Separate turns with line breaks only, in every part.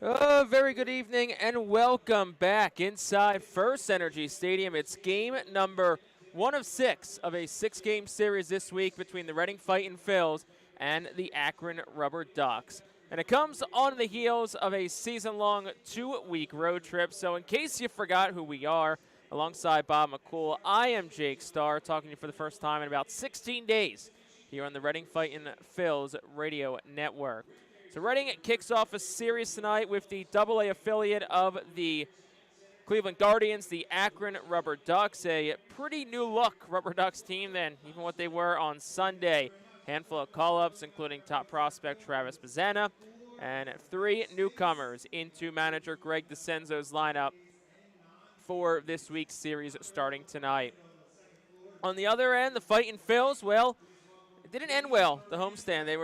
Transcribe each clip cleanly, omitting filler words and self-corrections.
Very good evening and welcome back inside FirstEnergy Stadium. It's game number 1 of 6 of a 6-game series this week between the Reading Fightin Phils and the Akron RubberDucks. And it comes on the heels of a season-long 2-week road trip. So in case you forgot who we are, alongside Bob McCool, I am Jake Starr, talking to you for the first time in about 16 days here on the Reading Fightin Phils radio network. So Reading kicks off a series tonight with the AA affiliate of the Cleveland Guardians, the Akron RubberDucks, a pretty new look RubberDucks team than even what they were on Sunday. Handful of call-ups, including top prospect Travis Bazzana, and 3 newcomers into manager Greg DeCenzo's lineup for this week's series starting tonight. On the other end, the Fightin Phils, well, it didn't end well, the homestand. They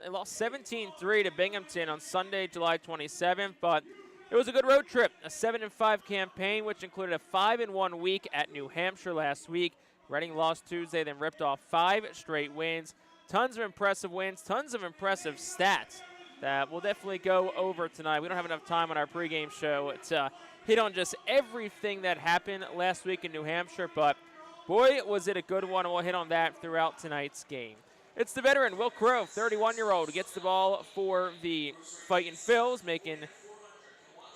lost 17-3 to Binghamton on Sunday, July 27th, but it was a good road trip, a 7-5 campaign, which included a 5-1 week at New Hampshire last week. Reading lost Tuesday, then ripped off 5 straight wins. Tons of impressive wins, tons of impressive stats that we'll definitely go over tonight. We don't have enough time on our pregame show to hit on just everything that happened last week in New Hampshire, but boy, was it a good one, and we'll hit on that throughout tonight's game. It's the veteran, Will Crow, 31-year-old, who gets the ball for the Fightin Phils, making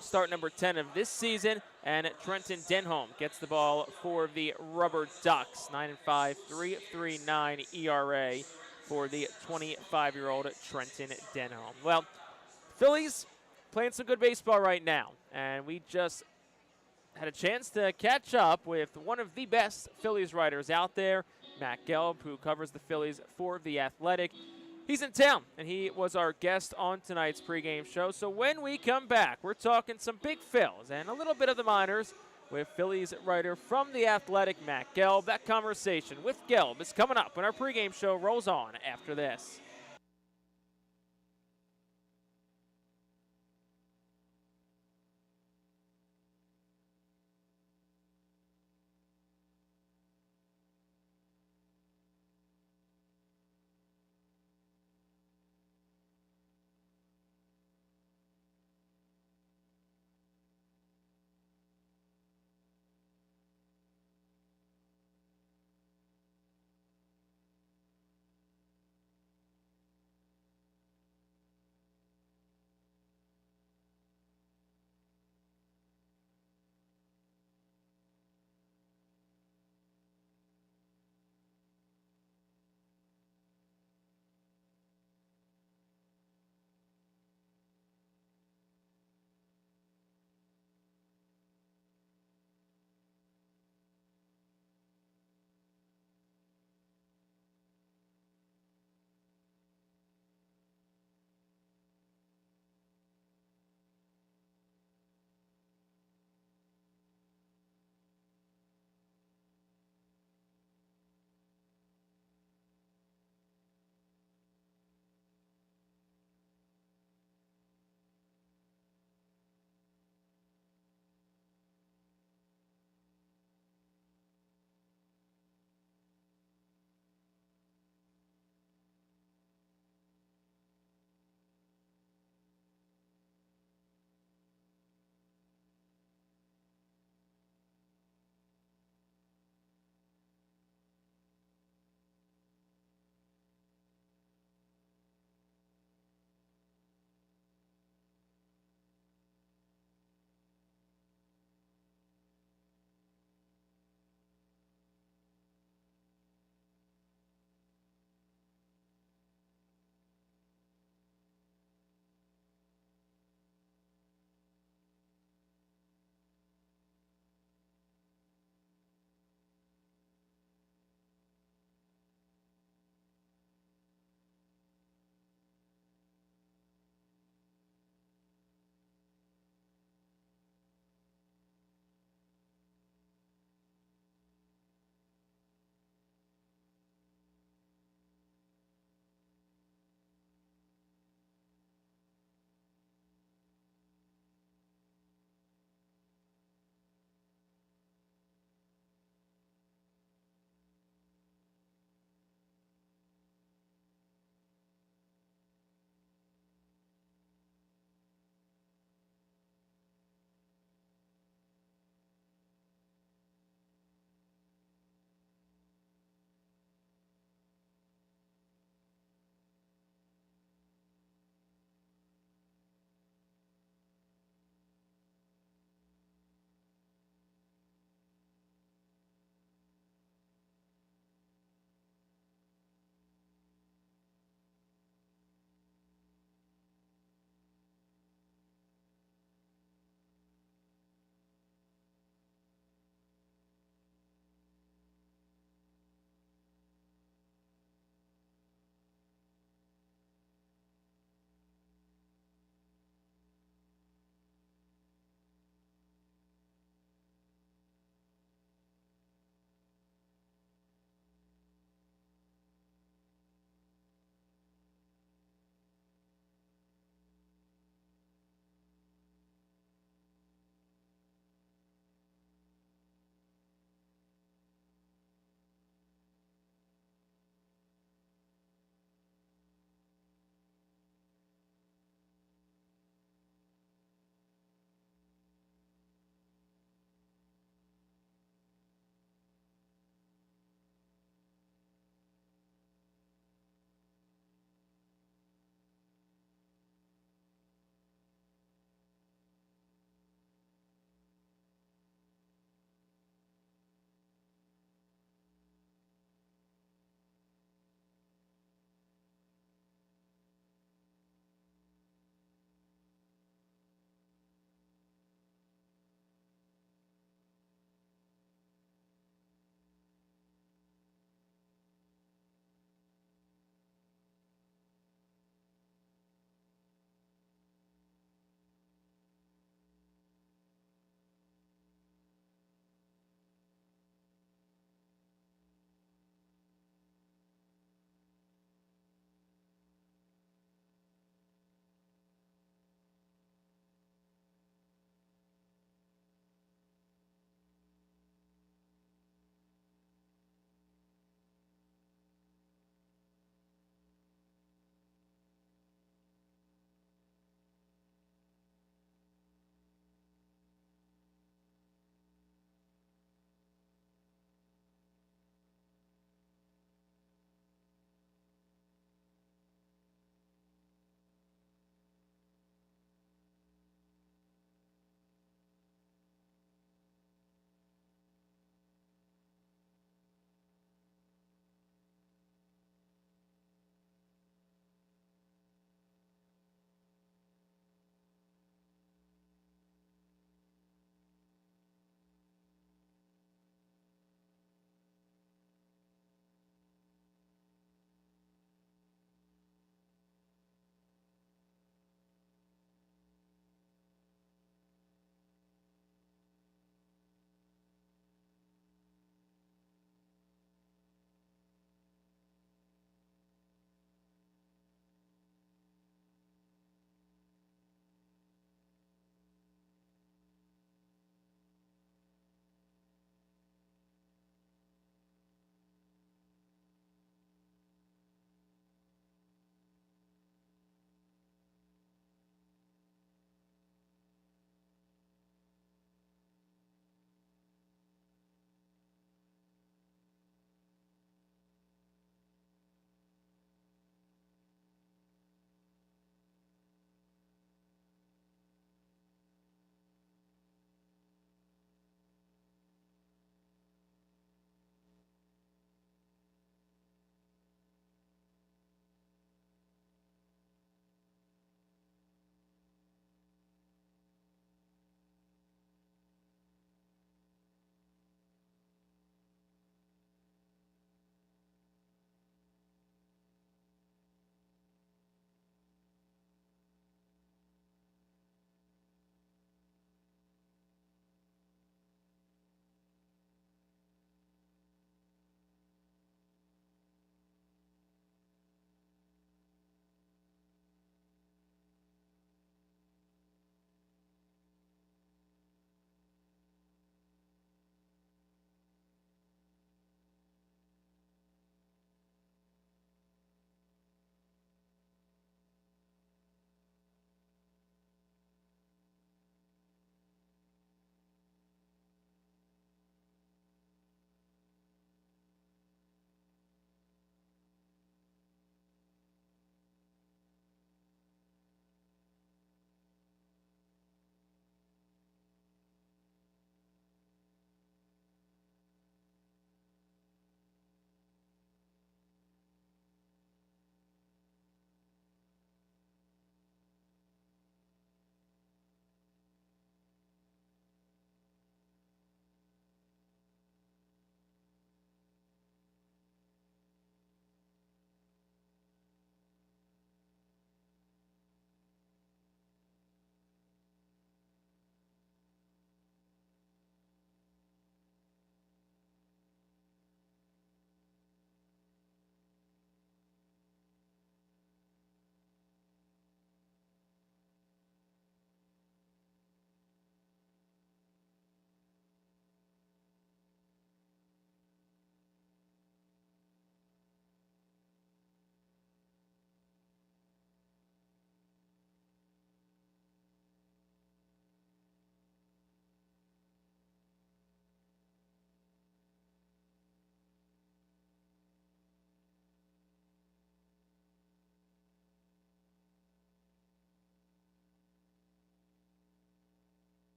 start number 10 of this season, and Trenton Denholm gets the ball for the RubberDucks, 9-5, 3.39 ERA for the 25-year-old Trenton Denholm. Well, Phillies playing some good baseball right now, and we just had a chance to catch up with one of the best Phillies writers out there, Matt Gelb, who covers the Phillies for The Athletic. He's in town, and he was our guest on tonight's pregame show. So when we come back, we're talking some big Phils and a little bit of the minors with Phillies writer from The Athletic, Matt Gelb. That conversation with Gelb is coming up when our pregame show rolls on after this.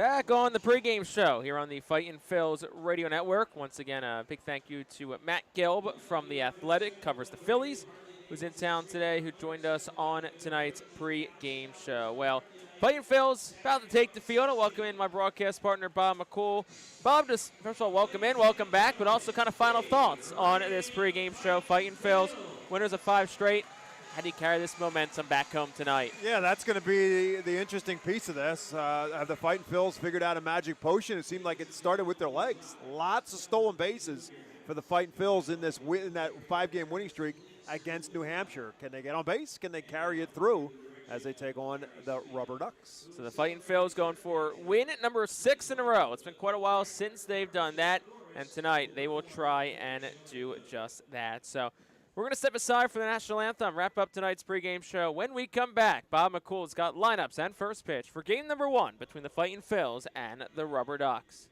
Back on the pregame show here on the Fightin Phils radio network. Once again, a big thank you to Matt Gilb from The Athletic, covers the Phillies, who's in town today, who joined us on tonight's pregame show. Well, Fightin Phils about to take the field. I'll welcome in my broadcast partner, Bob McCool. Bob, just first of all, welcome in, welcome back, but also kind of final thoughts on this pregame show. Fightin Phils, winners of 5 straight. How do you carry this momentum back home tonight?
Yeah, that's going to be the interesting piece of this. Have the Fightin Phils figured out a magic potion? It seemed like it started with their legs. Lots of stolen bases for the Fightin Phils in that 5-game winning streak against New Hampshire. Can they get on base? Can they carry it through as they take on the RubberDucks?
So the Fightin Phils going for win number 6 in a row. It's been quite a while since they've done that, and tonight they will try and do just that. So we're going to step aside for the national anthem, wrap up tonight's pregame show. When we come back, Bob McCool's got lineups and first pitch for game number 1 between the Fightin Phils and the RubberDucks.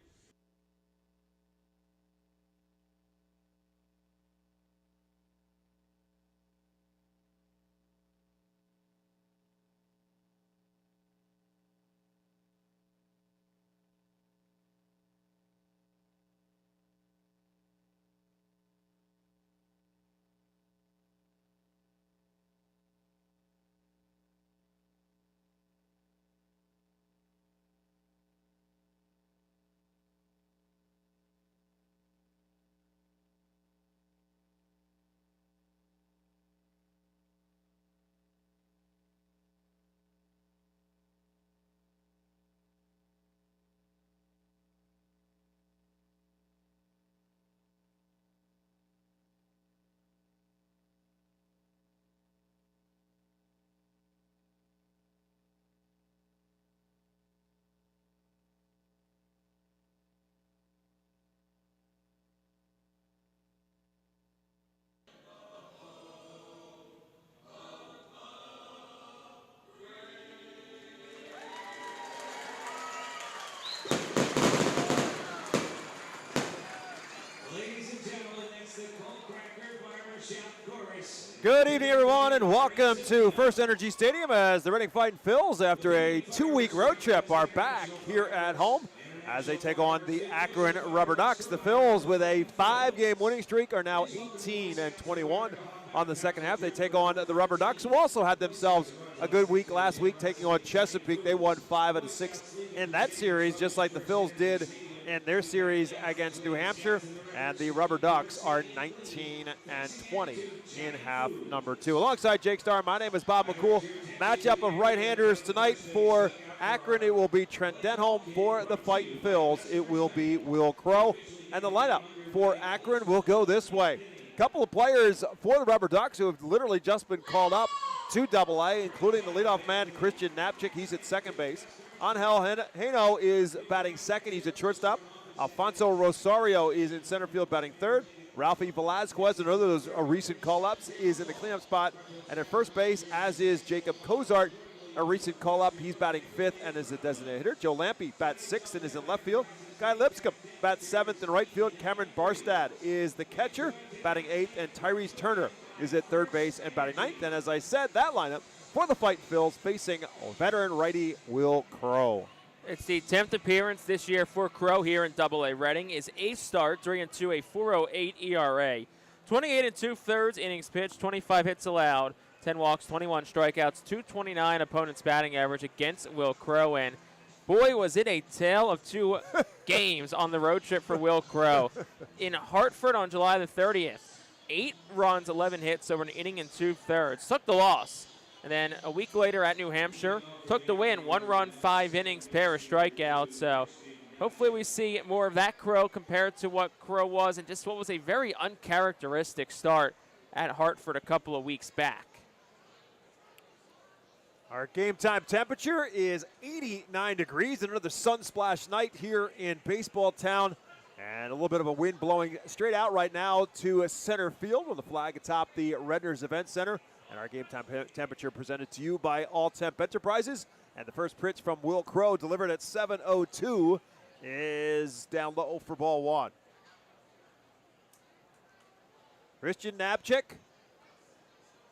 Good evening, everyone, and welcome to FirstEnergy Stadium as the Reading Fightin Phils, after a 2-week road trip, are back here at home as they take on the Akron RubberDucks. The Phils, with a 5-game winning streak, are now 18-21 on the second half. They take on the RubberDucks, who also had themselves a good week last week, taking on Chesapeake. They won 5 out of 6 in that series, just like the Phils did in their series against New Hampshire, and the RubberDucks are 19-20 in half number 2. Alongside Jake Starr, my name is Bob McCool. Matchup of right-handers tonight for Akron. It will be Trent Denholm. For the Fightin Phils, it will be Will Crow. And the lineup for Akron will go this way. A couple of players for the RubberDucks who have literally just been called up to AA, including the leadoff man, Christian Napchik. He's at second base. Angel Heno is batting second. He's at shortstop. Alfonso Rosario is in center field batting third. Ralphie Velazquez, another of those recent call-ups, is in the cleanup spot. And at first base, as is Jacob Cozart, a recent call-up. He's batting fifth and is a designated hitter. Joe Lampe bats sixth and is in left field. Guy Lipscomb bats seventh in right field. Cameron Barstad is the catcher, batting eighth. And Tyrese Turner is at third base and batting ninth. And as I said, that lineup for the Fightin Phils facing veteran righty Will Crow.
It's the 10th appearance this year for Crow here in AA. Reading is 8th start, 3-2, a 4.08 ERA. 28 2/3 innings pitched, 25 hits allowed, 10 walks, 21 strikeouts, 229 opponent's batting average against Will Crow. And boy, was it a tale of two games on the road trip for Will Crow. In Hartford on July the 30th, 8 runs, 11 hits over an inning and 2/3. Took the loss. And then a week later at New Hampshire, took the win. 1 run, 5 innings, pair of strikeouts. So hopefully we see more of that Crow compared to what Crow was and just what was a very uncharacteristic start at Hartford a couple of weeks back.
Our game time temperature is 89 degrees. Another sun-splashed night here in Baseball Town. And a little bit of a wind blowing straight out right now to center field with the flag atop the Redner's Event Center. And our game time temperature presented to you by All Temp Enterprises. And the first pitch from Will Crow, delivered at 7:02, is down low for ball 1. Christian Napchik,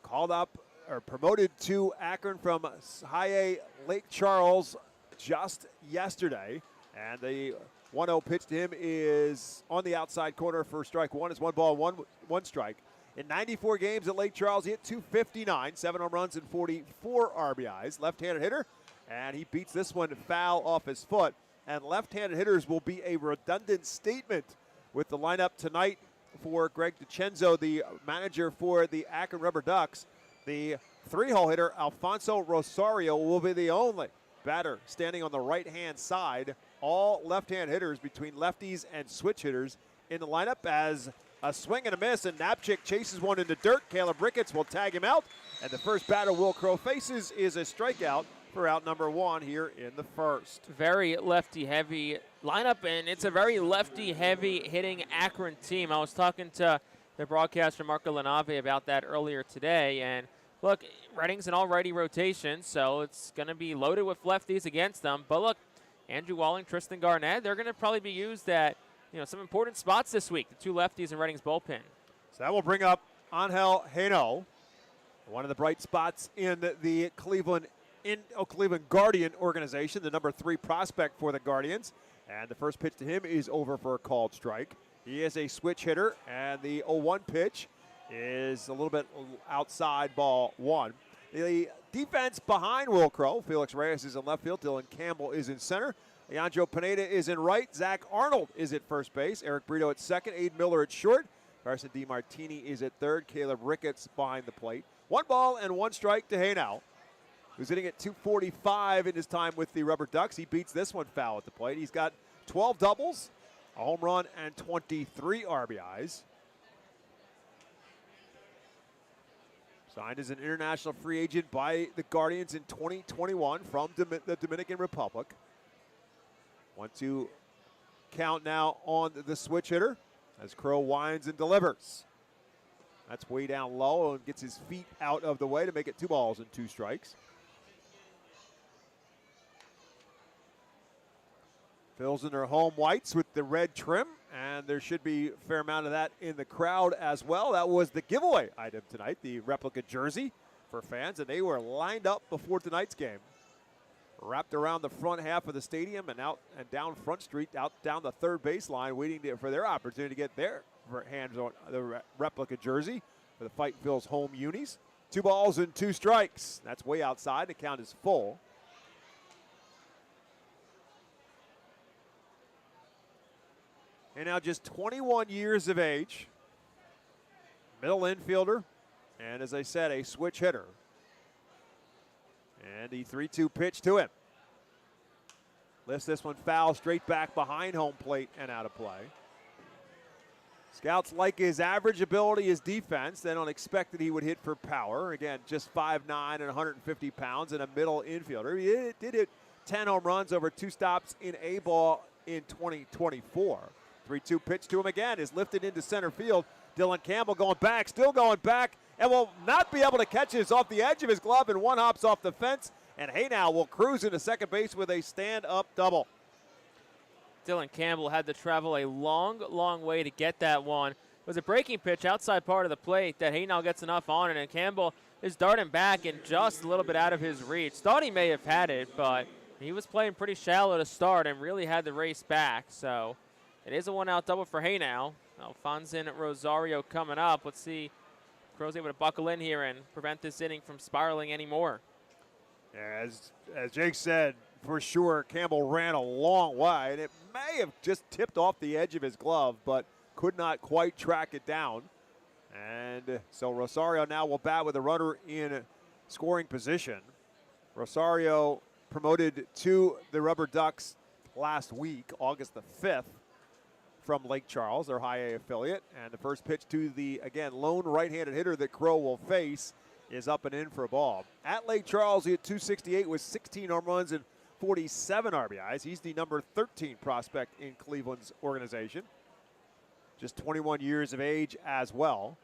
called up or promoted to Akron from High A Lake Charles just yesterday. And the 1-0 pitch to him is on the outside corner for strike one. It's 1 ball, one strike. In 94 games at Lake Charles, he hit .259, 7 home runs and 44 RBIs. Left-handed hitter, and he beats this one foul off his foot. And left-handed hitters will be a redundant statement with the lineup tonight for Greg DiCenzo, the manager for the Akron RubberDucks. The 3-hole hitter, Alfonso Rosario, will be the only batter standing on the right-hand side. All left-hand hitters between lefties and switch hitters in the lineup as a swing and a miss, and Napchik chases one into dirt. Caleb Ricketts will tag him out, and the first batter Will Crow faces is a strikeout for out number 1 here in the first.
Very lefty-heavy lineup, and it's a very lefty-heavy hitting Akron team. I was talking to the broadcaster Marco Lanave about that earlier today, and look, Reading's an all-righty rotation, so it's going to be loaded with lefties against them. But look, Andrew Walling, Tristan Garnett, they're going to probably be used at some important spots this week, the 2 lefties in Reading's bullpen.
So that will bring up Angel Heno, one of the bright spots in the Cleveland Guardian organization, the number 3 prospect for the Guardians. And the first pitch to him is over for a called strike. He is a switch hitter, and the 0-1 pitch is a little bit outside, ball 1. The defense behind Will Crow, Felix Reyes is in left field, Dylan Campbell is in center. Leandro Pineda is in right. Zach Arnold is at first base. Eric Brito at second. Aiden Miller at short. Carson DiMartini is at third. Caleb Ricketts behind the plate. 1 ball and 1 strike to Haynau, who's hitting at .245 in his time with the RubberDucks. He beats this one foul at the plate. He's got 12 doubles, a home run, and 23 RBIs. Signed as an international free agent by the Guardians in 2021 from the Dominican Republic. 1-2 count now on the switch hitter as Crow winds and delivers. That's way down low and gets his feet out of the way to make it 2 balls and 2 strikes. Phil's in their home whites with the red trim, and there should be a fair amount of that in the crowd as well. That was the giveaway item tonight, the replica jersey for fans, and they were lined up before tonight's game. Wrapped around the front half of the stadium and out and down Front Street, out down the third baseline, waiting for their opportunity to get their hands on the replica jersey for the Fight Phil's home unis. 2 balls and 2 strikes. That's way outside. The count is full. And now just 21 years of age, middle infielder, and as I said, a switch hitter. And the 3-2 pitch to him. Lifts this one foul straight back behind home plate and out of play. Scouts like his average ability, his defense. They don't expect that he would hit for power. Again, just 5'9" and 150 pounds and a middle infielder. He did hit 10 home runs over 2 stops in A-ball in 2024. 3-2 pitch to him again is lifted into center field. Dylan Campbell going back, still going back, and will not be able to catch this off the edge of his glove, and 1 hops off the fence, and Haynau will cruise into second base with a stand-up double.
Dylan Campbell had to travel a long, long way to get that one. It was a breaking pitch outside part of the plate that Haynau gets enough on it, and Campbell is darting back and just a little bit out of his reach. Thought he may have had it, but he was playing pretty shallow to start and really had to race back. So it is a 1-out double for Haynau. Alfonso Rosario coming up. Let's see if Crow's able to buckle in here and prevent this inning from spiraling anymore.
As Jake said, for sure, Campbell ran a long way, and it may have just tipped off the edge of his glove, but could not quite track it down. And so Rosario now will bat with a runner in scoring position. Rosario promoted to the RubberDucks last week, August the 5th, from Lake Charles, their high A affiliate. And the first pitch to the, again, lone right-handed hitter that Crow will face is up and in for a ball. At Lake Charles, he had .268 with 16 home runs and 47 RBIs. He's the number 13 prospect in Cleveland's organization. Just 21 years of age as well.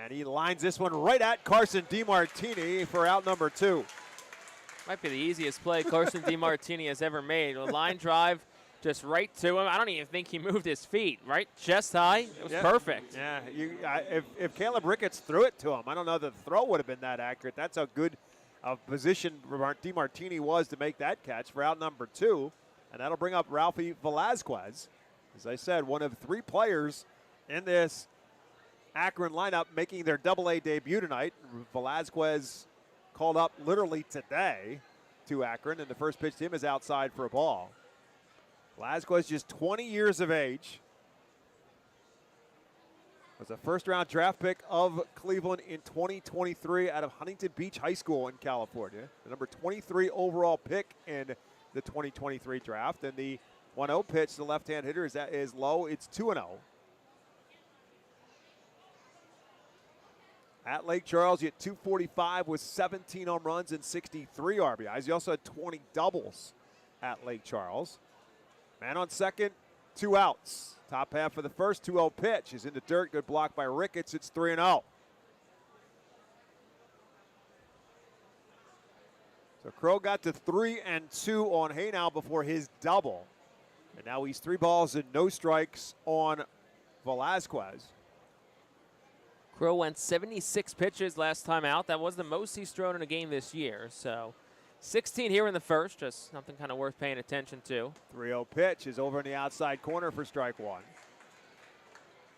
And he lines this one right at Carson DiMartini for out number 2.
Might be the easiest play Carson DiMartini has ever made. A line drive just right to him. I don't even think he moved his feet, right? Chest high. It was perfect.
Yeah, if Caleb Ricketts threw it to him, I don't know the throw would have been that accurate. That's how good of position DeMartini was to make that catch for out number 2. And that'll bring up Ralphie Velazquez. As I said, one of 3 players in this Akron lineup making their Double-A debut tonight. Velazquez called up literally today to Akron, and the first pitch to him is outside for a ball. Velazquez, just 20 years of age, was a first-round draft pick of Cleveland in 2023 out of Huntington Beach High School in California. The number 23 overall pick in the 2023 draft. And the 1-0 pitch to the left-hand hitter is low. It's 2-0. At Lake Charles, he had 245 with 17 home runs and 63 RBIs. He also had 20 doubles at Lake Charles. Man on second, 2 outs. Top half of the first, 2-0 pitch is in the dirt. Good block by Ricketts. It's 3-0. So Crow got to 3-2 on Haynow before his double. And now he's 3 balls and no strikes on Velazquez.
Crow went 76 pitches last time out. That was the most he's thrown in a game this year. So 16 here in the first, just something kind of worth paying attention to.
3-0 pitch is over in the outside corner for strike 1.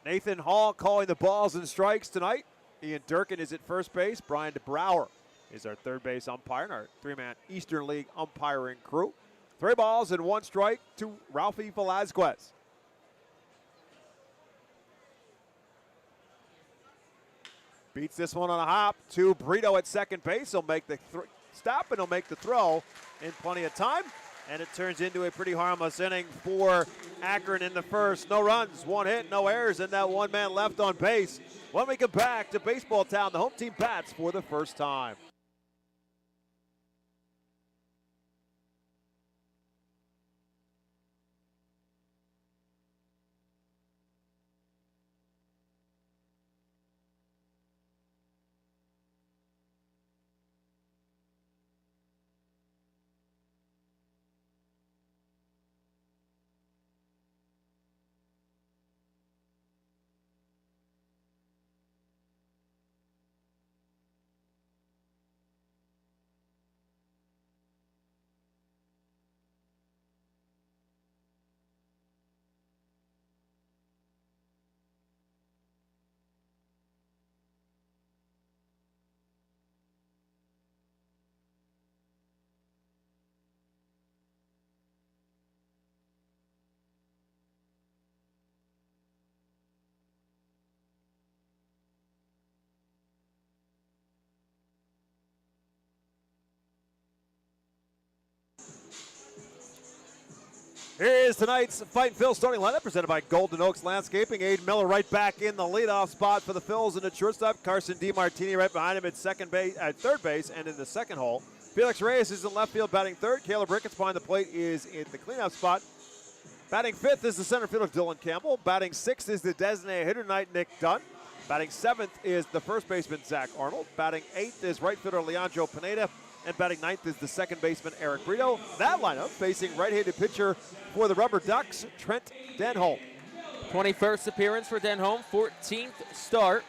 Nathan Hall calling the balls and strikes tonight. Ian Durkin is at first base. Brian DeBrouwer is our third base umpire in our 3-man Eastern League umpiring crew. 3 balls and 1 strike to Ralphie Velazquez. Beats this one on a hop to Brito at second base. He'll make the stop and he'll make the throw in plenty of time. And it turns into a pretty harmless inning for Akron in the first. No runs, 1 hit, no errors, and that 1 man left on base. When we come back to Baseball Town, the home team bats for the first time. Here is tonight's Fightin' Phil starting lineup presented by Golden Oaks Landscaping. Aiden Miller right back in the leadoff spot for the Phils in the shortstop. Carson DeMartini right behind him at third base and in the second hole. Felix Reyes is in left field batting third. Caleb Ricketts behind the plate is in the cleanup spot. Batting fifth is the center fielder Dylan Campbell. Batting sixth is the designated hitter tonight, Nick Dunn. Batting seventh is the first baseman Zach Arnold. Batting eighth is right fielder Leandro Pineda. And batting ninth is the second baseman Eric Brito. That lineup facing right-handed pitcher for the RubberDucks, Trent Denholm.
21st appearance for Denholm, 14th start.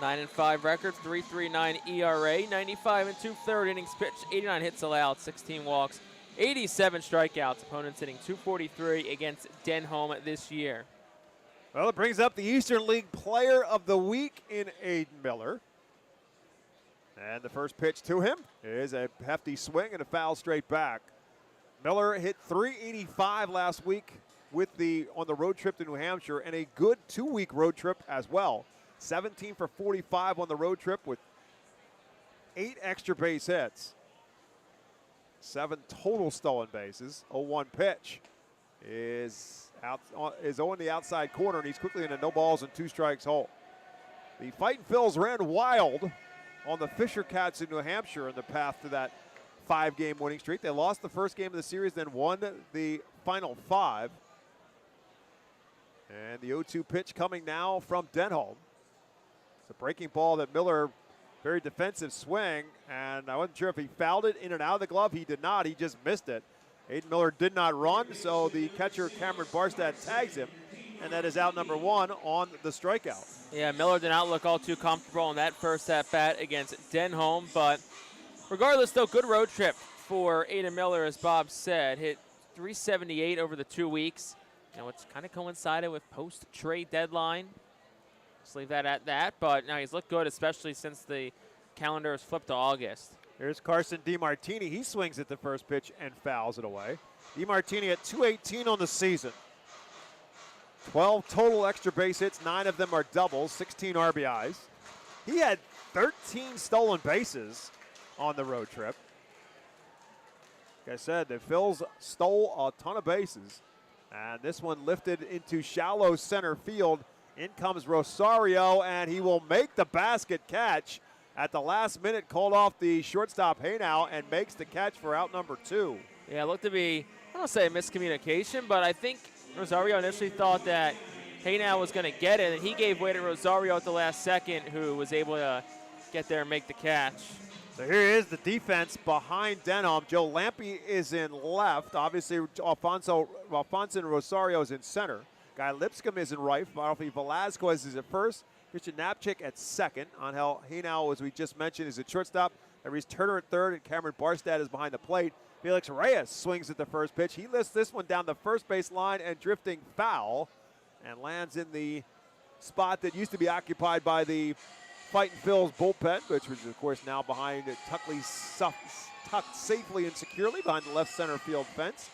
9-5 record, 3.39 ERA, 95 2/3 innings pitched, 89 hits allowed, 16 walks, 87 strikeouts. Opponents hitting .243 against Denholm this year.
Well, it brings up the Eastern League Player of the Week in Aiden Miller. And the first pitch to him is a hefty swing and a foul straight back. Miller hit .385 last week on the road trip to New Hampshire, and a good 2-week road trip as well. 17 for 45 on the road trip with 8 extra base hits. 7 total stolen bases. 0-1 pitch is on the outside corner, and he's quickly in a no balls and 2 strikes hole. The Fightin' Phils ran wild on the Fisher Cats in New Hampshire in the path to that 5-game winning streak. They lost the first game of the series, then won the final 5. And the 0-2 pitch coming now from Denholm. It's a breaking ball that Miller, very defensive swing, and I wasn't sure if he fouled it in and out of the glove. He did not. He just missed it. Aiden Miller did not run, so the catcher Cameron Barstad tags him, and that is out number 1 on the strikeout.
Yeah, Miller did not look all too comfortable in that first at-bat against Denholm, but Regardless, though, good road trip for Aiden Miller, as Bob said. Hit 378 over the 2 weeks. You know, it's kind of coincided with post-trade deadline. Let's leave that at that. But now he's looked good, especially since the calendar has flipped to August.
Here's Carson DeMartini. He swings at the first pitch and fouls it away. DeMartini at 218 on the season. 12 total extra base hits, 9 of them are doubles, 16 RBIs. He had 13 stolen bases on the road trip. Like I said, the Phils stole a ton of bases. And this one lifted into shallow center field. In comes Rosario, and he will make the basket catch. At the last minute, called off the shortstop Haynow and makes the catch for out number 2.
Yeah, it looked to be, I don't want to say a miscommunication, but I think Rosario initially thought that Haynow was going to get it, and he gave way to Rosario at the last second, who was able to get there and make the catch.
So here is the defense behind Denham. Joe Lampe is in left. Obviously, Alfonso Rosario is in center. Guy Lipscomb is in right. Ralphie Velasquez is at first. Christian Knapchick at second. Angel Haynow, as we just mentioned, is at shortstop. Reese Turner at third, and Cameron Barstad is behind the plate. Felix Reyes swings at the first pitch. He lifts this one down the first base line and drifting foul, and lands in the spot that used to be occupied by the Fightin Phil's bullpen, which was, of course, now behind tucked safely and securely behind the left center field fence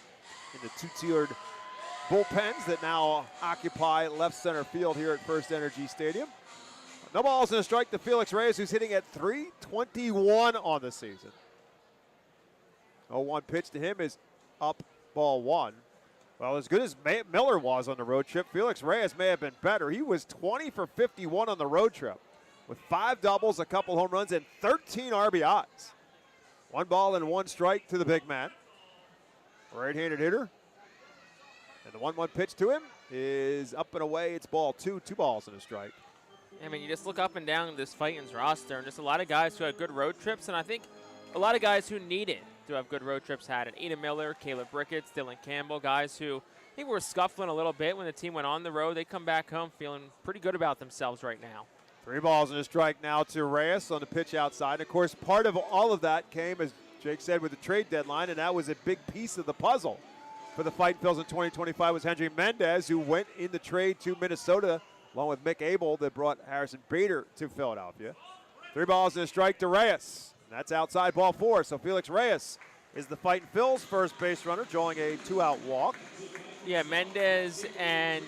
in the two-tiered bullpens that now occupy left center field here at FirstEnergy Stadium. No balls and a strike to Felix Reyes, who's hitting at .321 on the season. 0-1 pitch to him is up, ball 1. Well, as good as Miller was on the road trip, Felix Reyes may have been better. He was 20 for 51 on the road trip with 5 doubles, a couple home runs, and 13 RBIs. 1 ball and 1 strike to the big man. Right-handed hitter. And the 1-1 pitch to him is up and away. It's ball 2, 2 balls and a strike.
I mean, you just look up and down this Fightin's roster, and just a lot of guys who had good road trips, and I think a lot of guys who needed to have good road trips had it. Aiden Miller, Caleb Ricketts, Dylan Campbell, guys who I think were scuffling a little bit when the team went on the road. They come back home feeling pretty good about themselves right now.
3 balls and a strike now to Reyes on the pitch outside. And of course, part of all of that came, as Jake said, with the trade deadline, and that was a big piece of the puzzle for the Fightin Phils in 2025 was Henry Mendez, who went in the trade to Minnesota, along with Mick Abel, that brought Harrison Bader to Philadelphia. 3 balls and a strike to Reyes. And that's outside ball 4. So Felix Reyes is the Fightin Phils' first base runner, drawing a 2-out walk.
Yeah, Mendez and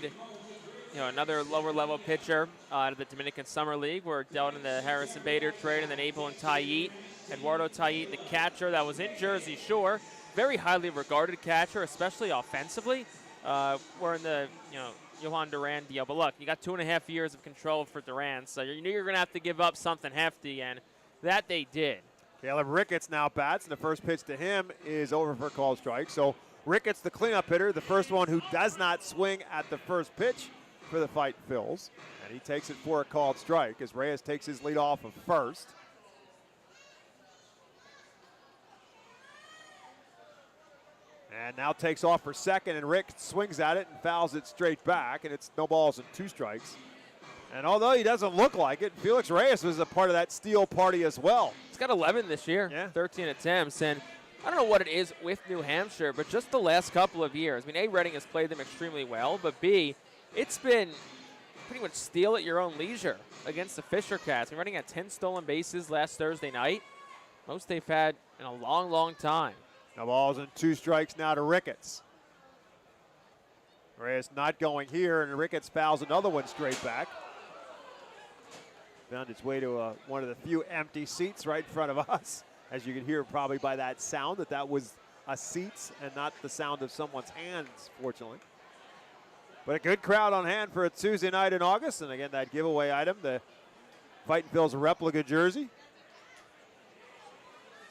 another lower-level pitcher out of the Dominican Summer League were dealt in the Harrison Bader trade, and then Abel and Tayit. Eduardo Tayit, the catcher that was in Jersey Shore, very highly regarded catcher, especially offensively. We're in the Johan Duran deal, but look, you got 2.5 years of control for Duran, so you knew you're going to have to give up something hefty, and that they did.
Caleb Ricketts now bats, and the first pitch to him is over for a called strike. So Ricketts, the cleanup hitter, the first one who does not swing at the first pitch for the Fightin Phils, and he takes it for a called strike as Reyes takes his lead off of first. And now takes off for second, and Rick swings at it and fouls it straight back, and it's no balls and 2 strikes. And although he doesn't look like it, Felix Reyes was a part of that steal party as well.
He's got 11 this year, 13 attempts, and I don't know what it is with New Hampshire, but just the last couple of years, I mean, A, Reading has played them extremely well, but B, it's been pretty much steal at your own leisure against the Fisher Cats. I mean, Reading had 10 stolen bases last Thursday night, most they've had in a long, long time.
No balls and 2 strikes now to Ricketts. Reyes not going here, and Ricketts fouls another one straight back. Found its way to one of the few empty seats right in front of us. As you can hear probably by that sound, that was a seat and not the sound of someone's hands, fortunately. But a good crowd on hand for a Tuesday night in August. And again, that giveaway item, the Fightin Phil's replica jersey.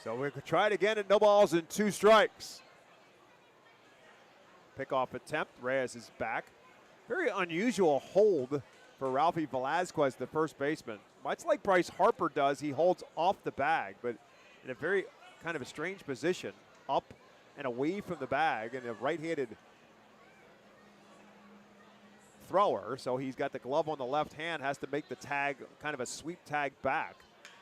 So we could try it again at no balls and 2 strikes. Pickoff attempt. Reyes is back. Very unusual hold for Ralphie Velasquez, the first baseman. Much like Bryce Harper does, he holds off the bag, but in a very kind of a strange position, up and away from the bag, and a right-handed thrower. So he's got the glove on the left hand, has to make the tag, kind of a sweep tag back.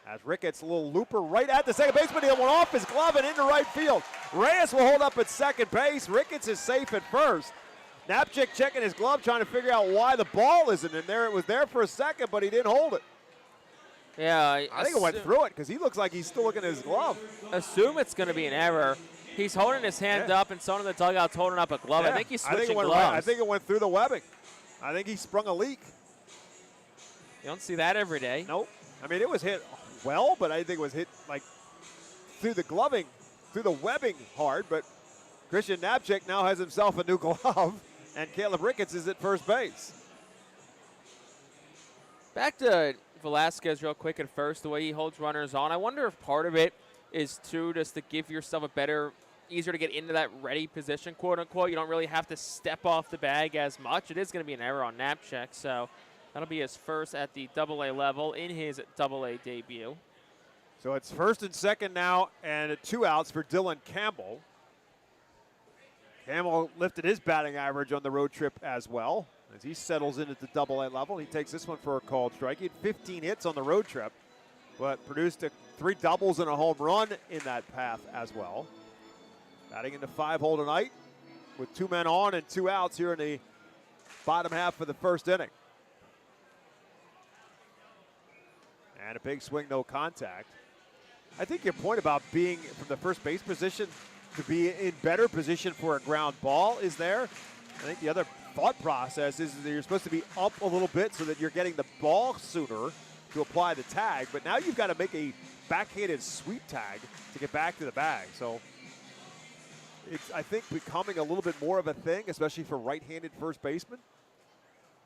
As Ricketts, a little looper right at the second baseman. He went off his glove and into right field. Reyes will hold up at second base. Ricketts is safe at first. Knapczyk checking his glove, trying to figure out why the ball isn't in there. It was there for a second, but he didn't hold it.
Yeah,
I think it went through it because he looks like he's still looking at his glove.
Assume it's going to be an error. He's holding his hand up, and someone in the dugout's holding up a glove. I think he's switching gloves.
Right. I think it went through the webbing. I think he sprung a leak.
You don't see that every day.
Nope. I mean, it was hit well, but I think it was hit like through the gloving, through the webbing hard. But Christian Knapczyk now has himself a new glove, and Caleb Ricketts is at first base.
Back to Velasquez real quick at first, the way he holds runners on. I wonder if part of it is too just to give yourself a better, easier to get into that ready position, quote unquote. You don't really have to step off the bag as much. It is going to be an error on Knapczyk, so that'll be his first at the AA level in his AA debut.
So it's first and second now, and 2 outs for Dylan Campbell. Campbell lifted his batting average on the road trip as well as he settles in at the AA level. He takes this one for a called strike. He had 15 hits on the road trip, but produced 3 doubles and a home run in that path as well. Batting into 5-hole tonight with 2 men on and 2 outs here in the bottom half of the first inning. And a big swing, no contact. I think your point about being from the first base position to be in better position for a ground ball is there. I think the other thought process is that you're supposed to be up a little bit so that you're getting the ball sooner to apply the tag. But now you've got to make a backhanded sweep tag to get back to the bag. So it's, I think, becoming a little bit more of a thing, especially for right-handed first basemen,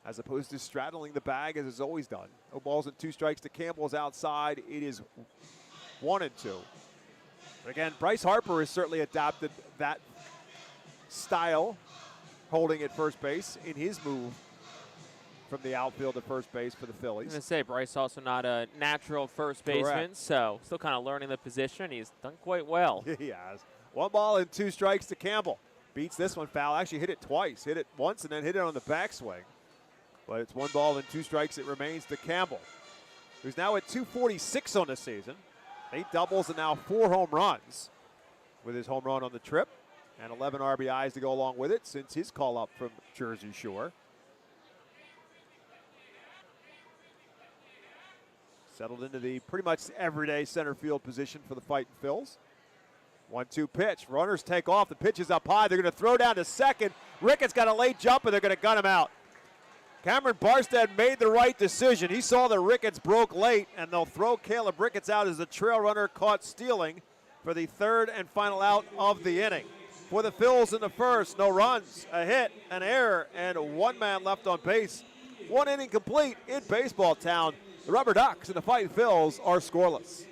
as opposed to straddling the bag as it's always done. No balls and 2 strikes to Campbell's outside. It is 1-2. But again, Bryce Harper has certainly adopted that style, holding at first base in his move from the outfield to first base for the Phillies.
I was going to say, Bryce also not a natural first baseman,
Correct.
So still kind of learning the position. He's done quite well.
He has. 1 ball and 2 strikes to Campbell. Beats this one foul. Actually hit it twice. Hit it once and then hit it on the backswing. But it's 1 ball and 2 strikes. It remains to Campbell, who's now at 246 on the season. 8 doubles and now 4 home runs with his home run on the trip, and 11 RBIs to go along with it since his call up from Jersey Shore. Settled into the pretty much everyday center field position for the Fightin' Phils. 1-2 pitch. Runners take off. The pitch is up high. They're going to throw down to second. Ricketts got a late jump, and they're going to gun him out. Cameron Barstead made the right decision. He saw that Ricketts broke late, and they'll throw Caleb Ricketts out as the trail runner caught stealing for the 3rd and final out of the inning. For the Phils in the first, no runs, a hit, an error, and 1 man left on base. 1 inning complete in baseball town. The RubberDucks and the Fightin' Phils are scoreless.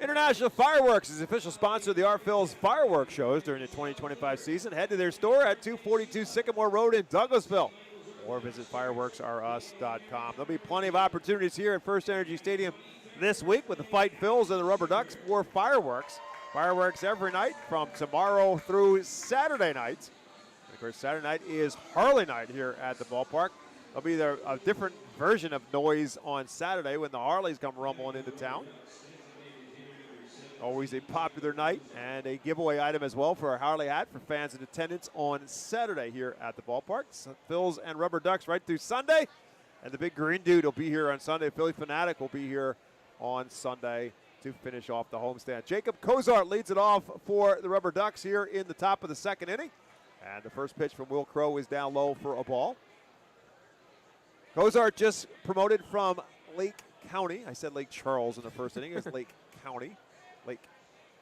International Fireworks is the official sponsor of the R-Phil's fireworks shows during the 2025 season. Head to their store at 242 Sycamore Road in Douglasville, or visit fireworksrus.com. There'll be plenty of opportunities here at FirstEnergy Stadium this week with the Fightin' Phils and the RubberDucks for fireworks. Fireworks every night from tomorrow through Saturday night. And of course, Saturday night is Harley night here at the ballpark. There'll be a different version of noise on Saturday when the Harleys come rumbling into town. Always a popular night and a giveaway item as well for our Harley hat for fans in attendance on Saturday here at the ballpark. Phillies and RubberDucks right through Sunday. And the big green dude will be here on Sunday. Philly Fanatic will be here on Sunday to finish off the homestand. Jacob Cozart leads it off for the RubberDucks here in the top of the second inning. And the first pitch from Will Crow is down low for a ball. Cozart just promoted from Lake County. I said Lake Charles in the first inning. It's Lake County. Lake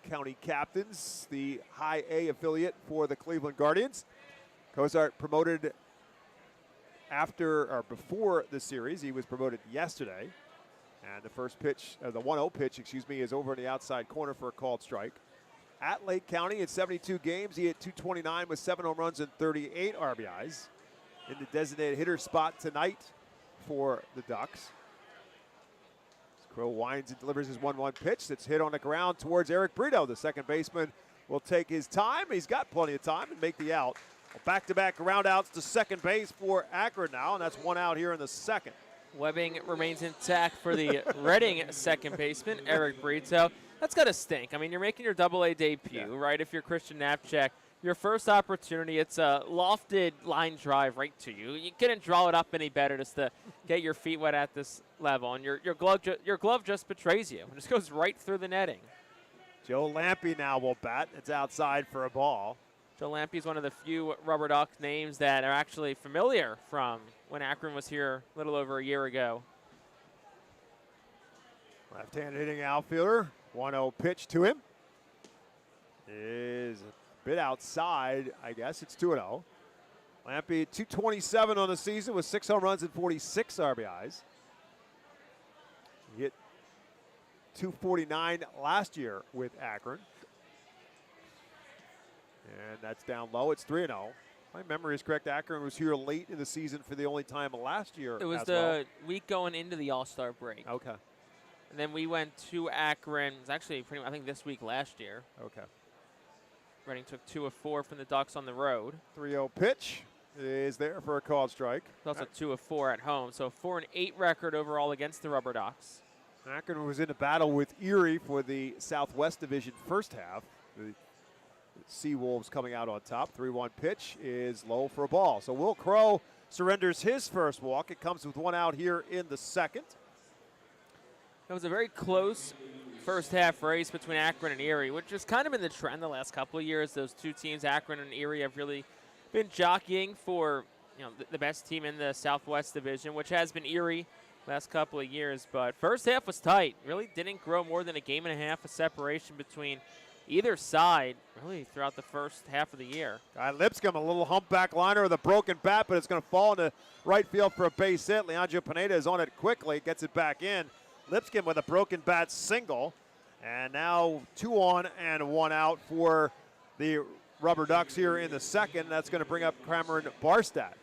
County Captains, the high A affiliate for the Cleveland Guardians. Cozart promoted before the series. He was promoted yesterday. And the first pitch, the 1-0 pitch, is over in the outside corner for a called strike. At Lake County in 72 games, he hit .229 with 7 home runs and 38 RBIs. In the designated hitter spot tonight for the Ducks. Crow winds and delivers his 1-1 pitch that's hit on the ground towards Eric Brito. The second baseman will take his time. He's got plenty of time and make the out. Back-to-back ground outs to second base for Akron now, and that's 1 out here in the second.
Webbing remains intact for the Reading second baseman, Eric Brito. That's got to stink. I mean, you're making your Double-A debut, right? If you're Christian Knapczyk, your first opportunity, it's a lofted line drive right to you. You couldn't draw it up any better just to get your feet wet at this level, and your glove just betrays you. It just goes right through the netting.
Joe Lampe now will bat. It's outside for a ball.
Joe Lampe is one of the few RubberDuck names that are actually familiar from when Akron was here a little over a year ago.
Left-hand hitting outfielder. 1-0 pitch to him. Is a bit outside, I guess. It's 2-0. Lampe, .227 on the season with 6 home runs and 46 RBIs. He hit .249 last year with Akron. And that's down low. It's 3-0. My memory is correct. Akron was here late in the season for the only time last year.
It was the week going into the All-Star break.
Okay.
And then we went to Akron. It was actually I think this week last year.
Okay.
Reading took 2 of 4 from the Ducks on the road.
3-0 pitch is there for a called strike.
Also 2 of 4 at home. So 4-8 record overall against the RubberDucks.
Akron was in a battle with Erie for the Southwest Division first half. The Seawolves coming out on top. 3-1 pitch is low for a ball. So Will Crow surrenders his first walk. It comes with 1 out here in the second.
It was a very close first half race between Akron and Erie, which has kind of been the trend the last couple of years. Those two teams, Akron and Erie, have really been jockeying for the best team in the Southwest Division, which has been Erie last couple of years. But first half was tight. Really didn't grow more than a game and a half of separation between either side really throughout the first half of the year.
Guy Lipscomb, a little humpback liner with a broken bat, but it's going to fall into right field for a base hit. Leandro Pineda is on it quickly, gets it back in. Lipscomb with a broken bat single. And now 2 on and 1 out for the RubberDucks here in the second. That's going to bring up Cameron Barstad.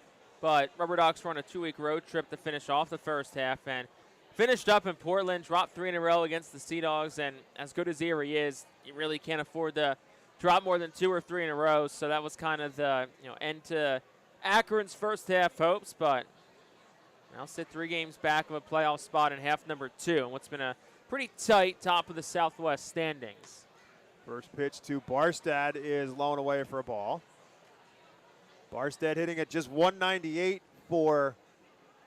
But RubberDucks were on a 2-week road trip to finish off the first half and finished up in Portland, dropped 3 in a row against the Sea Dogs. And as good as Erie is, you really can't afford to drop more than 2 or 3 in a row. So that was kind of the end to Akron's first half hopes. But now sit 3 games back of a playoff spot in half number 2, and what's been a pretty tight top of the Southwest standings.
First pitch to Barstad is low and away for a ball. Barstad hitting at just 198 for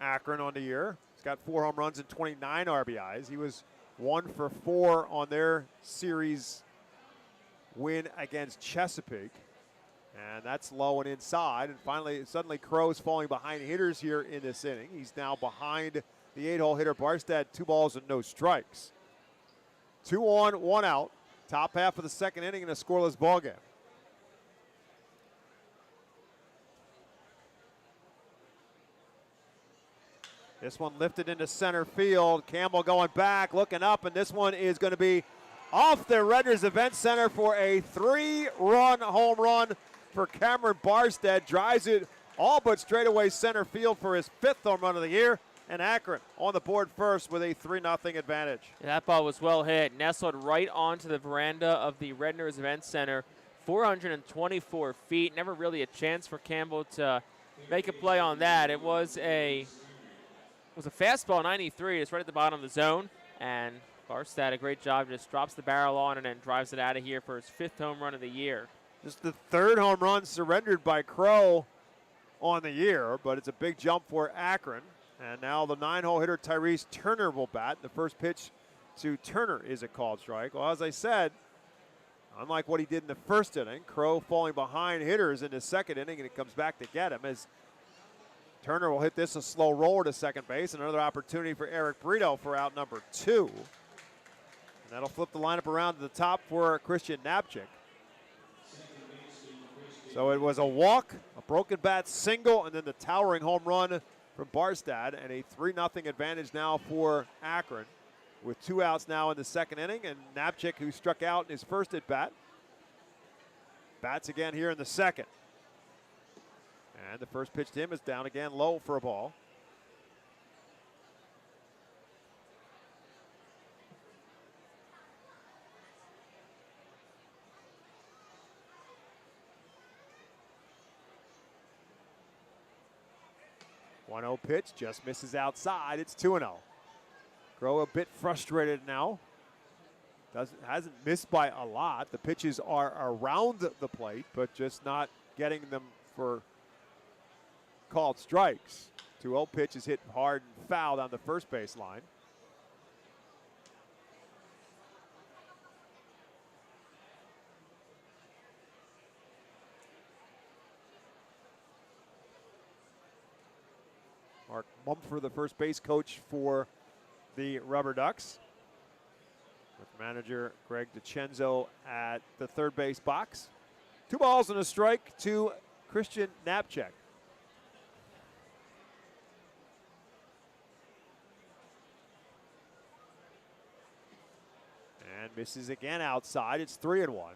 Akron on the year. He's got 4 home runs and 29 RBIs. He was 1 for 4 on their series win against Chesapeake. And that's low and inside. And finally, suddenly Crow's falling behind hitters here in this inning. He's now behind the 8-hole hitter Barstad, 2 balls and no strikes. 2 on, 1 out. Top half of the second inning in a scoreless ball game. This one lifted into center field. Campbell going back, looking up, and this one is going to be off the Redners Event Center for a 3-run home run for Cameron Barstad. Drives it all but straightaway center field for his 5th home run of the year. And Akron on the board first with a 3-0 advantage.
Yeah, that ball was well hit, nestled right onto the veranda of the Redners Event Center. 424 feet. Never really a chance for Campbell to make a play on that. It was a fastball 93. It's right at the bottom of the zone. And Barstad, a great job, just drops the barrel on it and drives it out of here for his 5th home run of the year.
Just the 3rd home run surrendered by Crow on the year, but it's a big jump for Akron. And now the 9-hole hitter Tyrese Turner will bat. The first pitch to Turner is a called strike. Well, as I said, unlike what he did in the first inning, Crow falling behind hitters in the second inning, and it comes back to get him as Turner will hit this a slow roller to second base. Another opportunity for Eric Brito for out number 2. And that'll flip the lineup around to the top for Christian Knapczyk. So it was a walk, a broken bat single, and then the towering home run from Barstad, and a 3-0 advantage now for Akron with 2 outs now in the second inning, and Knapczyk, who struck out in his first at bat, bats again here in the second. And the first pitch to him is down again low for a ball. One 1-0 pitch, just misses outside. It's 2-0. Crow a bit frustrated now. Hasn't missed by a lot. The pitches are around the plate, but just not getting them for called strikes. 2-0 pitch is hit hard and foul down the first base line. Mark Mumford, the first base coach for the RubberDucks, with manager Greg DiCenzo at the third base box. 2 balls and a strike to Christian Knapczyk. And misses again outside. It's 3-1.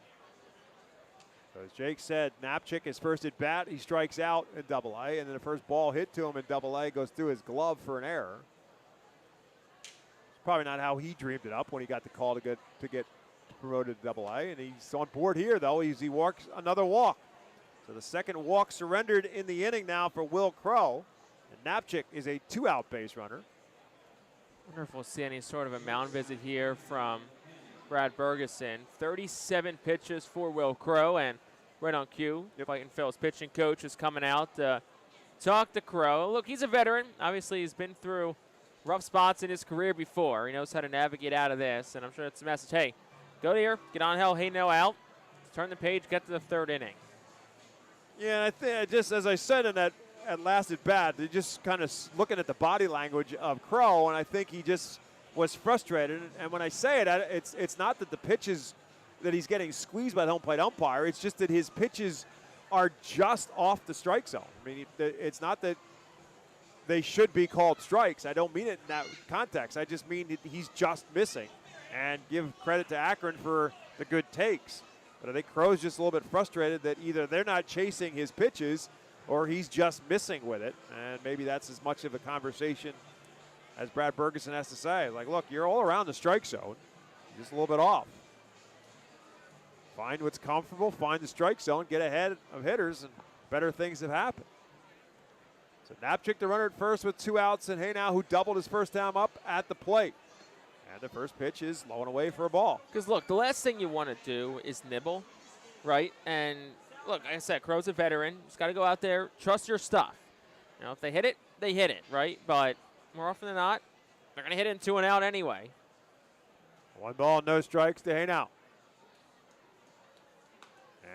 So as Jake said, Knapczyk, his first at bat, he strikes out in Double-A, and then the first ball hit to him in Double-A goes through his glove for an error. It's probably not how he dreamed it up when he got the call to get promoted to Double-A, and he's on board here though. He walks another walk. So the second walk surrendered in the inning now for Will Crow, and Knapczyk is a 2-out base runner.
I wonder if we'll see any sort of a mound visit here from Brad Bergeson. 37 pitches for Will Crow, and right on cue, Fightin Phil's pitching coach is coming out to talk to Crow. Look, he's a veteran. Obviously, he's been through rough spots in his career before. He knows how to navigate out of this, and I'm sure it's a message. Hey, go here, get on hell, hey, no out. Turn the page, get to the third inning.
Yeah, I think just as I said in that last at bat, they just kind of looking at the body language of Crow, and I think he just was frustrated. And when I say it, it's not that the pitches that he's getting squeezed by the home plate umpire. It's just that his pitches are just off the strike zone. I mean, it's not that they should be called strikes. I don't mean it in that context. I just mean he's just missing. And give credit to Akron for the good takes. But I think Crow's just a little bit frustrated that either they're not chasing his pitches or he's just missing with it. And maybe that's as much of a conversation as Brad Bergeson has to say. Like, look, you're all around the strike zone. You're just a little bit off. Find what's comfortable, find the strike zone, get ahead of hitters, and better things have happened. So Knapczyk, the runner at first with 2 outs, and Haynow, who doubled his first time up at the plate. And the first pitch is low and away for a ball.
Because, look, the last thing you want to do is nibble, right? And, look, like I said, Crow's a veteran. Just got to go out there, trust your stuff. You know, if they hit it, they hit it, right? But more often than not, they're going to hit it into an out anyway.
1 ball, no strikes to Haynow.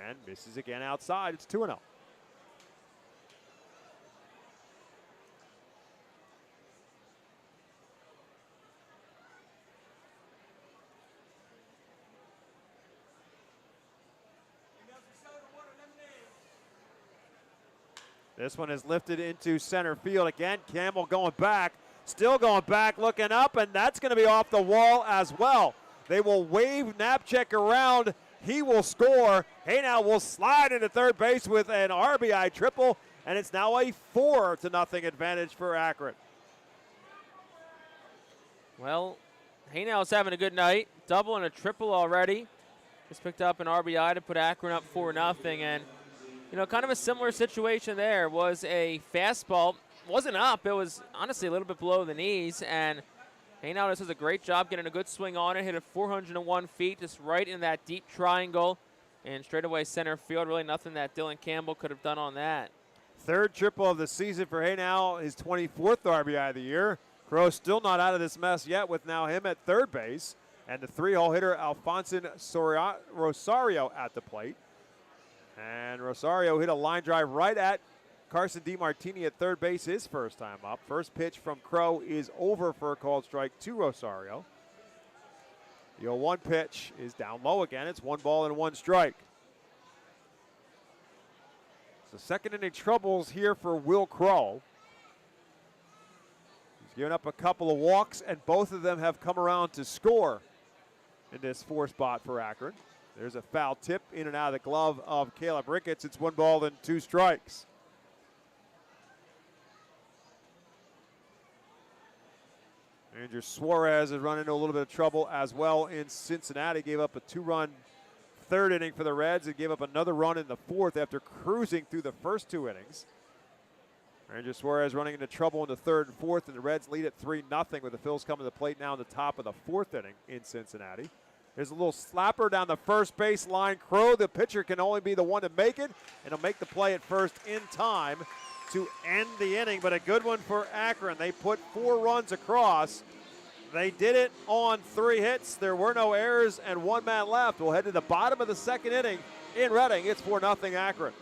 And misses again outside. It's 2-0. This one is lifted into center field again. Campbell going back, still going back, looking up, and that's going to be off the wall as well. They will wave Knapczyk around. He will score. Haynow will slide into third base with an RBI triple, and it's now a 4-0 advantage for Akron.
Well, Haynow's having a good night. Double and a triple already. Just picked up an RBI to put Akron up 4-0, and you know, kind of a similar situation there. Was a fastball, wasn't up, it was honestly a little bit below the knees, and Haynow does a great job getting a good swing on it. Hit it 401 feet, just right in that deep triangle. And straightaway center field. Really nothing that Dylan Campbell could have done on that.
Third triple of the season for Haynow, his 24th RBI of the year. Crow still not out of this mess yet with now him at third base. And the 3-hole hitter, Alfonso Rosario, at the plate. And Rosario hit a line drive right at Carson DeMartini at third base his first time up. First pitch from Crow is over for a called strike to Rosario. The 0-1 pitch is down low again. It's 1 ball and 1 strike. So second inning troubles here for Will Crow. He's given up a couple of walks, and both of them have come around to score in this 4 spot for Akron. There's a foul tip in and out of the glove of Caleb Ricketts. It's 1 ball and 2 strikes. Andrew Suarez has run into a little bit of trouble as well in Cincinnati. Gave up a 2-run third inning for the Reds and gave up another run in the 4th after cruising through the first 2 innings. Andrew Suarez running into trouble in the 3rd and 4th, and the Reds lead at 3-0 with the Phils coming to the plate now in the top of the 4th inning in Cincinnati. There's a little slapper down the first base line. Crow, the pitcher, can only be the one to make it, and he'll make the play at first in time to end the inning, but a good one for Akron. They put 4 runs across. They did it on 3 hits. There were no errors and 1 man left. We'll head to the bottom of the 2nd inning in Reading. It's 4-0 Akron.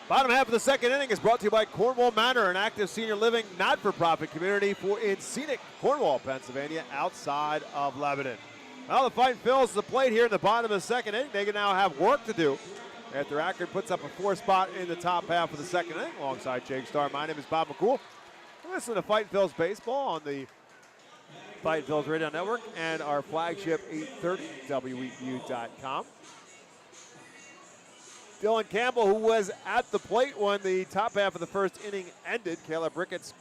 Bottom half of the 2nd inning is brought to you by Cornwall Manor, an active senior living not-for-profit community in scenic Cornwall, Pennsylvania, outside of Lebanon. Well, the Fightin' Phillies to the plate here in the bottom of the 2nd inning. They can now have work to do after Akron puts up a 4 spot in the top half of the 2nd inning alongside Jake Starr. My name is Bob McCool. Listen to Fightin' Phillies baseball on the Fightin' Phillies Radio Network and our flagship 830 WEU.com. Dylan Campbell, who was at the plate when the top half of the 1st inning ended. Caleb Ricketts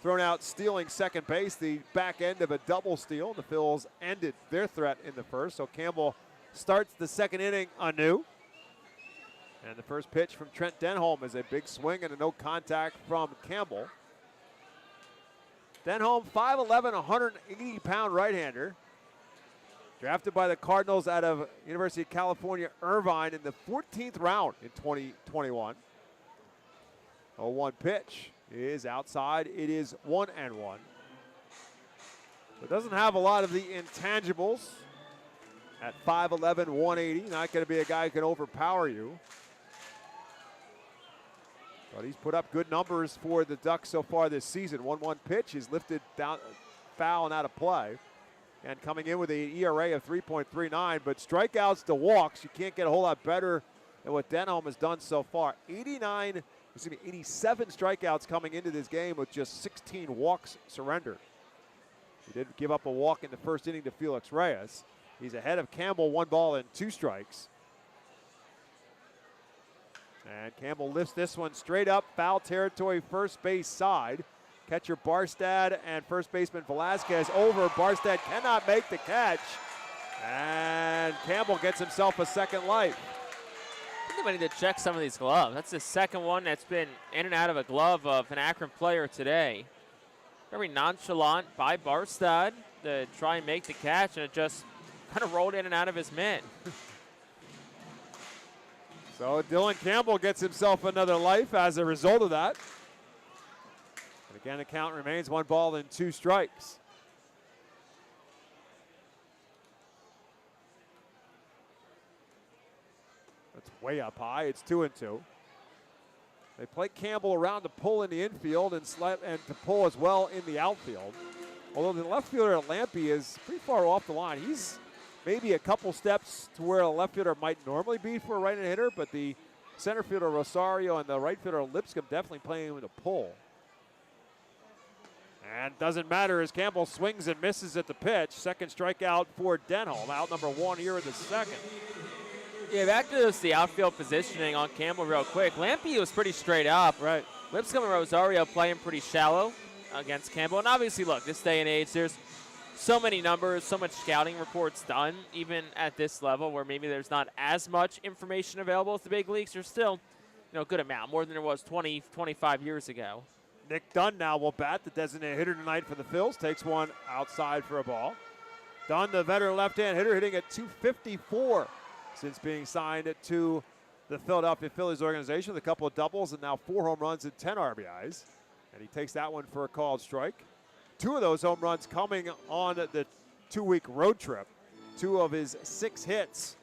thrown out stealing second base, the back end of a double steal. The Phils ended their threat in the 1st, so Campbell starts the 2nd inning anew. And the first pitch from Trent Denholm is a big swing and a no contact from Campbell. Denholm, 5'11", 180-pound right-hander. Drafted by the Cardinals out of University of California, Irvine in the 14th round in 2021. 0-1 pitch is outside. It is 1-1. It doesn't have a lot of the intangibles at 5'11", 180. Not going to be a guy who can overpower you. But he's put up good numbers for the Ducks so far this season. 1-1 pitch is lifted down, foul and out of play. And coming in with an ERA of 3.39, but strikeouts to walks, you can't get a whole lot better than what Denholm has done so far. 87 strikeouts coming into this game with just 16 walks surrendered. He did give up a walk in the 1st inning to Felix Reyes. He's ahead of Campbell, 1 ball and 2 strikes. And Campbell lifts this one straight up, foul territory, first base side. Catcher Barstad and first baseman Velasquez over. Barstad cannot make the catch. And Campbell gets himself a second life.
I think I need to check some of these gloves. That's the second one that's been in and out of a glove of an Akron player today. Very nonchalant by Barstad to try and make the catch, and it just kind of rolled in and out of his mitt.
So Dylan Campbell gets himself another life as a result of that. And again, the count remains 1 ball and 2 strikes. That's way up high. It's 2-2. They play Campbell around to pull in the infield and to pull as well in the outfield. Although the left fielder at Lampe is pretty far off the line. He's maybe a couple steps to where a left fielder might normally be for a right-handed hitter, but the center fielder Rosario and the right fielder Lipscomb definitely playing him to pull. And doesn't matter as Campbell swings and misses at the pitch. Second strikeout for Denholm, out number 1 here in the second.
Yeah, back to the outfield positioning on Campbell real quick. Lampe was pretty straight up.
Right.
Lipscomb and Rosario playing pretty shallow against Campbell. And obviously, look, this day and age, there's so many numbers, so much scouting reports done, even at this level where maybe there's not as much information available at the big leagues. There's still, a good amount, more than there was 20, 25 years ago.
Nick Dunn now will bat, the designated hitter tonight for the Phils. Takes one outside for a ball. Dunn, the veteran left-hand hitter, hitting at .254 since being signed to the Philadelphia Phillies organization with a couple of doubles and now 4 home runs and 10 RBIs. And he takes that one for a called strike. 2 of those home runs coming on the 2-week road trip. 2 of his 6 hits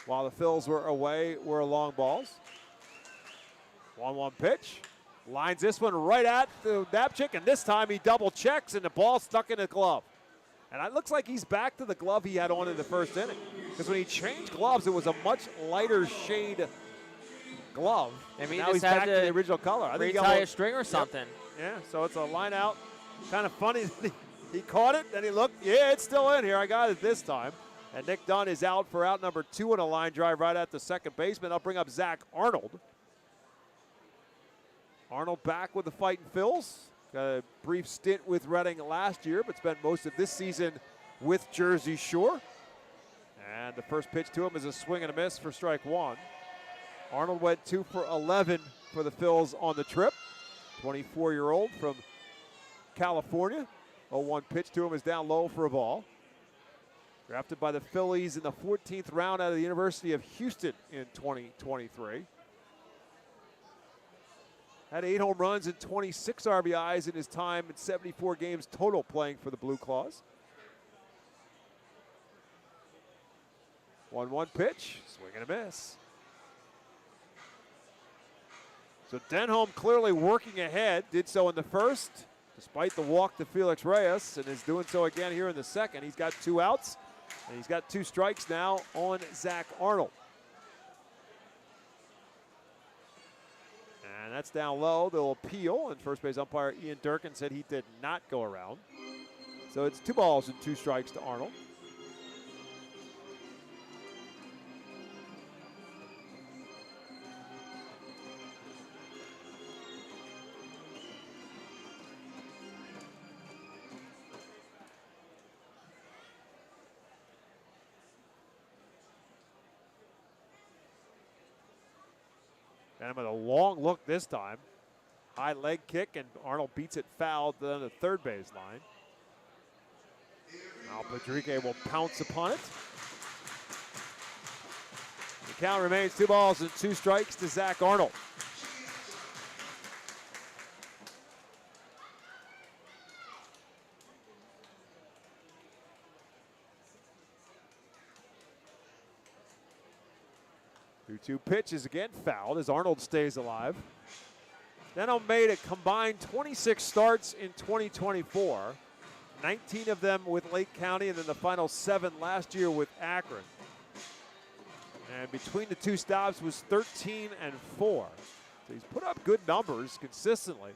while the Phils were away were long balls. 1-1 pitch. Lines this one right at the Napchick, and this time he double checks and the ball stuck in the glove. And it looks like he's back to the glove he had on in the first inning. Because when he changed gloves, it was a much lighter shade glove.
Maybe
now he's back to the original color.
I think he got a string or something.
Yep. Yeah, so it's a line out. Kind of funny that he caught it, then he looked, yeah, it's still in here. I got it this time. And Nick Dunn is out for out number 2 on a line drive right at the second baseman. I'll bring up Zach Arnold. Arnold back with the Fightin' Phils. Got a brief stint with Reading last year, but spent most of this season with Jersey Shore. And the first pitch to him is a swing and a miss for strike 1. Arnold went 2 for 11 for the Phils on the trip. 24-year-old from California. 0-1 pitch to him is down low for a ball. Drafted by the Phillies in the 14th round out of the University of Houston in 2023. Had 8 home runs and 26 RBIs in his time in 74 games total playing for the Blue Claws. 1-1 pitch, swing and a miss. So Denholm clearly working ahead, did so in the first, despite the walk to Felix Reyes, and is doing so again here in the second. He's got 2 outs, and he's got 2 strikes now on Zach Arnold. And that's down low. They'll appeal, and first base umpire Ian Durkin said he did not go around. So it's 2 balls and 2 strikes to Arnold. And with a long look this time. High leg kick, and Arnold beats it foul to the third base line. Now Padrique will pounce upon it. The count remains 2 balls and 2 strikes to Zach Arnold. Two pitches again fouled as Arnold stays alive. Denholm made a combined 26 starts in 2024, 19 of them with Lake County, and then the final 7 last year with Akron. And between the 2 stops was 13 and 4. So he's put up good numbers consistently.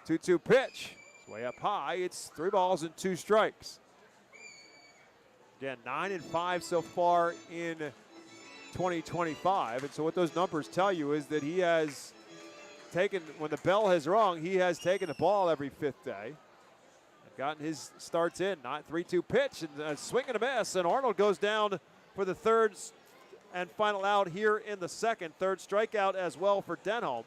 2-2 pitch. It's way up high. It's 3 balls and 2 strikes. Again, 9 and 5 so far in 2025. And so what those numbers tell you is that he has taken, when the bell has rung, he has taken the ball every 5th day. Gotten his starts in. 3-2 pitch and a swing and a miss. And Arnold goes down for the third and final out here in the second. Third strikeout as well for Denholm.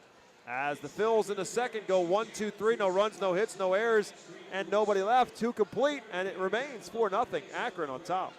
As the Phils in the second go 1-2-3, no runs, no hits, no errors, and nobody left. 2 complete, and it remains 4-0. Akron on top.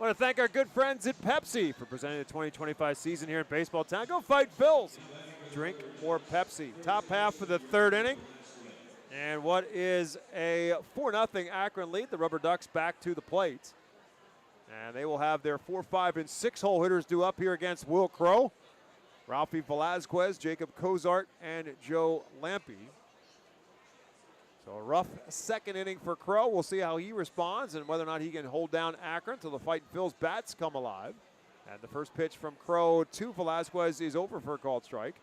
I want to thank our good friends at Pepsi for presenting the 2025 season here in Baseball Town. Go fight Phils. Drink more Pepsi. Top half of the third inning. And what is a 4-0 Akron lead. The RubberDucks back to the plate. And they will have their 4, 5, and 6 hole hitters due up here against Will Crow, Ralphie Velazquez, Jacob Cozart, and Joe Lampe. So a rough second inning for Crow. We'll see how he responds and whether or not he can hold down Akron till the Fightin' Phil's bats come alive. And the first pitch from Crow to Velazquez is over for a called strike.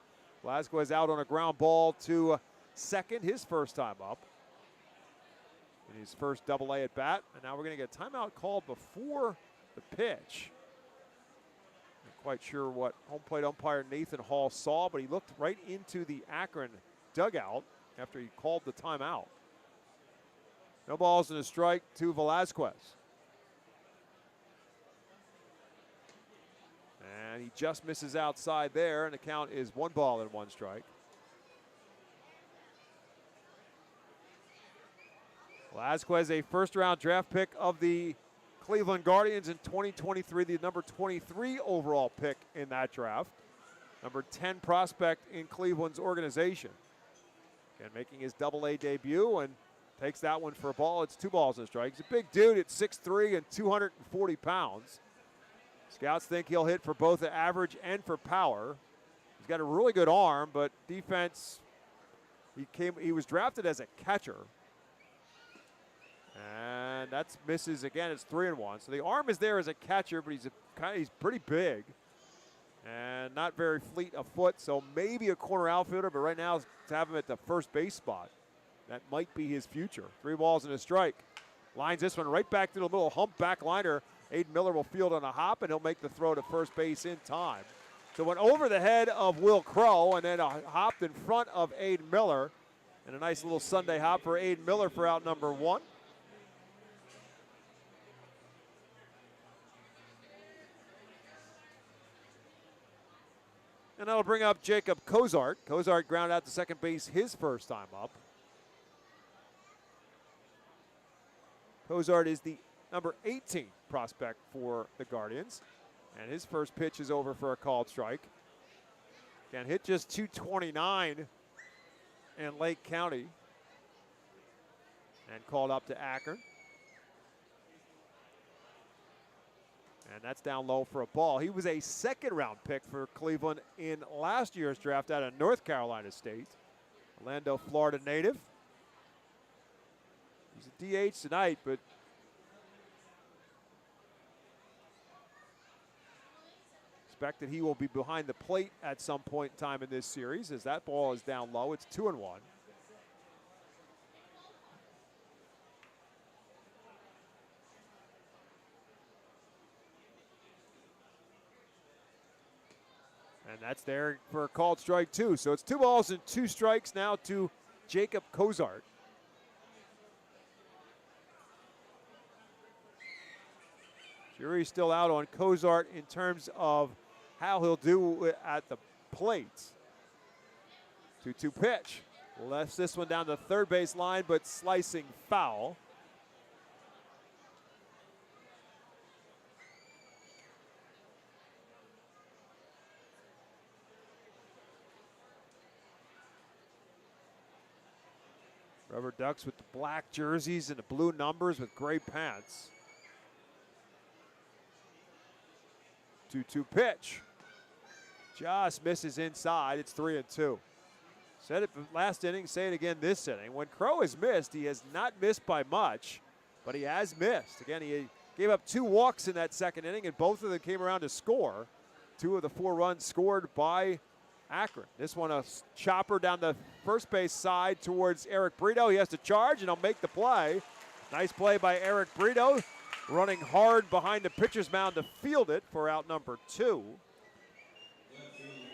Velazquez out on a ground ball to second, his first time up. In his first double-A at bat. And now we're going to get a timeout called before the pitch. Not quite sure what home plate umpire Nathan Hall saw, but he looked right into the Akron dugout after he called the timeout. No balls and a strike to Velazquez. And he just misses outside there, and the count is 1 ball and 1 strike. Velazquez, a first-round draft pick of the Cleveland Guardians in 2023, the number 23 overall pick in that draft. Number 10 prospect in Cleveland's organization. Again, making his double-A debut and takes that one for a ball. It's 2 balls and a strike. He's a big dude at 6'3" and 240 pounds. Scouts think he'll hit for both the average and for power. He's got a really good arm, but defense, he was drafted as a catcher. And that's misses again. It's 3-1. So the arm is there as a catcher, but he's pretty big and not very fleet of foot. So maybe a corner outfielder, but right now to have him at the first base spot, that might be his future. 3 balls and a strike. Lines this one right back to the little humpback liner. Aiden Miller will field on a hop, and he'll make the throw to first base in time. So went over the head of Will Crow, and then hopped in front of Aiden Miller. And a nice little Sunday hop for Aiden Miller for out number 1. And that'll bring up Jacob Cozart. Cozart grounded out to second base his first time up. Cozart is the number 18 prospect for the Guardians. And his first pitch is over for a called strike. Again, hit just 229 in Lake County. And called up to Akron. And that's down low for a ball. He was a second-round pick for Cleveland in last year's draft out of North Carolina State. Orlando, Florida native. He's a DH tonight, but expect that he will be behind the plate at some point in time in this series as that ball is down low. It's 2-1. And that's there for a called strike, too. So it's 2 balls and 2 strikes now to Jacob Cozart. Jury's still out on Cozart in terms of how he'll do at the plate. 2-2 pitch. Lefts this one down the third base line, but slicing foul. RubberDucks with the black jerseys and the blue numbers with gray pants. 2-2 pitch. Just misses inside. It's 3-2. Said it last inning, say it again this inning. When Crow has missed, he has not missed by much, but he has missed. Again, he gave up 2 walks in that second inning, and both of them came around to score. 2 of the 4 runs scored by Akron. This one a chopper down the first base side towards Eric Brito. He has to charge, and he'll make the play. Nice play by Eric Brito, running hard behind the pitcher's mound to field it for out number 2.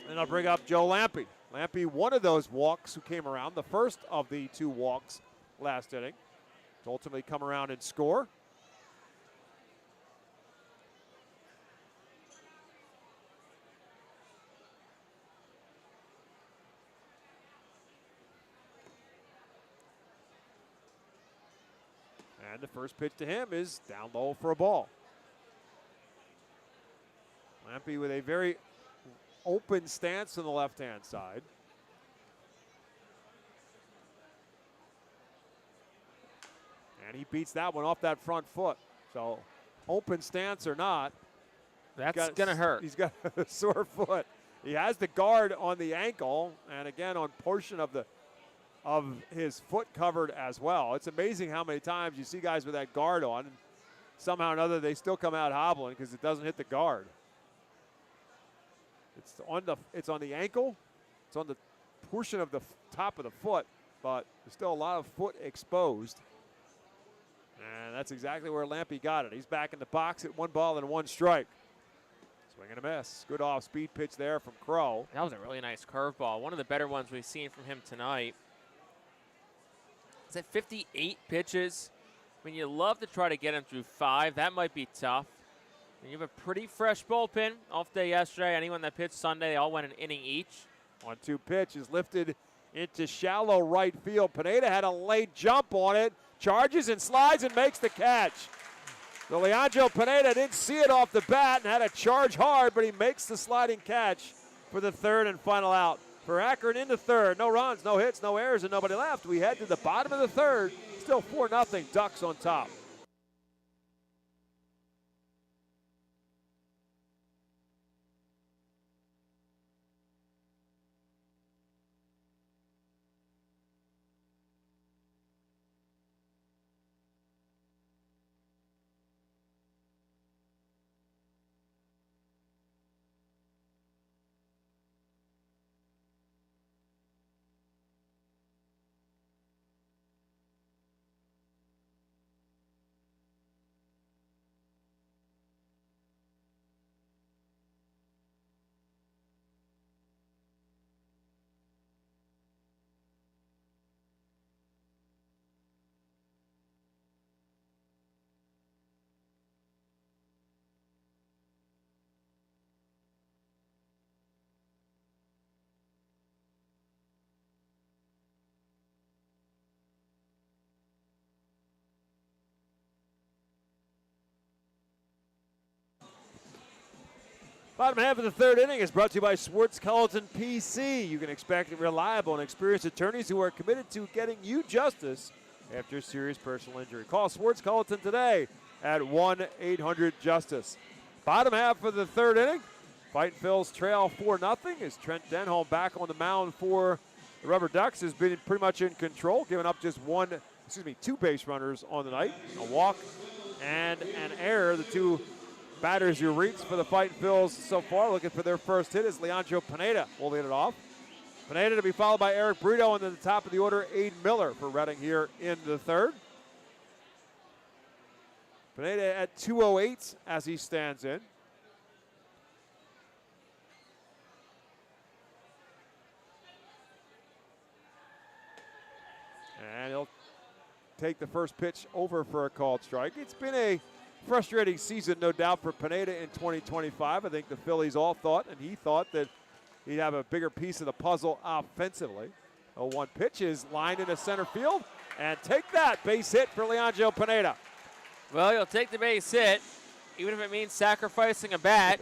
And I'll bring up Joe Lampe. Lampe, one of those walks who came around, the first of the 2 walks last inning, to ultimately come around and score. And the first pitch to him is down low for a ball. Lampy with a very open stance on the left-hand side. And he beats that one off that front foot. So open stance or not,
That's going to hurt.
He's got a sore foot. He has the guard on the ankle, and again on portion of his foot covered as well. It's amazing how many times you see guys with that guard on, and somehow or another they still come out hobbling because it doesn't hit the guard. It's on the ankle. It's on the portion of the top of the foot, but there's still a lot of foot exposed. And that's exactly where Lampy got it. He's back in the box at 1-1 strike. Swing and a miss. Good off-speed pitch there from Crow.
That was a really nice curveball. One of the better ones we've seen from him tonight. Is that 58 pitches? I mean, you love to try to get him through 5. That might be tough. And you have a pretty fresh bullpen. Off day yesterday. Anyone that pitched Sunday, they all went an inning each.
1-2 pitch is lifted into shallow right field. Pineda had a late jump on it. Charges and slides and makes the catch. So Leandro Pineda didn't see it off the bat and had to charge hard, but he makes the sliding catch for the third and final out. For Akron in the third, no runs, no hits, no errors, and nobody left. We head to the bottom of the third. Still 4-0, Ducks on top. Bottom half of the third inning is brought to you by Swartz Culleton PC. You can expect reliable and experienced attorneys who are committed to getting you justice after a serious personal injury. Call Swartz Culleton today at 1-800-JUSTICE. Bottom half of the third inning, Fightin Phil's trail 4-0 as Trent Denholm back on the mound for the RubberDucks has been pretty much in control, giving up just 2 base runners on the night, a walk and an error. The two batters you reach for the Fightin Phils so far, looking for their first hit, is Leandro Pineda will lead it off. Pineda to be followed by Eric Brito, and then the top of the order, Aiden Miller for Reading here in the third. Pineda at 2:08 as he stands in. And he'll take the first pitch over for a called strike. It's been a frustrating season, no doubt, for Pineda in 2025. I think the Phillies all thought, and he thought, that he'd have a bigger piece of the puzzle offensively. A 1 pitch is lined into center field, and take that, base hit for Leandro Pineda.
Well, he'll take the base hit, even if it means sacrificing a bat.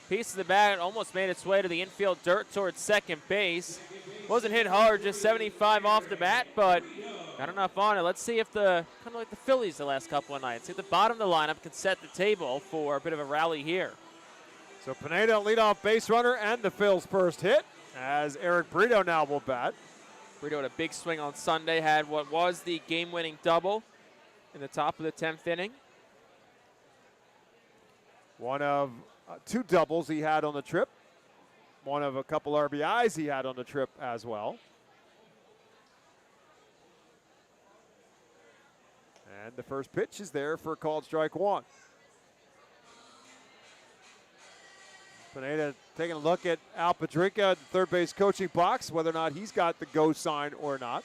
Piece of the bat almost made its way to the infield dirt towards second base. Wasn't hit hard, just 75 off the bat, but got enough on it. Let's see if kind of like the Phillies the last couple of nights, if the bottom of the lineup can set the table for a bit of a rally here.
So Pineda, leadoff base runner, and the Phil's first hit, as Eric Brito now will bat.
Brito had a big swing on Sunday, had what was the game-winning double in the top of the 10th inning.
One of 2 doubles he had on the trip. One of a couple RBIs he had on the trip as well. And the first pitch is there for called strike 1. Pineda taking a look at Al Padrinka at the third base coaching box, whether or not he's got the go sign or not.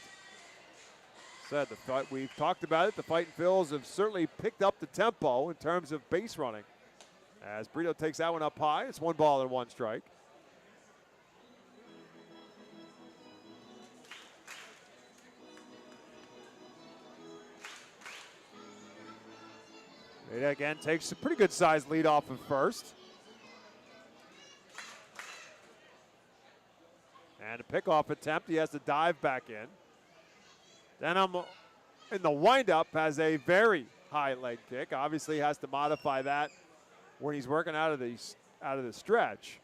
We've talked about it. The Fightin Phils have certainly picked up the tempo in terms of base running. As Brito takes that one up high, it's 1-1 strike. Pineda again takes a pretty good sized lead off of first. And a pickoff attempt. He has to dive back in. Denham in the windup has a very high leg kick. Obviously has to modify that when he's working out of the stretch.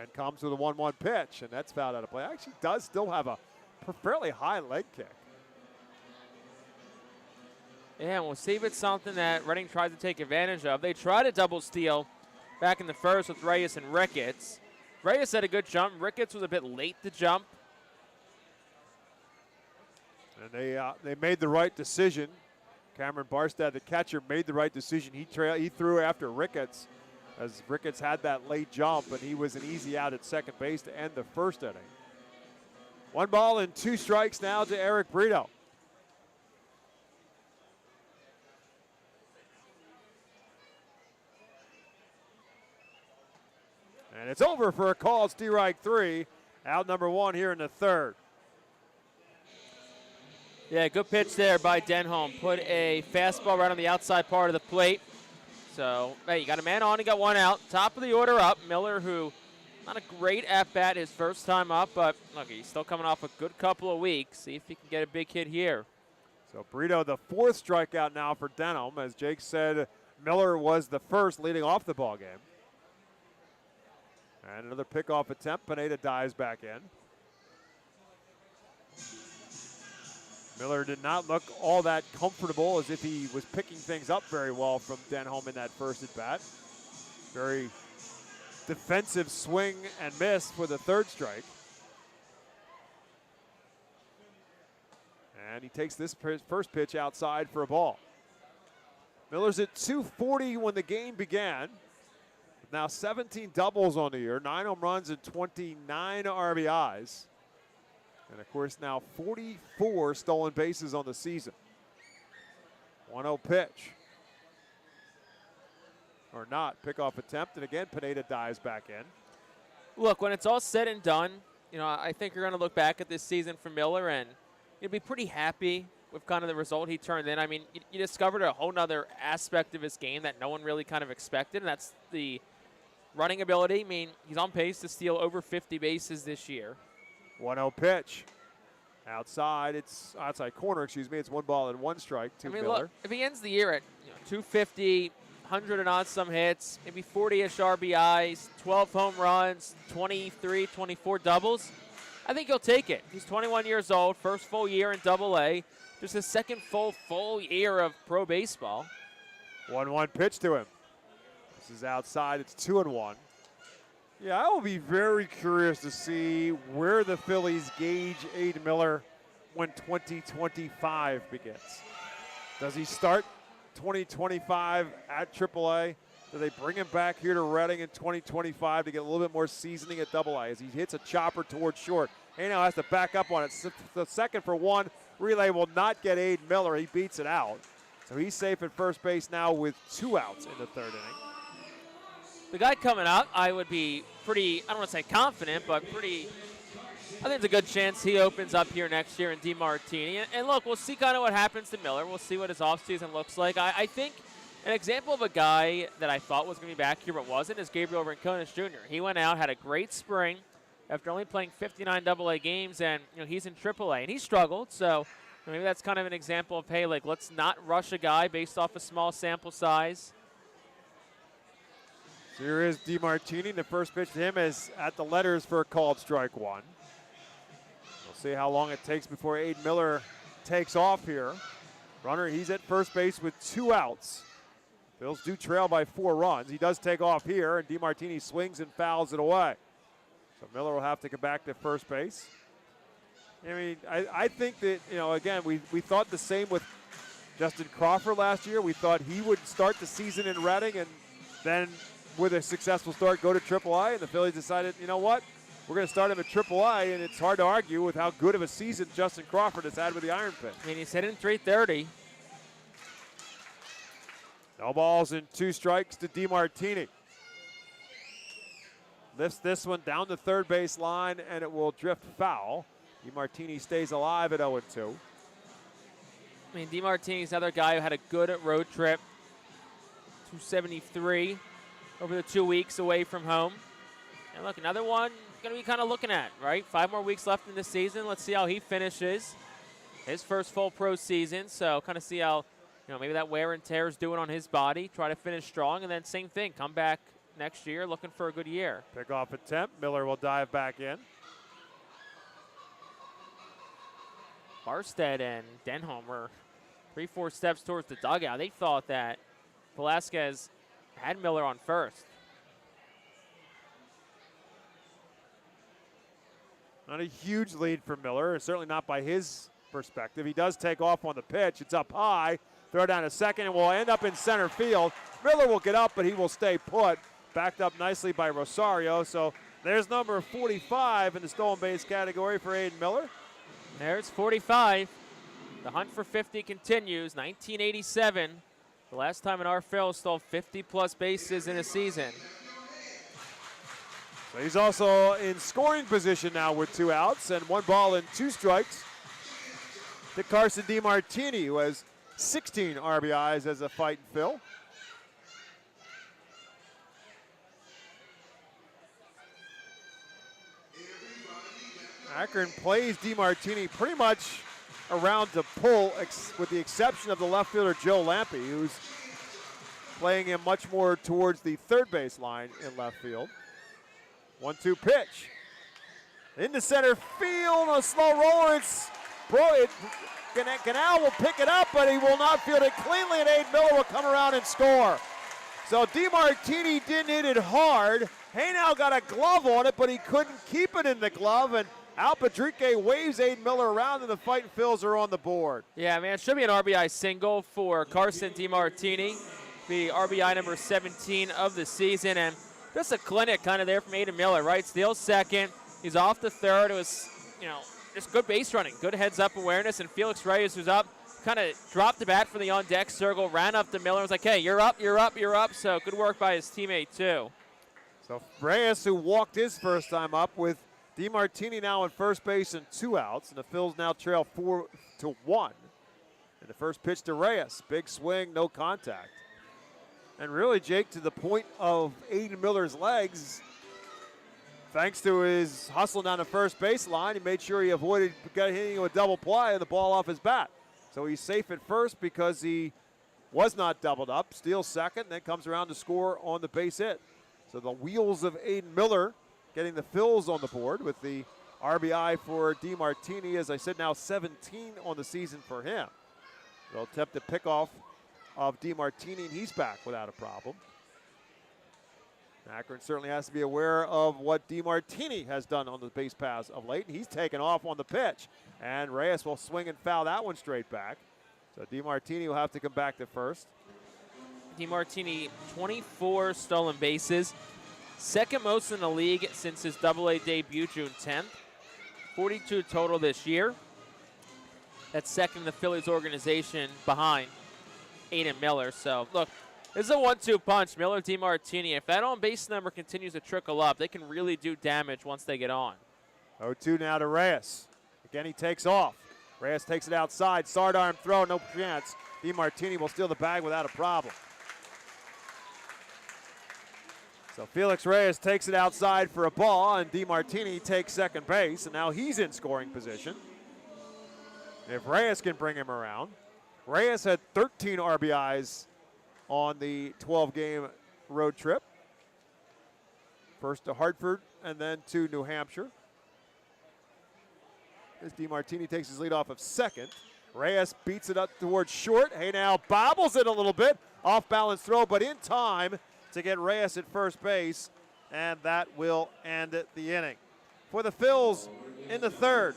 And comes with a 1-1 pitch, and that's fouled out of play. Actually does still have a fairly high leg kick.
Yeah, and we'll see if it's something that Reading tries to take advantage of. They tried a double steal back in the first with Reyes and Ricketts. Reyes had a good jump. Ricketts was a bit late to jump.
And they made the right decision. Cameron Barstad, the catcher, made the right decision. He threw after Ricketts, as Ricketts had that late jump, and he was an easy out at second base to end the first inning. 1 ball and 2 strikes now to Eric Brito. And it's over for a call. It's strike 3. Out number 1 here in the third.
Yeah, good pitch there by Denholm. Put a fastball right on the outside part of the plate. So, hey, you got a man on, you got 1 out. Top of the order up. Miller, who not a great at-bat his first time up, but look, he's still coming off a good couple of weeks. See if he can get a big hit here.
So Brito, the 4th strikeout now for Denham. As Jake said, Miller was the first leading off the ball game. And another pickoff attempt. Pineda dives back in. Miller did not look all that comfortable, as if he was picking things up very well from Denholm in that first at bat. Very defensive swing and miss for the 3rd strike. And he takes this first pitch outside for a ball. Miller's at 240 when the game began. Now 17 doubles on the year, 9 home runs and 29 RBIs. And of course now 44 stolen bases on the season. 1-0 pitch. Or not, pickoff attempt, and again Pineda dives back in.
Look, when it's all said and done, you know, I think you're going to look back at this season for Miller and you'll be pretty happy with kind of the result he turned in. I mean, you discovered a whole nother aspect of his game that no one really kind of expected, and that's the running ability. I mean, he's on pace to steal over 50 bases this year.
1-0 pitch. Outside corner, excuse me. It's 1 ball and 1 strike to Miller.
Look, if he ends the year at 250, 100 and odd some hits, maybe 40-ish RBIs, 12 home runs, 23, 24 doubles, I think he'll take it. He's 21 years old, first full year in Double-A, just his second full year of pro baseball.
1-1 pitch to him. This is outside. It's 2-1. Yeah, I will be very curious to see where the Phillies gauge Aiden Miller when 2025 begins. Does he start 2025 at AAA? Do they bring him back here to Reading in 2025 to get a little bit more seasoning at Double-A as he hits a chopper towards short? He now has to back up on it. The second for 1. Relay will not get Aiden Miller. He beats it out. So he's safe at first base now with 2 outs in the 3rd inning.
The guy coming up, I would be pretty, I don't want to say confident, but pretty, I think it's a good chance he opens up here next year in DeMartini. And look, we'll see kind of what happens to Miller. We'll see what his offseason looks like. I think an example of a guy that I thought was going to be back here but wasn't is Gabriel Rincones Jr. He went out, had a great spring after only playing 59 Double-A games, and he's in AAA, and he struggled. So maybe that's kind of an example of, hey, like, let's not rush a guy based off a small sample size.
Here is DeMartini. The first pitch to him is at the letters for a called strike 1. We'll see how long it takes before Aiden Miller takes off here. Runner, he's at first base with 2 outs. Phils do trail by 4 runs. He does take off here, and DeMartini swings and fouls it away. So Miller will have to come back to first base. I mean, I think that, again, we thought the same with Justin Crawford last year. We thought he would start the season in Reading and then with a successful start go to AAA, and the Phillies decided, you know what, we're going to start him at AAA, and it's hard to argue with how good of a season Justin Crawford has had with the Iron Pit.
I mean, he's hitting 330.
No balls and 2 strikes to DeMartini. Lifts this one down the third base line, and it will drift foul. DeMartini stays alive at 0-2.
I mean, DeMartini's another guy who had a good road trip. 273 over the 2 weeks away from home. And look, another one going to be kind of looking at, right? 5 more weeks left in the season. Let's see how he finishes his first full pro season. So kind of see how, maybe that wear and tear is doing on his body. Try to finish strong, and then same thing. Come back next year looking for a good year.
Pickoff attempt. Miller will dive back in.
Barstead and Denholm were 3-4 steps towards the dugout. They thought that Velasquez had Miller on first.
Not a huge lead for Miller, certainly not by his perspective. He does take off on the pitch. It's up high. Throw down to second, and will end up in center field. Miller will get up, but he will stay put. Backed up nicely by Rosario. So there's number 45 in the stolen base category for Aiden Miller.
There's 45. The hunt for 50 continues. 1987, the last time an our Phil stole 50-plus bases in a season.
So he's also in scoring position now with 2 outs and 1 ball and 2 strikes to Carson DiMartini, who has 16 RBIs as a Fightin' Phil. Akron plays DiMartini pretty much around to pull, with the exception of the left fielder Joe Lampe, who's playing him much more towards the third base line in left field. 1-2 pitch. Into center field, a slow roller. Canal will pick it up, but he will not field it cleanly, and Aiden Miller will come around and score. So DiMartini didn't hit it hard. Haynau got a glove on it, but he couldn't keep it in the glove, and Al Padrique waves Aiden Miller around, and the Fightin' Phils are on the board.
Yeah, man, it should be an RBI single for Carson DiMartini, the RBI number 17 of the season, and just a clinic kind of there from Aiden Miller, right? Steals second. He's off to third. It was, just good base running, good heads-up awareness, and Felix Reyes, who's up, kind of dropped the bat from the on-deck circle, ran up to Miller, was like, hey, you're up, you're up, you're up. So good work by his teammate, too.
So Reyes, who walked his first time up, with DiMartini now in first base and 2 outs, and the Phils now trail 4-1. And the first pitch to Reyes, big swing, no contact. And really, Jake, to the point of Aiden Miller's legs, thanks to his hustle down the first baseline, he made sure he avoided hitting a double play and the ball off his bat. So he's safe at first because he was not doubled up, steals second, and then comes around to score on the base hit. So the wheels of Aiden Miller getting the Phils on the board with the RBI for DiMartini. As I said, now 17 on the season for him. They'll attempt to pick off of DiMartini, and he's back without a problem. Akron certainly has to be aware of what DiMartini has done on the base paths of late, and he's taken off on the pitch. And Reyes will swing and foul that one straight back. So DiMartini will have to come back to first.
DiMartini, 24 stolen bases, second most in the league since his AA debut June 10th. 42 total this year. That's second in the Phillies organization behind Aiden Miller. So, look, this is a 1-2 punch. Miller, DiMartini. If that on-base number continues to trickle up, they can really do damage once they get on.
0-2 now to Reyes. Again, he takes off. Reyes takes it outside. Sardarm throw, no chance. DiMartini will steal the bag without a problem. So Felix Reyes takes it outside for a ball, and DiMartini takes second base, and now he's in scoring position. If Reyes can bring him around. Reyes had 13 RBIs on the 12-game road trip. First to Hartford and then to New Hampshire. As DiMartini takes his lead off of second. Reyes beats it up towards short. Haynau bobbles it a little bit. Off-balance throw, but in time to get Reyes at first base, and that will end the inning. For the Phils in the third,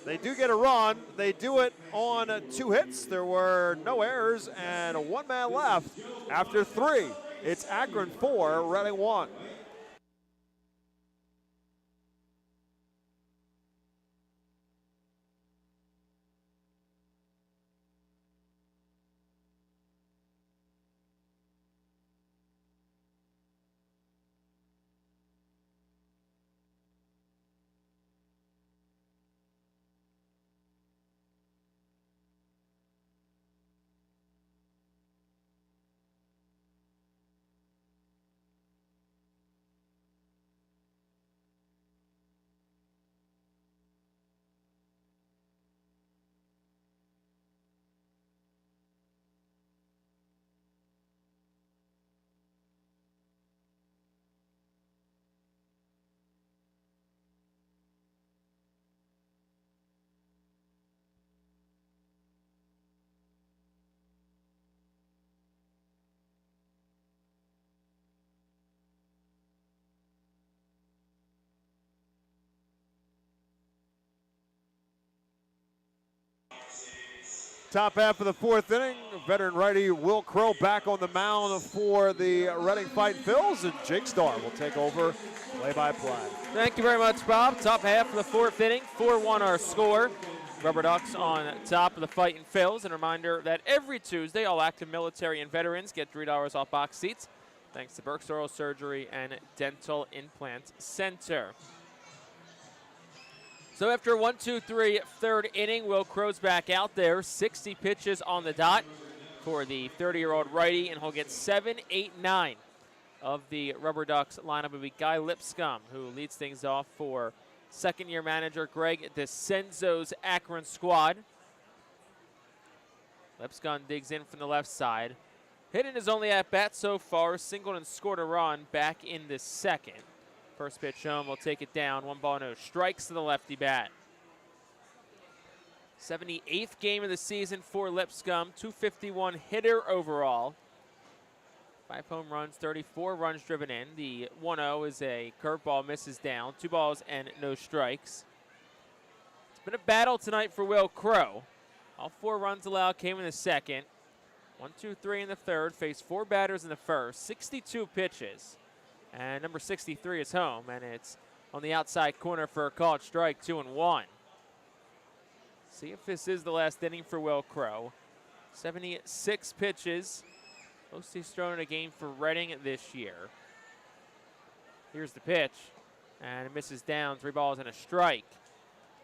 they do get a run. They do it on 2 hits. There were no errors and 1 man left after 3. It's Akron 4, Reading 1. Top half of the fourth inning, veteran righty Will Crow back on the mound for the Reading Fightin' Phils, and Jake Starr will take over play-by-play.
Thank you very much, Bob. Top half of the fourth inning, 4-1 our score. RubberDucks on top of the Fightin' Phils. And a reminder that every Tuesday, all active military and veterans get $3 off box seats, thanks to Burke's Oral Surgery and Dental Implant Center. So after 1-2-3 third inning, Will Crow's back out there. 60 pitches on the dot for the 30-year-old righty, and he'll get 7, 8, 9 of the RubberDucks lineup. Will be Guy Lipscomb, who leads things off for second-year manager Greg DeCenzo's Akron squad. Lipscomb digs in from the left side. Hit in his only at-bat so far, singled and scored a run back in the second. First pitch home, will take it down. 1 no strikes to the lefty bat. 78th game of the season for Lipscomb. .251 hitter overall. 5 home runs, 34 runs driven in. The 1-0 is a curveball, misses down. 2 balls and no strikes. It's been a battle tonight for Will Crow. All 4 runs allowed came in the second. 1-2-3 in the third. Faced 4 batters in the first. 62 pitches. And number 63 is home, and it's on the outside corner for a called strike, 2-1. See if this is the last inning for Will Crow. 76 pitches. Most he's thrown in a game for Reading this year. Here's the pitch, and it misses down. 3 balls and a strike.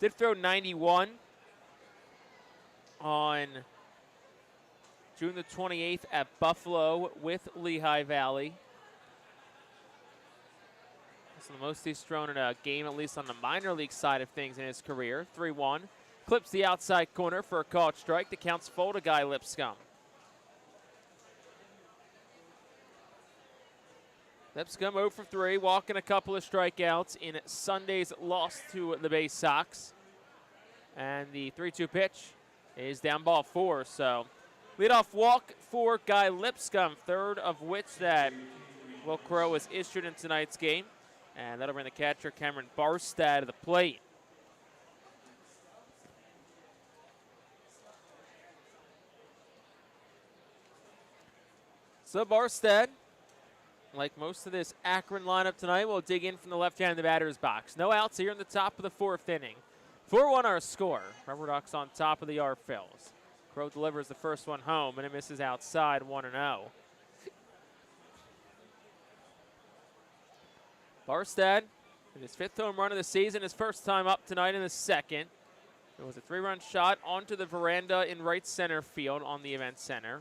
Did throw 91 on June the 28th at Buffalo with Lehigh Valley. The most he's thrown in a game, at least on the minor league side of things in his career. 3-1. Clips the outside corner for a called strike. The count's full to Guy Lipscomb. Lipscomb 0 for 3, walking a couple of strikeouts in Sunday's loss to the Bay Sox. And the 3-2 pitch is down ball 4. So leadoff walk for Guy Lipscomb, third of which that Will Crow was issued in tonight's game. And that'll bring the catcher, Cameron Barstad, to the plate. So Barstad, like most of this Akron lineup tonight, will dig in from the left hand of the batter's box. No outs here in the top of the fourth inning. 4-1 our score. RubberDucks on top of the Phils. Crow delivers the first one home, and it misses outside, 1-0. Barstad, in his 5th home run of the season, his first time up tonight in the second. It was a 3-run shot onto the veranda in right center field on the event center.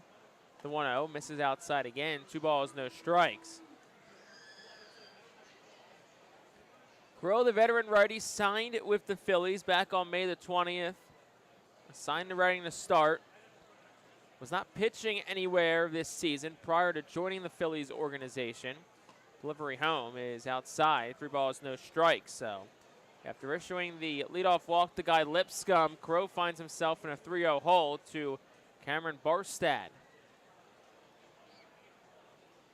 The 1-0 misses outside again. 2 balls, no strikes. Crow, the veteran righty, signed with the Phillies back on May the 20th. Assigned to Reading to start. Was not pitching anywhere this season prior to joining the Phillies organization. Delivery home is outside. 3 balls, no strikes. So after issuing the leadoff walk to Guy Lipscomb, Crow finds himself in a 3-0 hole to Cameron Barstad.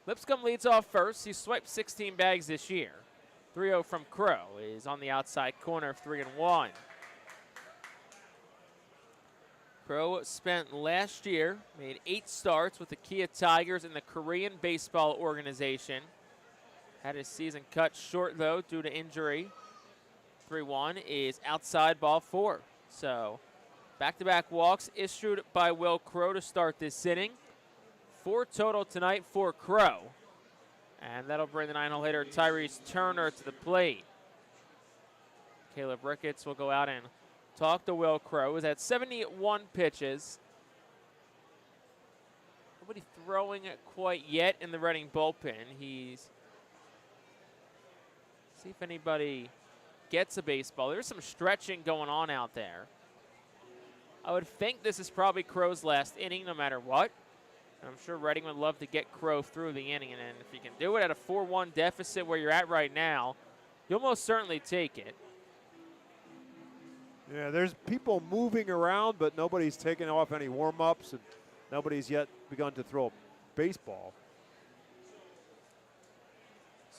Lipscomb leads off first. He swiped 16 bags this year. 3-0 from Crow is on the outside corner, 3-1. Crow spent last year, made 8 starts with the Kia Tigers in the Korean Baseball Organization. Had his season cut short, though, due to injury. 3-1 is outside ball 4. So back-to-back walks issued by Will Crow to start this inning. 4 total tonight for Crow. And that'll bring the 9-hole hitter Tyrese Turner to the plate. Caleb Ricketts will go out and talk to Will Crow. He's at 71 pitches. Nobody throwing it quite yet in the Reading bullpen. He's see if anybody gets a baseball. There's some stretching going on out there. I would think this is probably Crow's last inning no matter what. And I'm sure Reading would love to get Crow through the inning. And if you can do it at a 4-1 deficit where you're at right now, you'll most certainly take it.
Yeah, there's people moving around, but nobody's taken off any warm-ups, and nobody's yet begun to throw a baseball.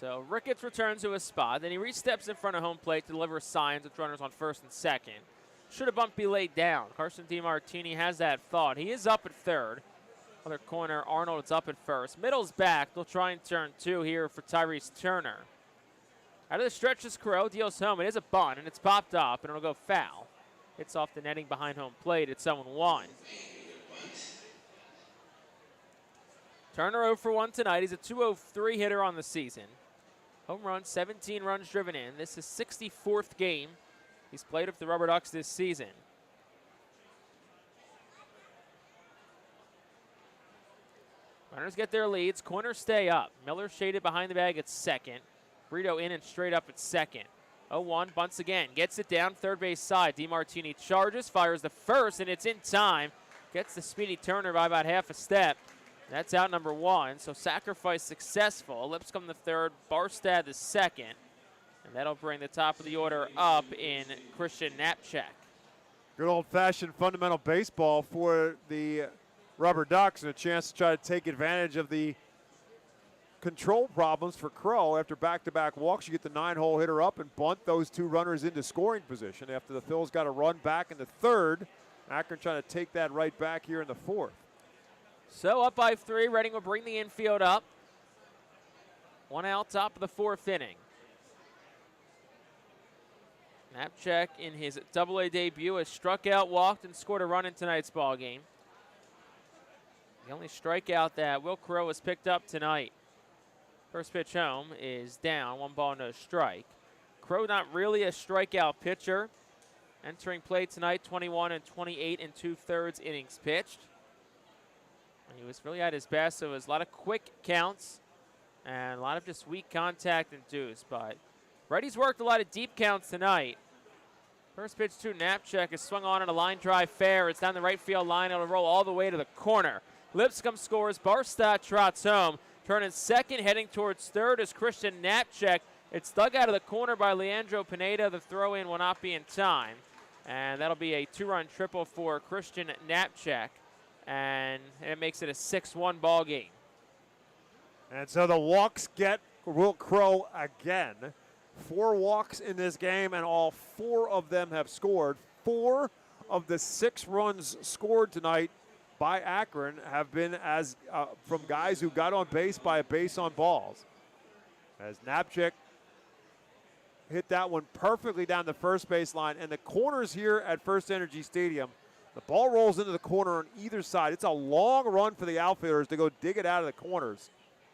So Ricketts returns to his spot. Then he re-steps in front of home plate to deliver signs with runners on first and second. should a bunt be laid down? Carson DeMartini has that thought. He is up at third. Other corner, Arnold is up at first. Middle's back. They'll try and turn 2 here for Tyrese Turner. Out of the stretch is Crow, deals home. It is a bunt, and it's popped up, and it'll go foul. Hits off the netting behind home plate. It's 0-1. Turner 0 for 1 tonight. He's a .203 hitter on the season. Home run, 17 runs driven in. This is 64th game he's played with the RubberDucks this season. Runners get their leads. Corners stay up. Miller shaded behind the bag at second. Brito in and straight up at second. 0-1, bunts again. Gets it down third base side. DeMartini charges, fires the first, and it's in time. Gets the speedy Turner by about half a step. That's out number 1, so sacrifice successful. Lipscomb the third, Barstad the second. And that'll bring the top of the order up in Christian Knapczyk.
Good old-fashioned fundamental baseball for the RubberDucks, and a chance to try to take advantage of the control problems for Crow. After back-to-back walks, you get the 9-hole hitter up and bunt those 2 runners into scoring position. After the Phillies got a run back in the third, Akron trying to take that right back here in the fourth.
So up by 3, Reading will bring the infield up. 1 out, top of the 4th inning. Knapczyk in his Double-A debut has struck out, walked, and scored a run in tonight's ball game. The only strikeout that Will Crow has picked up tonight. First pitch home is down, 1 ball, no strike. Crow not really a strikeout pitcher. Entering play tonight, 21 and 28 and 2/3 innings pitched. And he was really at his best, so it was a lot of quick counts and a lot of just weak contact induced. But Reddy's worked a lot of deep counts tonight. First pitch to Knapczyk is swung on a line drive fair. It's down the right field line. It'll roll all the way to the corner. Lipscomb scores. Barstad trots home. Turning second, heading towards third is Christian Knapczyk. It's dug out of the corner by Leandro Pineda. The throw-in will not be in time. And that'll be a 2-run triple for Christian Knapczyk. And it makes it a 6-1 ball game.
And so the walks get Will Crow again. 4 walks in this game, and all 4 of them have scored. 4 of the 6 runs scored tonight by Akron have been as from guys who got on base by a base on balls. As Knapczyk hit that one perfectly down the first base line, and the corners here at FirstEnergy Stadium, the ball rolls into the corner on either side. It's a long run for the outfielders to go dig it out of the corners.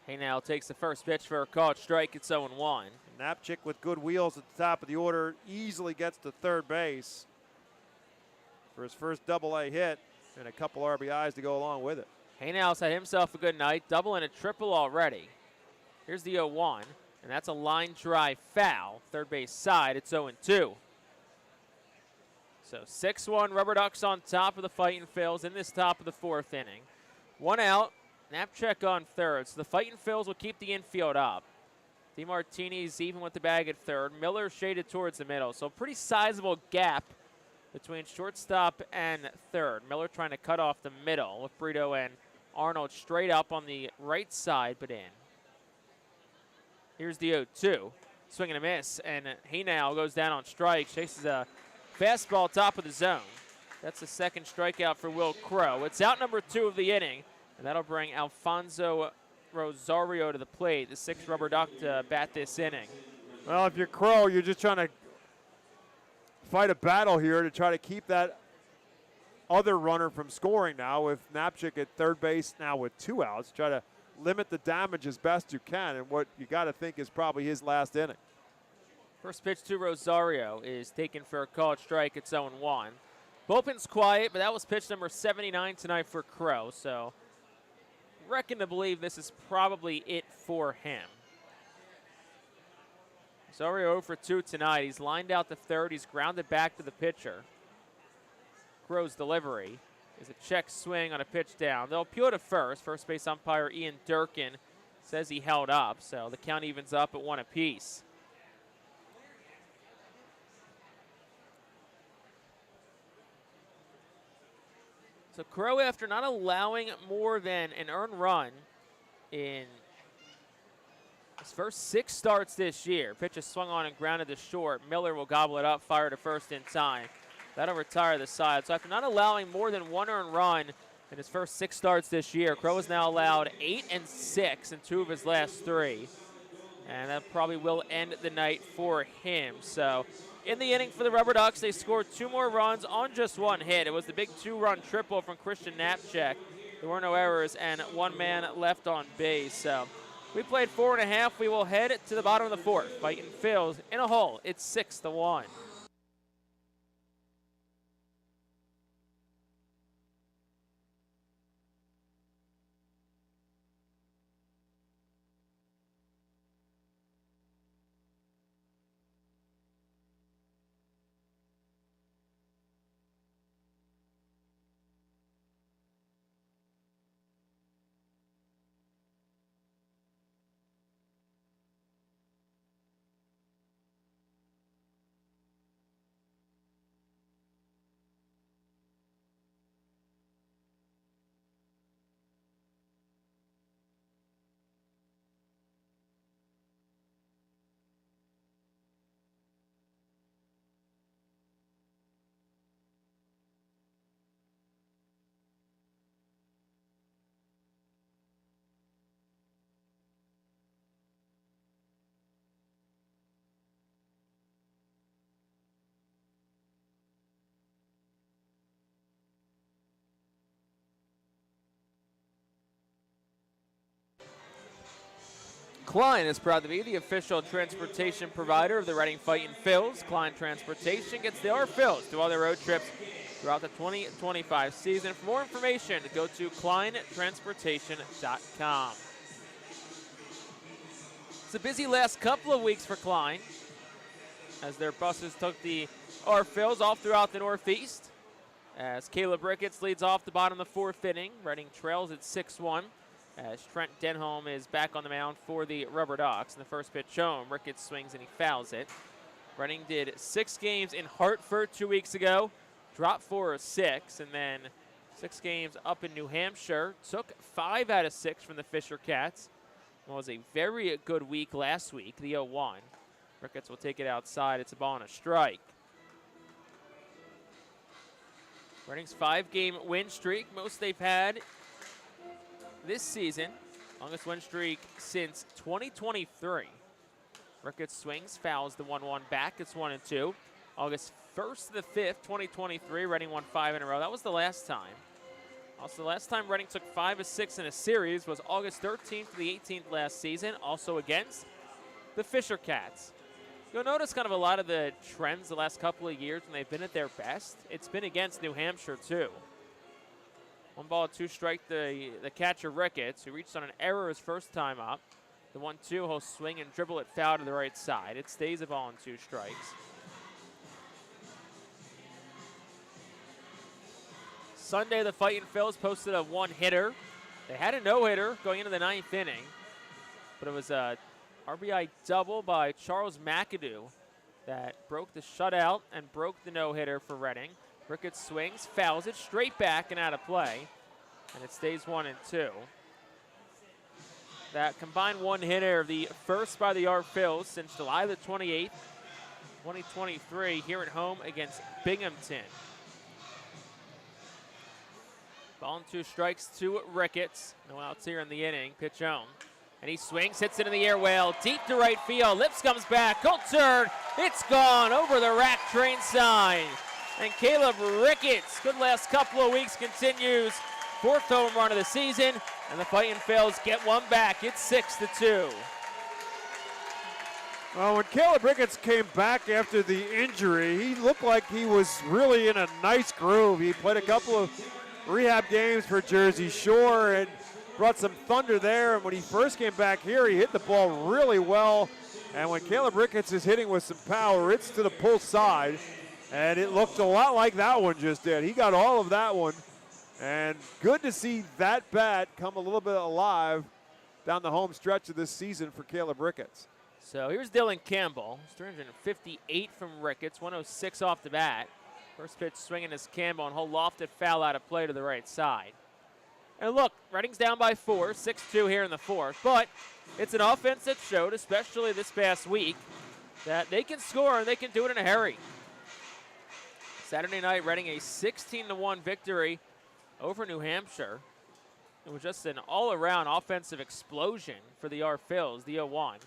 Haynell takes the first pitch for a called strike. It's 0-1.
Knapczyk with good wheels at the top of the order easily gets to third base for his first Double-A hit, and a couple RBIs to go along with it.
Haynell's had himself a good night, double and a triple already. Here's the 0-1, and that's a line drive foul. Third base side, it's 0-2. So 6-1 RubberDucks on top of the Fightin' Phils in this top of the 4th inning. 1 out, Knapczyk on third. So the Fightin' Phils will keep the infield up. DeMartini's even with the bag at third. Miller shaded towards the middle. So pretty sizable gap between shortstop and third. Miller trying to cut off the middle with Brito and Arnold straight up on the right side, but in. Here's the 0-2. Swing and a miss, and Haynell goes down on strike. Chases a fastball top of the zone. That's the second strikeout for Will Crow. It's out number 2 of the inning, and that'll bring Alfonso Rosario to the plate, the 6th RubberDuck to bat this inning.
Well, if you're Crow, you're just trying to fight a battle here to try to keep that other runner from scoring now with Knapczyk at third base now with 2 outs. Try to limit the damage as best you can, and what you got to think is probably his last inning.
First pitch to Rosario is taken for a called strike. It's 0-1. Bullpen's quiet, but that was pitch number 79 tonight for Crow, so reckon to believe this is probably it for him. Rosario 0 for 2 tonight. He's lined out to third. He's grounded back to the pitcher. Crow's delivery is a check swing on a pitch down. They'll appeal to first. First base umpire Ian Durkin says he held up, so the count evens up at 1 apiece. So Crow, after not allowing more than an earned run in his first 6 starts this year, pitch is swung on and grounded to short. Miller will gobble it up, fire to first in time. That'll retire the side. So after not allowing more than 1 earned run in his first 6 starts this year, Crow has now allowed 8 and 6 in 2 of his last 3. And that probably will end the night for him. So in the inning for the RubberDucks, they scored 2 more runs on just 1 hit. It was the big 2-run triple from Christian Knapczyk. There were no errors and 1 man left on base. So we played 4 1/2. We will head to the bottom of the 4th. Fightin Phillies in a hole. It's 6-1. Klein is proud to be the official transportation provider of the Reading Fightin Phillies. Klein Transportation gets the R Phillies to all their road trips throughout the 2025 season. For more information, go to kleintransportation.com. It's a busy last couple of weeks for Klein as their buses took the R Phillies all throughout the Northeast. As Caleb Ricketts leads off the bottom of the 4th inning, Reading trails at 6-1. As Trent Denholm is back on the mound for the RubberDucks. In the first pitch home, Ricketts swings and he fouls it. Reading did 6 games in Hartford 2 weeks ago, dropped 4 of 6, and then 6 games up in New Hampshire. Took 5 out of 6 from the Fisher Cats. It was a very good week last week, the 0-1. Ricketts will take it outside. It's a ball and a strike. Reading's 5-game win streak, most they've had this season, longest win streak since 2023. Ricketts swings, fouls the 1-1 back. It's 1-2. August 1st to the 5th, 2023, Reading won 5 in a row. That was the last time. Also, the last time Reading took 5 of 6 in a series was August 13th to the 18th last season, also against the Fisher Cats. You'll notice kind of a lot of the trends the last couple of years when they've been at their best. It's been against New Hampshire, too. 1 ball, 2 strike, the catcher Ricketts, who reached on an error his first time up. The 1-2, he'll swing and dribble it foul to the right side. It stays a ball and 2 strikes. Sunday, the Fightin Phillies posted a 1-hitter. They had a no-hitter going into the 9th inning, but it was a RBI double by Charles McAdoo that broke the shutout and broke the no-hitter for Reading. Ricketts swings, fouls it straight back and out of play, and it stays 1-2. That combined 1-hitter, the first by the R Phillies since July the 28th, 2023, here at home against Binghamton. Ball and 2 strikes to Ricketts. No outs here in the inning. Pitch home. And he swings, hits it in the air well, deep to right field. Lips comes back, cold turn. It's gone over the rack train sign. And Caleb Ricketts, good last couple of weeks, continues. 4th home run of the season, and the Fightin Phillies get 1 back. It's 6-2.
Well, when Caleb Ricketts came back after the injury, he looked like he was really in a nice groove. He played a couple of rehab games for Jersey Shore and brought some thunder there. And when he first came back here, he hit the ball really well. And when Caleb Ricketts is hitting with some power, it's to the pull side. And it looked a lot like that one just did. He got all of that one. And good to see that bat come a little bit alive down the home stretch of this season for Caleb Ricketts.
So here's Dylan Campbell. 358 from Ricketts, 106 off the bat. First pitch swinging is Campbell, and he'll loft it foul out of play to the right side. And look, Reading's down by 4, 6-2 here in the 4th. But it's an offense that showed, especially this past week, that they can score and they can do it in a hurry. Saturday night, Reading a 16-1 victory over New Hampshire. It was just an all-around offensive explosion for the Phils, the 0-1.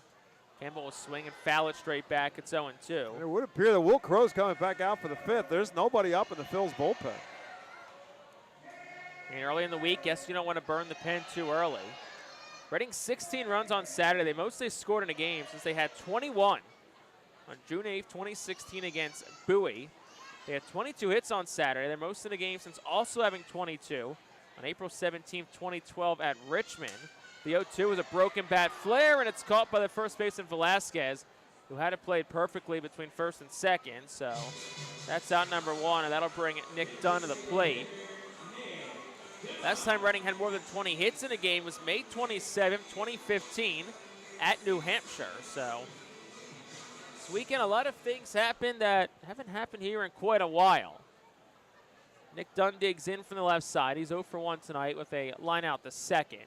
Campbell will swing and foul it straight back. It's 0-2.
It would appear that Will Crow's coming back out for the 5th. There's nobody up in the Phil's bullpen.
And early in the week, guess you don't want to burn the pen too early. Reading 16 runs on Saturday. They mostly scored in a game since they had 21 on June 8th, 2016 against Bowie. They had 22 hits on Saturday. They're most in the game since also having 22 on April 17th, 2012 at Richmond. The 0-2 was a broken bat flare, and it's caught by the first baseman Velasquez, who had it played perfectly between first and second. So that's out number 1, and that'll bring Nick Dunn to the plate. Last time Reading had more than 20 hits in a game was May 27, 2015 at New Hampshire. So this weekend, a lot of things happened that haven't happened here in quite a while. Nick Dunn digs in from the left side. He's 0 for 1 tonight with a line out the second.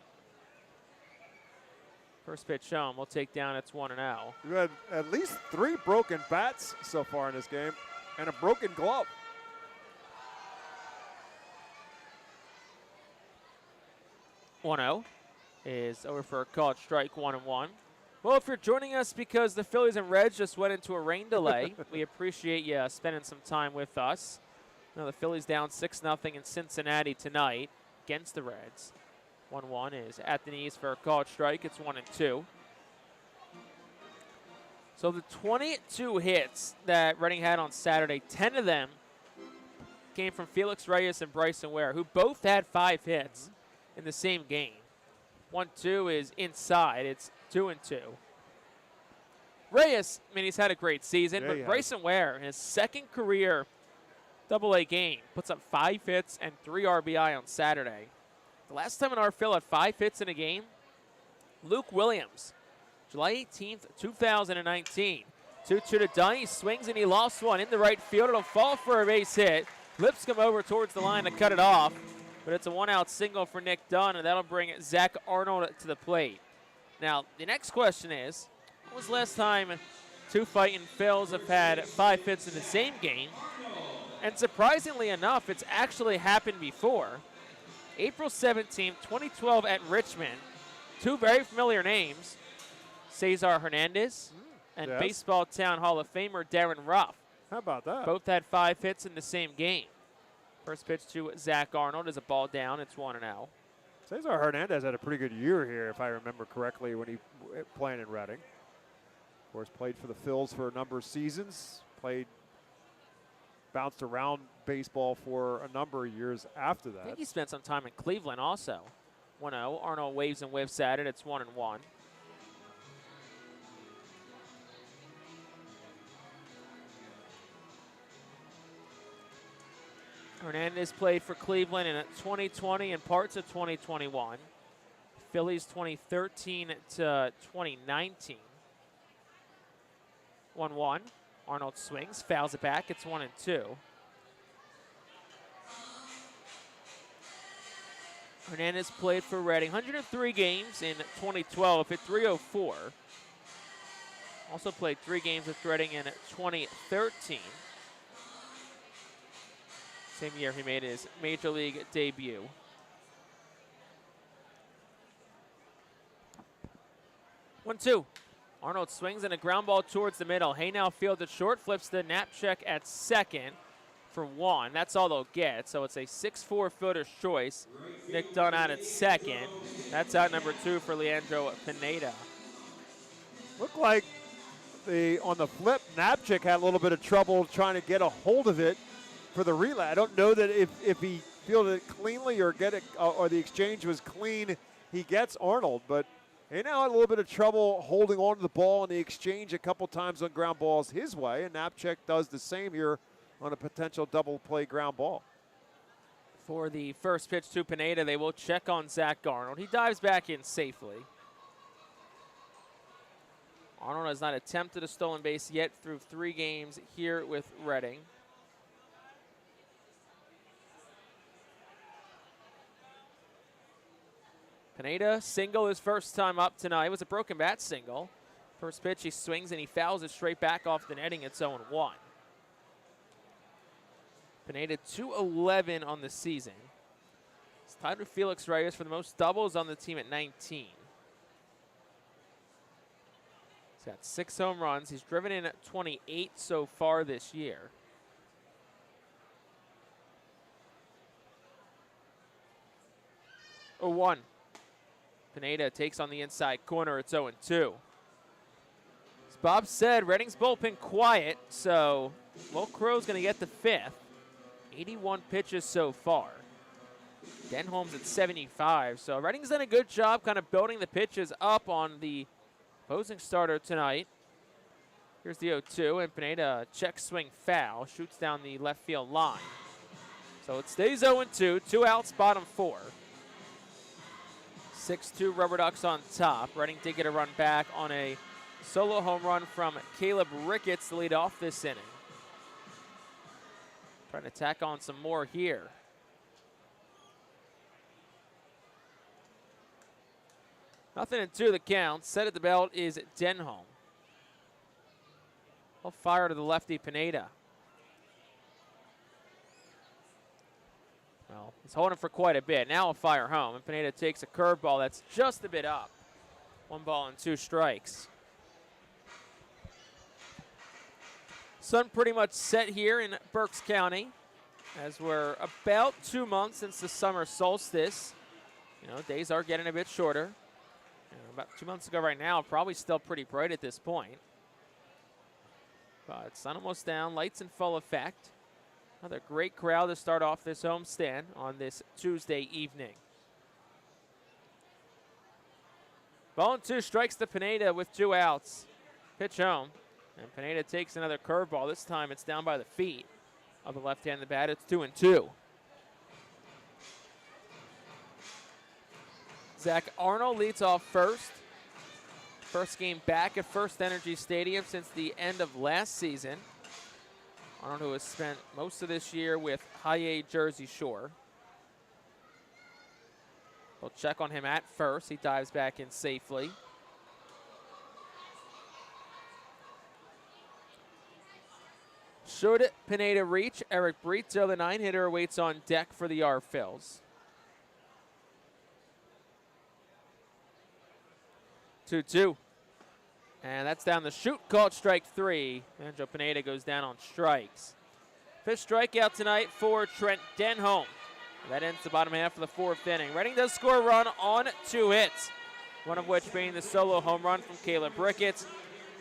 First pitch home, we'll take down, it's 1-0.
You had at least 3 broken bats so far in this game and a broken glove.
1-0 is over for a called strike, 1-1. Well, if you're joining us because the Phillies and Reds just went into a rain delay, we appreciate you spending some time with us. You know, the Phillies down 6-0 in Cincinnati tonight against the Reds. 1-1 is at the knees for a called strike. It's 1-2. So the 22 hits that Reading had on Saturday, 10 of them came from Felix Reyes and Bryson Ware, who both had 5 hits in the same game. 1-2 is inside. It's 2-2. Reyes, I mean, he's had a great season, but Bryson Ware, in his second career Double-A game, puts up 5 hits and 3 RBI on Saturday. The last time an Phil had 5 hits in a game, Luke Williams, July 18th, 2019. 2-2 to Dunn. He swings and he lost one in the right field. It'll fall for a base hit. Lipscomb over towards the line to cut it off, but it's a 1-out single for Nick Dunn, and that'll bring Zach Arnold to the plate. Now, the next question is, when was the last time 2 Fightin Phils have had 5 hits in the same game? And surprisingly enough, it's actually happened before. April 17th, 2012 at Richmond. 2 very familiar names, Cesar Hernandez and Baseball Town Hall of Famer Darren Ruff.
How about that?
Both had 5 hits in the same game. First pitch to Zach Arnold is a ball down. It's 1-0.
Cesar Hernandez had a pretty good year here, if I remember correctly, when he played in Reading. Of course, played for the Phils for a number of seasons. Bounced around baseball for a number of years after that.
I think he spent some time in Cleveland also. 1-0. Arnold waves and whiffs at it. It's 1-1. Hernandez played for Cleveland in 2020 and parts of 2021. Phillies 2013 to 2019. 1-1. Arnold swings, fouls it back. It's 1-2. Hernandez played for Reading 103 games in 2012, hit .304. Also played 3 games with Reading in 2013. Same year he made his Major League debut. One, two. Arnold swings and a ground ball towards the middle. Haynow fielded short, flips the nap check at second for 1. That's all they'll get. So it's a 6-4 fielder's choice. Nick Dunn out at second. That's out number 2 for Leandro Pineda.
Looked like on the flip, Napchik had a little bit of trouble trying to get a hold of it for the relay. I don't know that if he fielded it cleanly or the exchange was clean, he gets Arnold, but he now had a little bit of trouble holding on to the ball in the exchange a couple times on ground balls his way, and Napchik does the same here on a potential double play ground ball.
For the first pitch to Pineda, they will check on Zach Arnold. He dives back in safely. Arnold has not attempted a stolen base yet through 3 games here with Reading. Pineda single his first time up tonight. It was a broken bat single. First pitch, he swings and he fouls it straight back off the netting. It's 0-1. Pineda 211 on the season. He's tied with Felix Reyes for the most doubles on the team at 19. He's got 6 home runs. He's driven in 28 so far this year. Oh, 1. Pineda takes on the inside corner. It's 0-2. As Bob said, Reading's bullpen quiet, so Will Crow's going to get the 5th. 81 pitches so far. Denholm's at 75, so Reading's done a good job kind of building the pitches up on the opposing starter tonight. Here's the 0-2, and Pineda check swing foul, shoots down the left field line. So it stays 0-2, 2 outs, bottom 4. 6-2 RubberDucks on top. Reading did get a run back on a solo home run from Caleb Ricketts to lead off this inning. Trying to tack on some more here. Nothing in 2 the count. Set at the belt is Denholm. He'll fire to the lefty Pineda. Well, he's holding for quite a bit. Now a fire home, and Pineda takes a curveball that's just a bit up. 1 ball and 2 strikes. Sun pretty much set here in Berks County, as we're about 2 months since the summer solstice. You know, days are getting a bit shorter. About 2 months ago right now, probably still pretty bright at this point. But sun almost down, lights in full effect. Another great crowd to start off this homestand on this Tuesday evening. Ball and 2 strikes to Pineda with 2 outs. Pitch home. And Pineda takes another curveball. This time it's down by the feet of the left-handed bat. It's 2-2. Zach Arnold leads off first. First game back at FirstEnergy Stadium since the end of last season. Arnold, who has spent most of this year with High-A Jersey Shore. We'll check on him at first. He dives back in safely. Should Pineda reach, Eric Brito, the 9-hitter, awaits on deck for the R-Phils. 2-2. And that's down the chute, called strike 3. Anjo Pineda goes down on strikes. 5th strikeout tonight for Trent Denholm. That ends the bottom half of the 4th inning. Reading does score a run on 2 hits, one of which being the solo home run from Caleb Ricketts.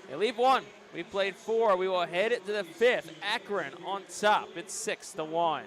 They leave 1. We played 4. We will head it to the 5th. Akron on top. It's 6-1.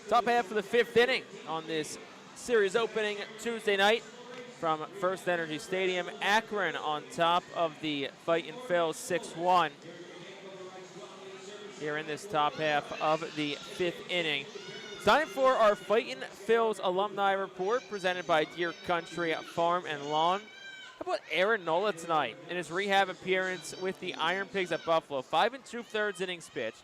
Top half of the 5th inning on this series opening Tuesday night from FirstEnergy Stadium. Akron on top of the Fightin Phillies 6-1 here in this top half of the 5th inning. Time for our Fightin Phillies alumni report presented by Deer Country Farm and Lawn. How about Aaron Nola tonight in his rehab appearance with the Iron Pigs at Buffalo? 5 2/3 innings pitched.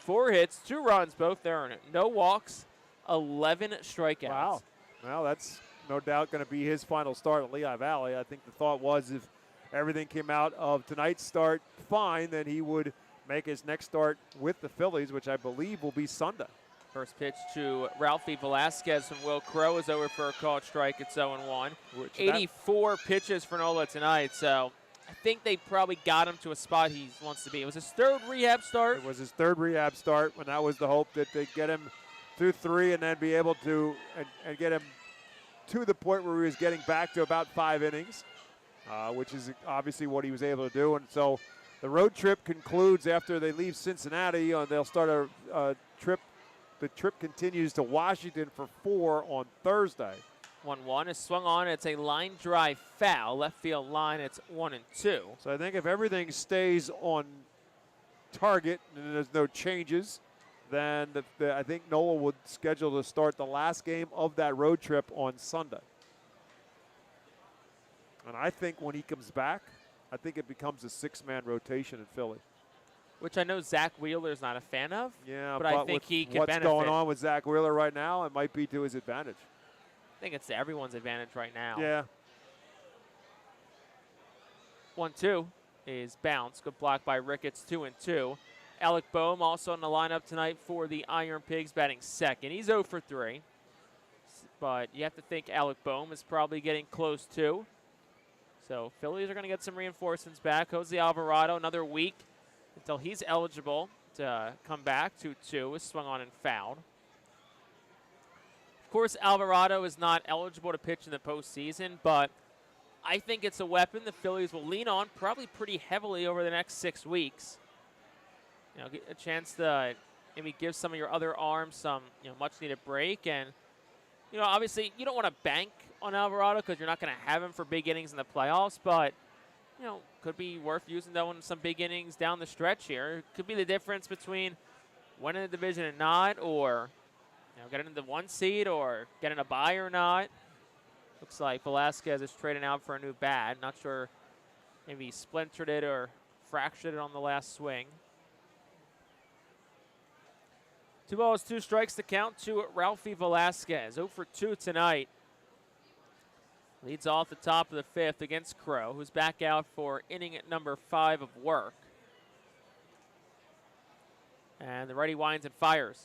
4 hits, 2 runs, both earned. No walks, 11 strikeouts.
Wow. Well, that's no doubt going to be his final start at Lehigh Valley. I think the thought was if everything came out of tonight's start fine, then he would make his next start with the Phillies, which I believe will be Sunday.
First pitch to Ralphie Velasquez from Will Crow is over for a called strike. It's 0-1. 84 pitches for Nola tonight, so I think they probably got him to a spot he wants to be. It was his third rehab start.
It was his third rehab start, and that was the hope that they'd get him through 3 and then be able to and get him to the point where he was getting back to about 5 innings, which is obviously what he was able to do. And so the road trip concludes after they leave Cincinnati. They'll start a trip. The trip continues to Washington for 4 on Thursday.
1-1 is swung on. It's a line drive foul. Left field line, it's 1-2.
So I think if everything stays on target and there's no changes, then I think Nola would schedule to start the last game of that road trip on Sunday. And I think when he comes back, I think it becomes a 6-man rotation in Philly.
Which I know Zach Wheeler's not a fan of.
Yeah,
but I think he can benefit.
What's going on with Zach Wheeler right now, it might be to his advantage.
I think it's to everyone's advantage right now.
Yeah.
1-2 is bounced. Good block by Ricketts, 2-2. Alec Boehm also in the lineup tonight for the Iron Pigs, batting second. He's 0 for 3. But you have to think Alec Boehm is probably getting close too. So Phillies are going to get some reinforcements back. Jose Alvarado, another week until he's eligible to come back. 2-2 is swung on and fouled. Of course, Alvarado is not eligible to pitch in the postseason, but I think it's a weapon the Phillies will lean on probably pretty heavily over the next 6 weeks. You know, get a chance to maybe give some of your other arms some, much-needed break. And, obviously you don't want to bank on Alvarado because you're not going to have him for big innings in the playoffs, but, could be worth using, though, in some big innings down the stretch here. Could be the difference between winning the division and not, or, getting into the 1 seed or getting a bye or not. Looks like Velasquez is trading out for a new bat. Not sure, maybe he splintered it or fractured it on the last swing. 2 balls, 2 strikes to count to Ralphie Velasquez. 0 for 2 tonight. Leads off the top of the 5th against Crow, who's back out for inning at number 5 of work. And the righty winds and fires.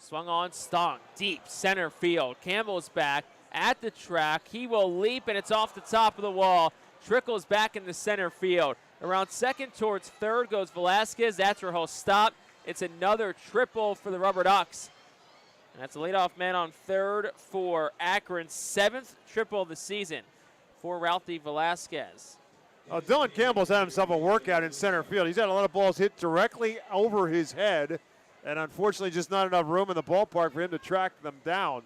Swung on, stung, deep center field. Campbell's back at the track. He will leap, and it's off the top of the wall. Trickles back into center field. Around second towards third goes Velasquez. That's where he'll stop. It's another triple for the RubberDucks. And that's a leadoff man on third for Akron's 7th triple of the season for Ralphie Velasquez.
Dylan Campbell's had himself a workout in center field. He's had a lot of balls hit directly over his head, and unfortunately just not enough room in the ballpark for him to track them down.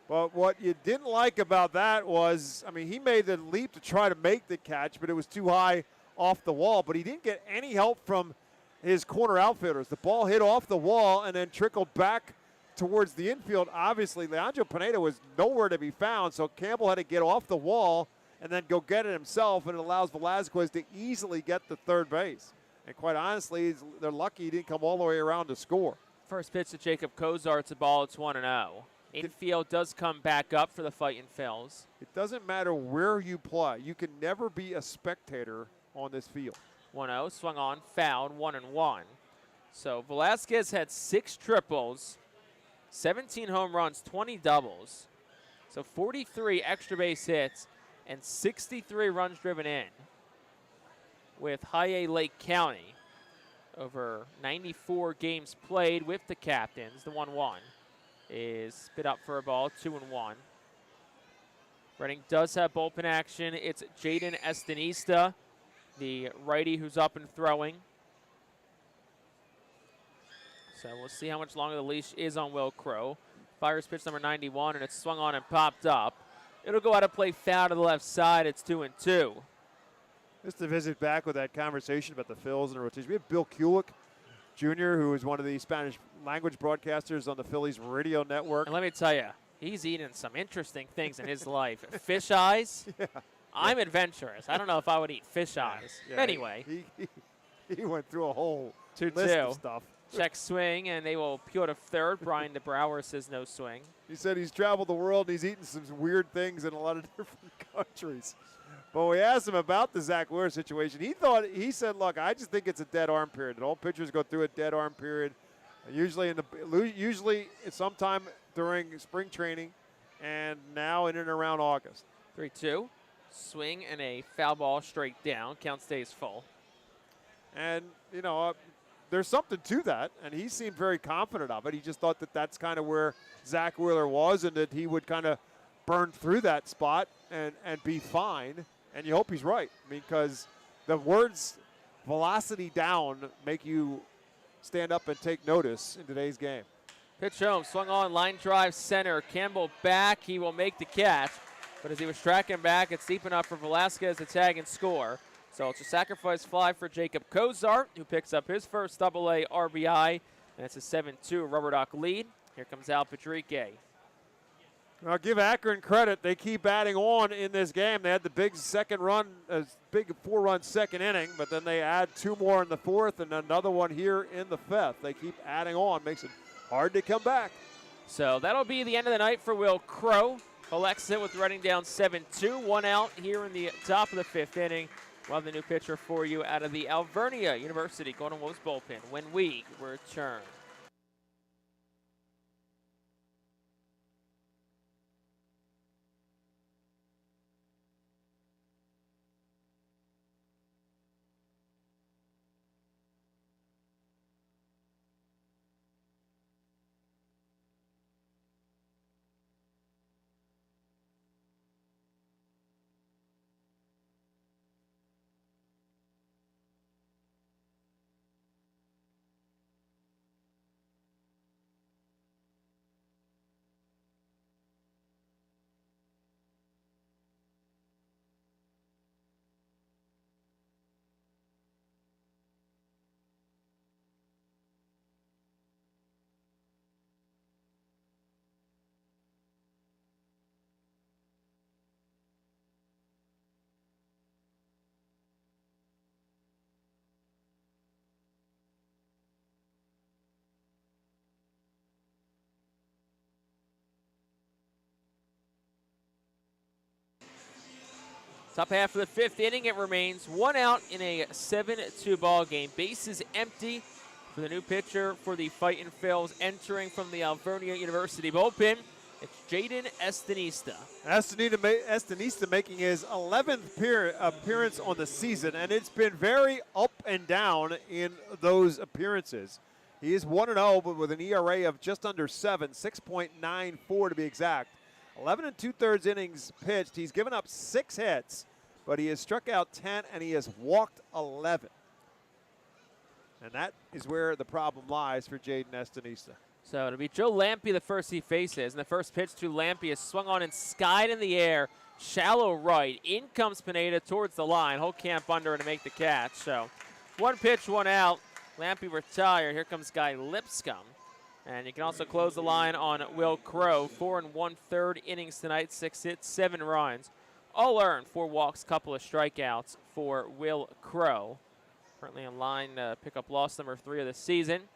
But what you didn't like about that was, he made the leap to try to make the catch, but it was too high off the wall. But he didn't get any help from his corner outfielders. The ball hit off the wall and then trickled back towards the infield. Obviously, Leandro Pineda was nowhere to be found, so Campbell had to get off the wall and then go get it himself, and it allows Velasquez to easily get to third base. And quite honestly, they're lucky he didn't come all the way around to score.
First pitch to Jacob Kozar. It's a ball. It's 1-0. Infield does come back up for the Fightin Phils.
It doesn't matter where you play. You can never be a spectator on this field.
1-0, swung on, fouled, 1-1. So Velasquez had 6 triples, 17 home runs, 20 doubles. So 43 extra base hits and 63 runs driven in with High A Lake County over 94 games played with the captains. The 1-1 is spit up for a ball, 2-1. Reading does have bullpen action. It's Jaden Estanista, the righty who's up and throwing. So we'll see how much longer the leash is on Will Crow. Fires pitch number 91, and it's swung on and popped up. It'll go out of play, foul to the left side. It's 2-2.
Just to visit back with that conversation about the Phils and the rotation. We have Bill Kulik Jr., who is one of the Spanish language broadcasters on the Phillies radio network.
And let me tell you, he's eaten some interesting things in his life. Fish eyes. Yeah. I'm adventurous. I don't know if I would eat fish eyes. Yeah, anyway.
He went through a whole list of stuff.
Check swing, and they will peel to third. Brian DeBrouwer says no swing.
He said he's traveled the world, and he's eaten some weird things in a lot of different countries. But we asked him about the Zach Wheeler situation. He said, look, I just think it's a dead arm period. That all pitchers go through a dead arm period. Usually it's sometime during spring training, and now in and around August.
3-2. Swing and a foul ball straight down. Count stays full.
And, you know, there's something to that, and he seemed very confident of it. He just thought that that's kind of where Zach Wheeler was and that he would kind of burn through that spot and be fine. And you hope he's right, because the words velocity down make you stand up and take notice in today's game.
Pitch home, swung on, line drive center. Campbell back, he will make the catch. But as he was tracking back, it's deep enough for Velasquez to tag and score. So it's a sacrifice fly for Jacob Kozart, who picks up his first AA RBI. And it's a 7-2 RubberDuck lead. Here comes Al Patrique.
I'll give Akron credit. They keep adding on in this game. They had the big big 4-run second inning, but then they add 2 more in the 4th and another one here in the 5th. They keep adding on. Makes it hard to come back.
So that'll be the end of the night for Will Crow. Collects it with Reading down 7-2. 1 out here in the top of the 5th inning. We'll have the new pitcher for you out of the Alvernia University Golden Wolves bullpen when we return. Top half of the 5th inning, it remains 1 out in a 7-2 ball game. Bases empty for the new pitcher for the Fightin' Phils entering from the Alvernia University bullpen. It's Jaden Estanista.
Estanista making his 11th appearance on the season, and it's been very up and down in those appearances. He is 1-0, but with an ERA of just under 7, 6.94 to be exact. 11 2/3 innings pitched. He's given up 6 hits, but he has struck out 10 and he has walked 11. And that is where the problem lies for Jaden Estanista.
So it'll be Joe Lampe the first he faces. And the first pitch to Lampe is swung on and skied in the air. Shallow right. In comes Pineda towards the line. Holtkamp under to make the catch. So 1 pitch, 1 out. Lampe retired. Here comes Guy Lipscomb. And you can also close the line on Will Crow. 4 1/3 innings tonight, 6 hits, 7 runs. All earned, 4 walks, couple of strikeouts for Will Crow. Currently in line to pick up loss number 3 of the season.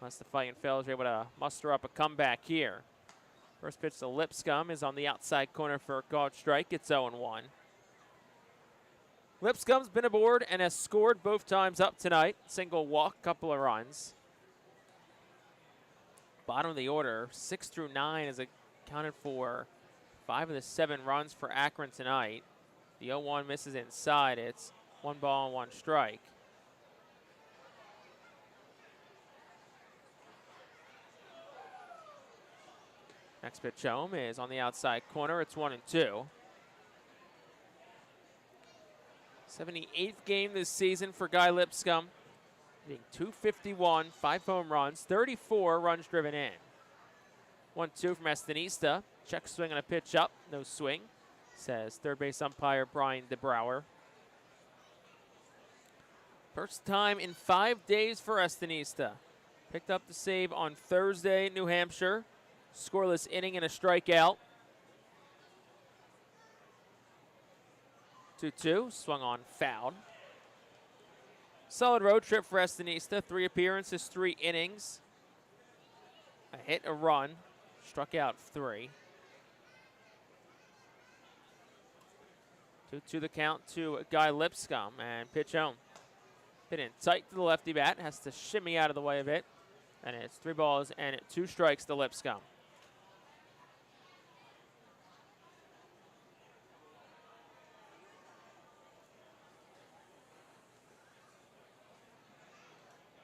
Unless the Fightin' Phils are able to muster up a comeback here. First pitch to Lipscomb is on the outside corner for a called strike. It's 0-1. Lipscomb's been aboard and has scored both times up tonight. Single walk, couple of runs. Bottom of the order, 6 through 9 is accounted for 5 of the 7 runs for Akron tonight. The 0-1 misses inside. It's 1 ball and 1 strike. Next pitch home is on the outside corner. It's 1-2. 78th game this season for Guy Lipscomb. Hitting .251, 5 home runs, 34 runs driven in. 1-2 from Estanista. Check swing on a pitch up, no swing, says third base umpire Brian DeBrouwer. First time in 5 days for Estanista. Picked up the save on Thursday, New Hampshire. Scoreless inning and a strikeout. 2-2, swung on, fouled. Solid road trip for Estanista. 3 appearances, 3 innings. A hit, a run. Struck out 3. 2-2 the count to Guy Lipscomb and pitch home. Hit in tight to the lefty bat. Has to shimmy out of the way of it And it's 3 balls and 2 strikes to Lipscomb.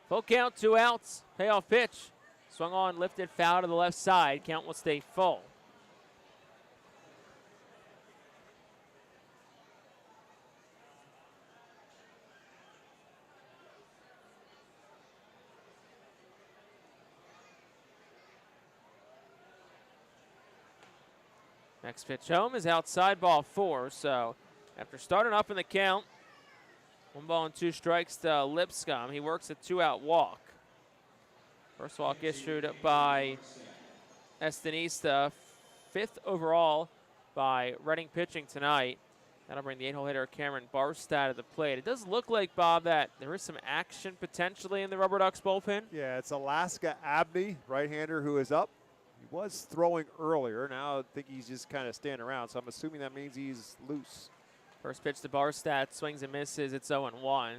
Full count, 2 outs. Payoff pitch. Swung on, lifted, foul to the left side. Count will stay full. Next pitch home is outside, ball 4. So after starting up in the count, 1 ball and 2 strikes to Lipscomb. He works a 2-out walk. First walk issued by Estanista, 5th overall by Reading pitching tonight. That'll bring the 8-hole hitter Cameron Barstad at the plate. It does look like, Bob, that there is some action potentially in the RubberDucks bullpen.
Yeah, it's Alaska Abney, right-hander, who is up. He was throwing earlier. Now I think he's just kind of standing around, so I'm assuming that means he's loose.
First pitch to Barstad, swings and misses. It's 0-1.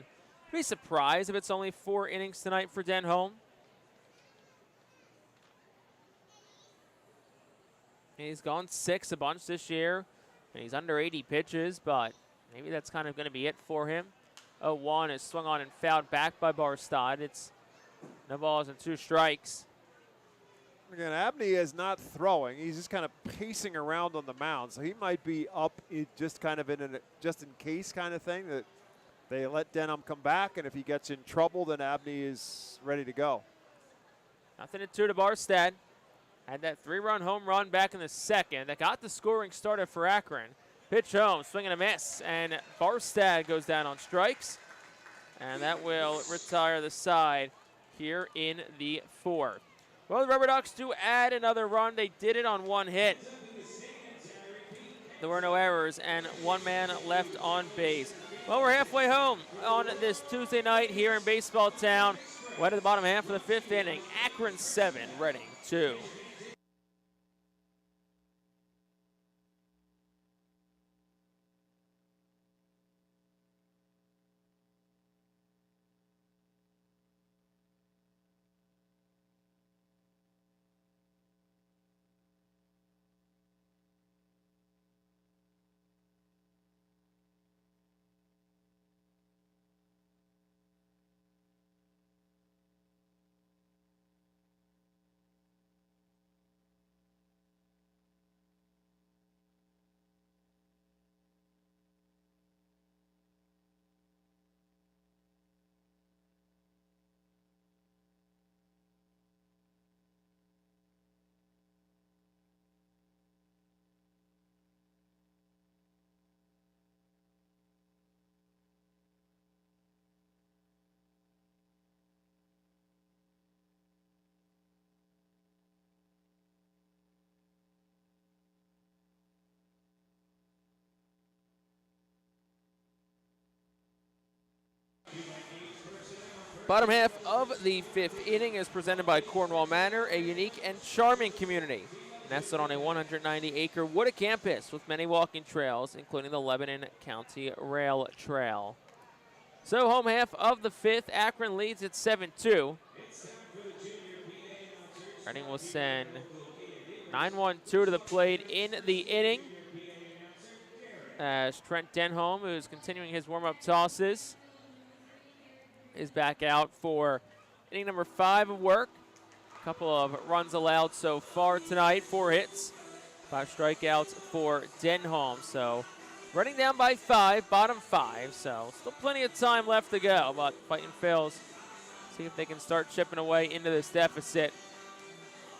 Be surprised if it's only 4 innings tonight for Denholm. He's gone 6 a bunch this year, and he's under 80 pitches, but maybe that's kind of going to be it for him. 0-1 is swung on and fouled back by Barstad. It's no balls and 2 strikes.
Again, Abney is not throwing. He's just kind of pacing around on the mound. So he might be up just kind of in a just-in-case kind of thing, that they let Denholm come back, and if he gets in trouble, then Abney is ready to go.
0-2 to Barstad. Had that 3-run home run back in the second that got the scoring started for Akron. Pitch home, swing and a miss, and Barstad goes down on strikes, and that will retire the side here in the 4th. Well, the RubberDucks do add another run. They did it on 1 hit. There were no errors, and 1 man left on base. Well, we're halfway home on this Tuesday night here in Baseball Town. We're at the bottom half of the 5th inning. Akron 7, Reading 2. Bottom half of the 5th inning is presented by Cornwall Manor, a unique and charming community nestled on a 190-acre wooded campus with many walking trails, including the Lebanon County Rail Trail. So home half of the 5th, Akron leads at 7-2. Reading will send 9-1-2 to the plate in the inning, as Trent Denholm, who's continuing his warm-up tosses, is back out for inning number 5 of work. A couple of runs allowed so far tonight, 4 hits, 5 strikeouts for Denholm. So running down by 5, bottom 5, so still plenty of time left to go, but Fightin fails. See if they can start chipping away into this deficit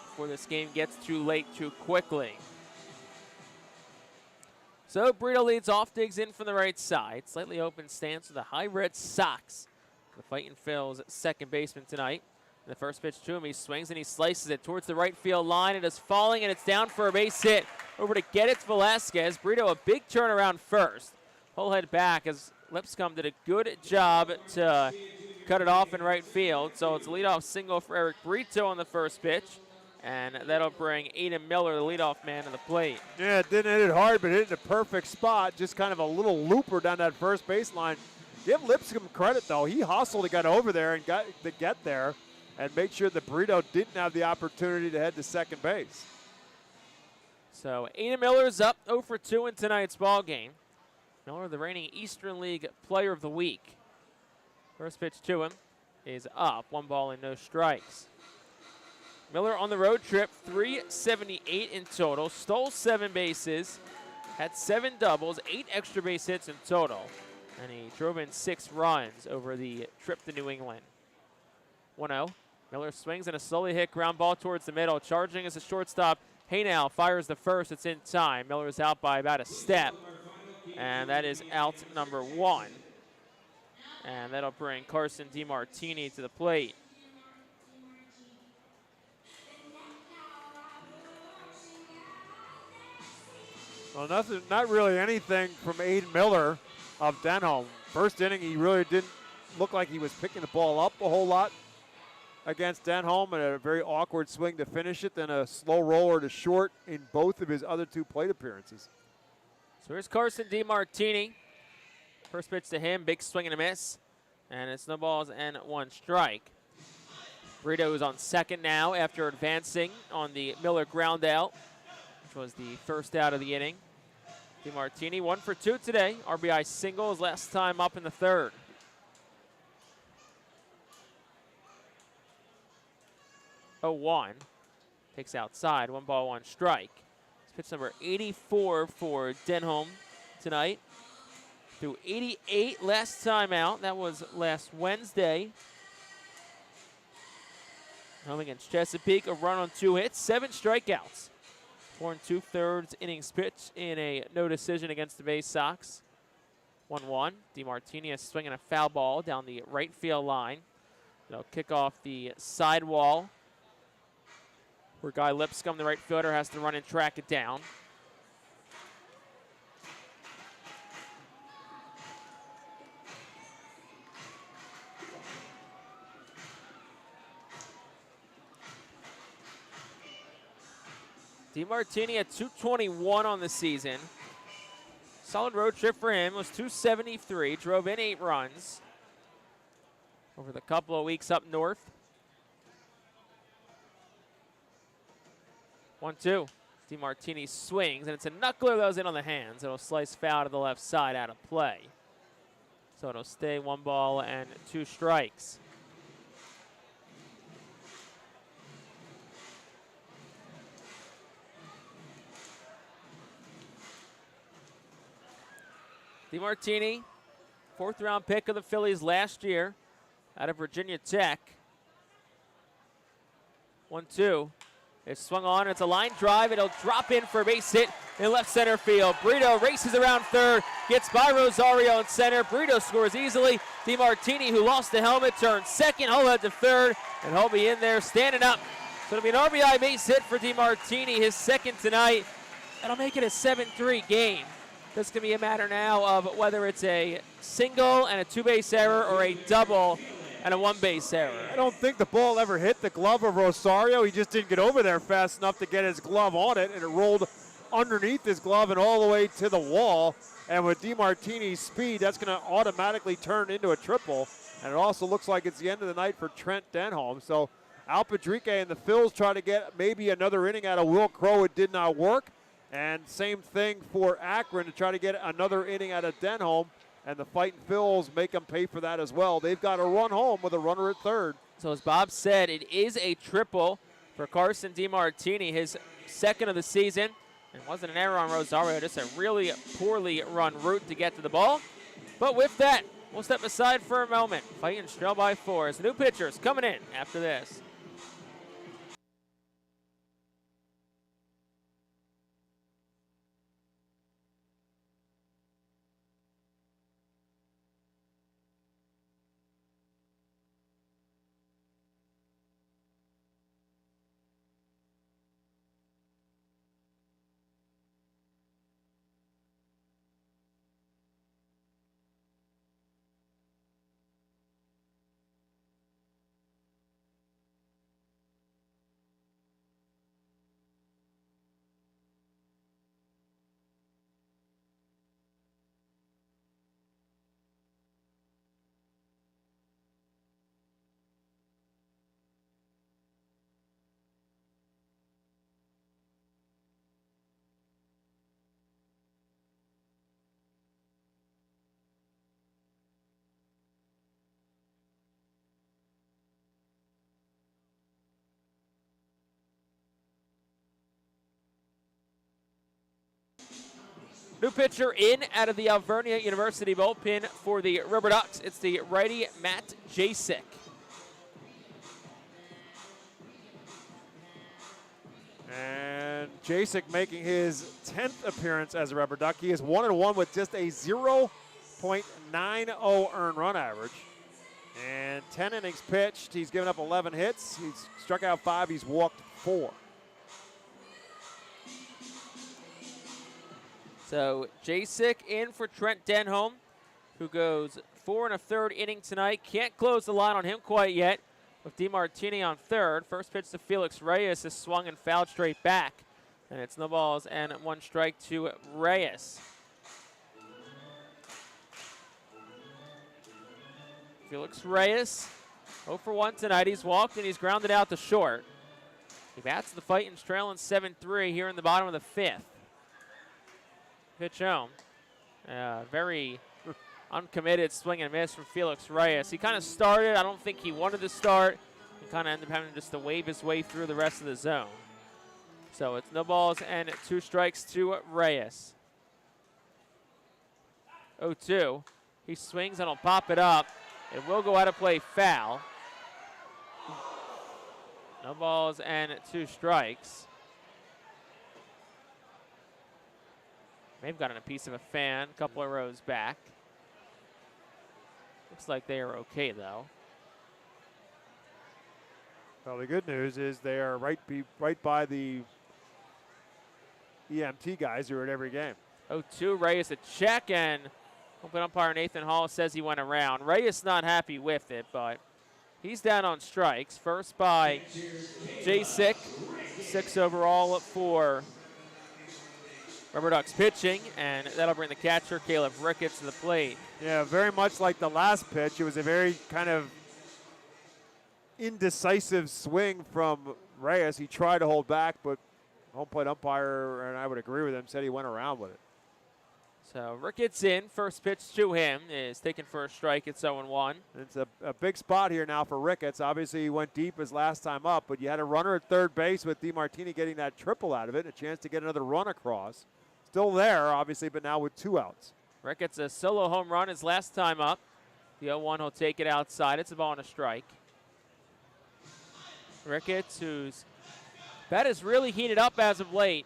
before this game gets too late too quickly. So Brito leads off, digs in from the right side. Slightly open stance with a high red socks. The Fightin Phil's second baseman tonight. And the first pitch to him, he swings and he slices it towards the right field line. It is falling and it's down for a base hit. Over to get it, Velasquez. Brito a big turnaround first. Pull head back as Lipscomb did a good job to cut it off in right field. So it's a leadoff single for Eric Brito on the first pitch. And that'll bring Aiden Miller, the leadoff man, to the plate.
Yeah, it didn't hit it hard, but hit it in a perfect spot. Just kind of a little looper down that first baseline. Give Lipscomb credit, though. He hustled to get over there and got to get there. and make sure that Burrito didn't have the opportunity to head to second base.
So Aiden Miller's up 0 for 2 in tonight's ball game. Miller, the reigning Eastern League Player of the Week. First pitch to him is up, 1 ball and no strikes. Miller on the road trip, 378 in total, stole 7 bases, had 7 doubles, 8 extra base hits in total, and he drove in 6 runs over the trip to New England. 1-0. Miller swings and a slowly hit ground ball towards the middle. Charging as a shortstop. Haynow fires the first. It's in time. Miller is out by about a step, and that is out number 1. And that'll bring Carson DeMartini to the plate.
Well, not really anything from Aiden Miller of Denholm. First inning, he really didn't look like he was picking the ball up a whole lot against Denholm, and a very awkward swing to finish it, then a slow roller to short in both of his other 2 plate appearances.
So here's Carson DeMartini. First pitch to him, big swing and a miss, and it's no balls and 1 strike. Burrito is on second now after advancing on the Miller ground out, which was the first out of the inning. DeMartini 1 for 2 today. RBI single his last time up in the 3rd. 0-1. Takes outside, 1 ball, 1 strike. It's pitch number 84 for Denholm tonight. Threw 88 last time out. That was last Wednesday. Home against Chesapeake, a run on 2 hits, 7 strikeouts. 4 2/3 innings pitch in a no decision against the Bay Sox. 1-1. DeMartini is swinging a foul ball down the right field line. It'll kick off the sidewall, where Guy Lipscomb, the right fielder, has to run and track it down. DeMartini at 221 on the season. Solid road trip for him, was 273, drove in 8 runs over the couple of weeks up north. 1-2. DeMartini swings, and it's a knuckler that was in on the hands. It'll slice foul to the left side out of play. So it'll stay 1 ball and 2 strikes. DeMartini, 4th round pick of the Phillies last year out of Virginia Tech. 1-2. It's swung on. It's a line drive. It'll drop in for a base hit in left center field. Burrito races around third, gets by Rosario in center. Burrito scores easily. DeMartini, who lost the helmet, turns second. He'll head to third, and he'll be in there standing up. So it'll be an RBI base hit for DeMartini, his 2nd tonight. That'll make it a 7-3 game. This can be a matter now of whether it's a single and a 2-base error or a double and a 1-base error.
I don't think the ball ever hit the glove of Rosario. He just didn't get over there fast enough to get his glove on it, and it rolled underneath his glove and all the way to the wall. And with DeMartini's speed, that's going to automatically turn into a triple. And it also looks like it's the end of the night for Trent Denholm. So Al Padrique and the Phils try to get maybe another inning out of Will Crow. It did not work. And same thing for Akron to try to get another inning out of Denholm. And the Fightin' Phils make them pay for that as well. They've got to run home with a runner at 3rd.
So as Bob said, it is a triple for Carson DeMartini, his 2nd of the season. And wasn't an error on Rosario, just a really poorly run route to get to the ball. But with that, we'll step aside for a moment. Fightin' trail by 4 as the new pitchers coming in after this. New pitcher in out of the Alvernia University bullpen for the RubberDucks. It's the righty Matt Jasek.
And Jasek making his 10th appearance as a RubberDuck. He is 1-1 with just a 0.90 earned run average. And 10 innings pitched. He's given up 11 hits. He's struck out 5. He's walked 4.
So Jasek in for Trent Denholm, who goes 4 1/3 inning tonight. Can't close the line on him quite yet with DeMartini on third. First pitch to Felix Reyes is swung and fouled straight back. And it's no balls and 1 strike to Reyes. Felix Reyes, 0 for 1 tonight. He's walked and he's grounded out to short. He bats the Fightin's trailing 7-3 here in the bottom of the 5th. Pitch home. Very uncommitted swing and miss from Felix Reyes. He kind of started. I don't think he wanted to start. He kind of ended up having just to wave his way through the rest of the zone. So it's no balls and 2 strikes to Reyes. 0-2. He swings and he'll pop it up. It will go out of play foul. No balls and 2 strikes. May have gotten a piece of a fan a couple of rows back. Looks like they are okay, though.
Well, the good news is they are right by the EMT guys who are at every game.
0-2, Reyes a check, and open umpire Nathan Hall says he went around. Reyes not happy with it, but he's down on strikes. First by Jasek, 6 overall for RubberDucks pitching, and that'll bring the catcher, Caleb Ricketts, to the plate.
Yeah, very much like the last pitch. It was a very kind of indecisive swing from Reyes. He tried to hold back, but home plate umpire, and I would agree with him, said he went around with it.
So Ricketts in. First pitch to him is taken for a strike. It's 0-1.
It's a big spot here now for Ricketts. Obviously, he went deep his last time up, but you had a runner at third base with DeMartini getting that triple out of it, a chance to get another run across. Still there, obviously, but now with 2 outs.
Ricketts a solo home run his last time up. The 0-1 will take it outside. It's a ball and a strike. Ricketts, whose bat has really heated up as of late,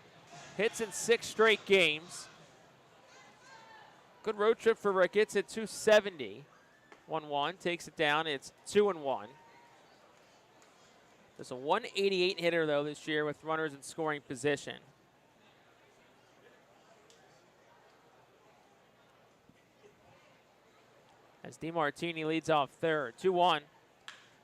hits in 6 straight games. Good road trip for Ricketts at 270. 1-1 takes it down. It's 2-1. There's a 188 hitter, though, this year with runners in scoring position. As DeMartini leads off third. 2-1.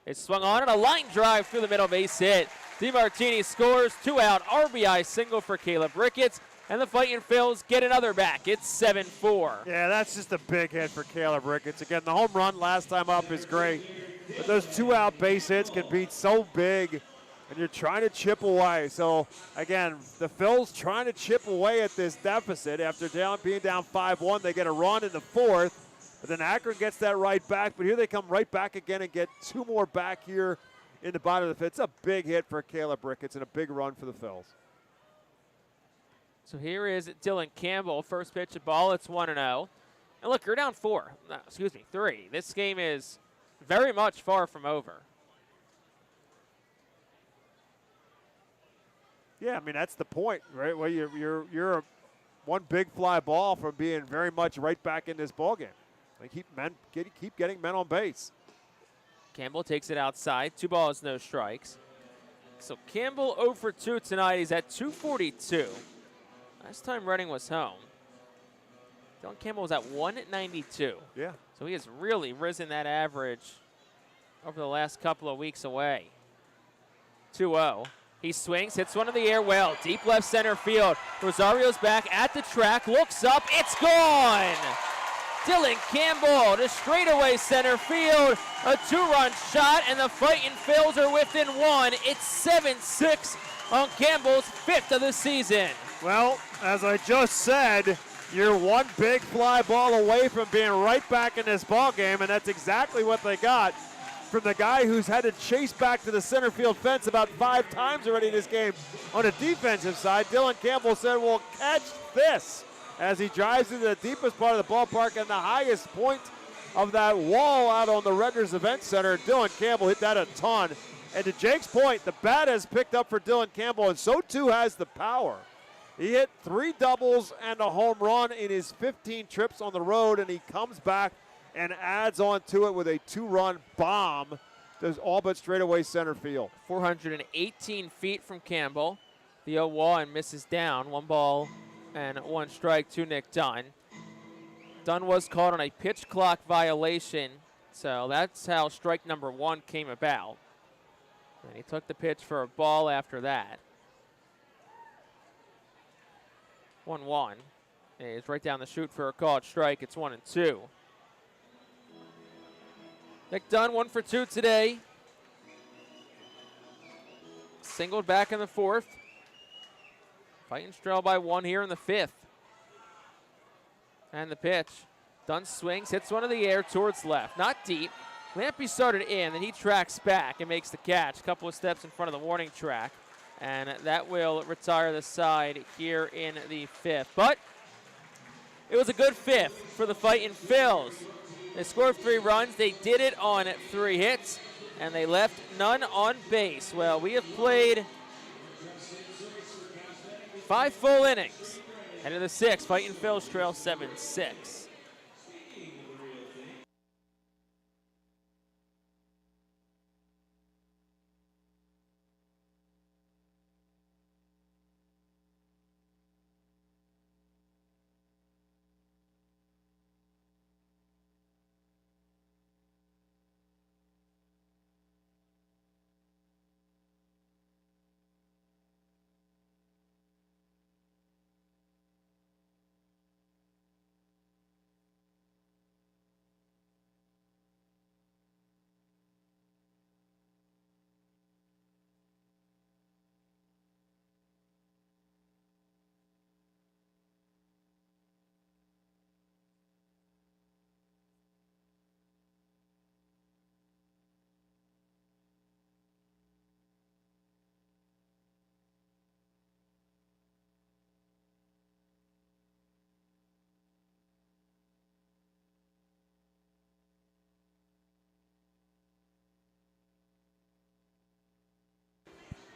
It's swung on and a line drive through the middle, base hit. DeMartini scores, 2 out, RBI single for Caleb Ricketts, and the Fightin' Phils get another back. It's 7-4.
Yeah, that's just a big hit for Caleb Ricketts. Again, the home run last time up is great, but those 2 out base hits can be so big, and you're trying to chip away. So, again, the Phils trying to chip away at this deficit. After being down 5-1, they get a run in the 4th. But then Akron gets that right back, but here they come right back again and get 2 more back here in the bottom of the 5th. It's a big hit for Caleb Ricketts and a big run for the Phils.
So here is Dylan Campbell. First pitch of ball, it's 1-0. And look, you're down 3. This game is very much far from over.
Yeah, I mean, that's the point, right? Well, you're a one big fly ball from being very much right back in this ballgame. Like keep getting men on base.
Campbell takes it outside. 2 balls, no strikes. So Campbell 0 for 2 tonight. He's at 242. Last time Reading was home, Dylan Campbell was at 192.
Yeah.
So he has really risen that average over the last couple of weeks away. 2-0. He swings, hits one in the air well. Deep left center field. Rosario's back at the track, looks up, it's gone! Dylan Campbell to straightaway center field. A 2-run shot, and the Fightin' Phils are within 1. It's 7-6 on Campbell's 5th of the season.
Well, as I just said, you're one big fly ball away from being right back in this ball game, and that's exactly what they got from the guy who's had to chase back to the center field fence about 5 times already in this game on the defensive side. Dylan Campbell said, well, catch this. as he drives into the deepest part of the ballpark and the highest point of that wall out on the Redners Event Center. Dylan Campbell hit that a ton. And to Jake's point, the bat has picked up for Dylan Campbell, and so too has the power. He hit 3 doubles and a home run in his 15 trips on the road, and he comes back and adds on to it with a 2-run bomb. Does all but straightaway center field.
418 feet from Campbell. The 0-1 misses down. 1 ball and 1 strike to Nick Dunn. Dunn was caught on a pitch clock violation, so that's how strike number 1 came about. And he took the pitch for a ball after that. 1-1. He's right down the chute for a called strike. It's 1-2. Nick Dunn 1 for 2 today. Singled back in the 4th. Fighting trail by 1 here in the 5th. And the pitch. Dunn swings, hits one in the air towards left. Not deep. Lampy started in, then he tracks back and makes the catch. A couple of steps in front of the warning track. And that will retire the side here in the 5th. But it was a good 5th for the Fightin' Phils. They scored 3 runs. They did it on 3 hits, and they left none on base. Well, we have played 5 full innings. And in the 6th, Fightin' Phils trail 7-6.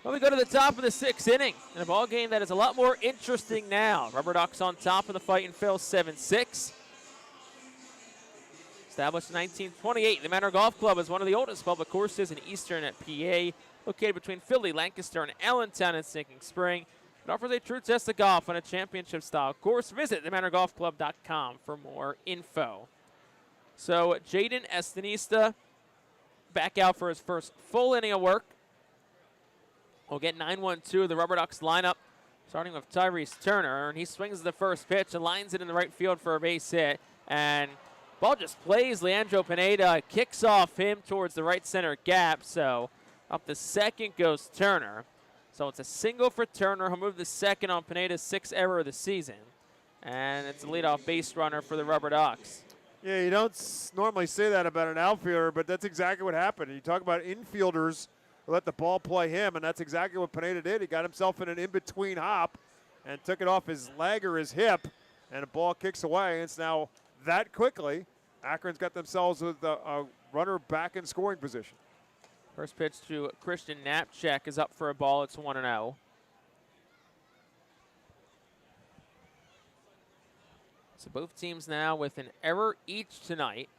Well, we go to the top of the 6th inning in a ball game that is a lot more interesting now. RubberDucks on top of the Fightin' Phils 7-6. Established in 1928, the Manor Golf Club is one of the oldest public courses in eastern PA, located between Philly, Lancaster, and Allentown in Sinking Spring. It offers a true test of golf on a championship-style course. Visit themanorgolfclub.com for more info. So Jaden Estanista back out for his first full inning of work. We'll get 9-1-2 of the RubberDucks lineup, starting with Tyrese Turner. And he swings the first pitch and lines it in the right field for a base hit. And ball just plays. Leandro Pineda kicks off him towards the right center gap. So up the second goes Turner. So it's a single for Turner. He'll move the second on Pineda's 6th error of the season. And it's a leadoff base runner for the RubberDucks.
Yeah, you don't normally say that about an outfielder, but that's exactly what happened. You talk about infielders who let the ball play him, and that's exactly what Pineda did. He got himself in an in-between hop and took it off his leg or his hip, and the ball kicks away. And it's now that quickly, Akron's got themselves with a runner back in scoring position.
First pitch to Christian Knapczyk is up for a ball. It's 1-0. So both teams now with an error each tonight.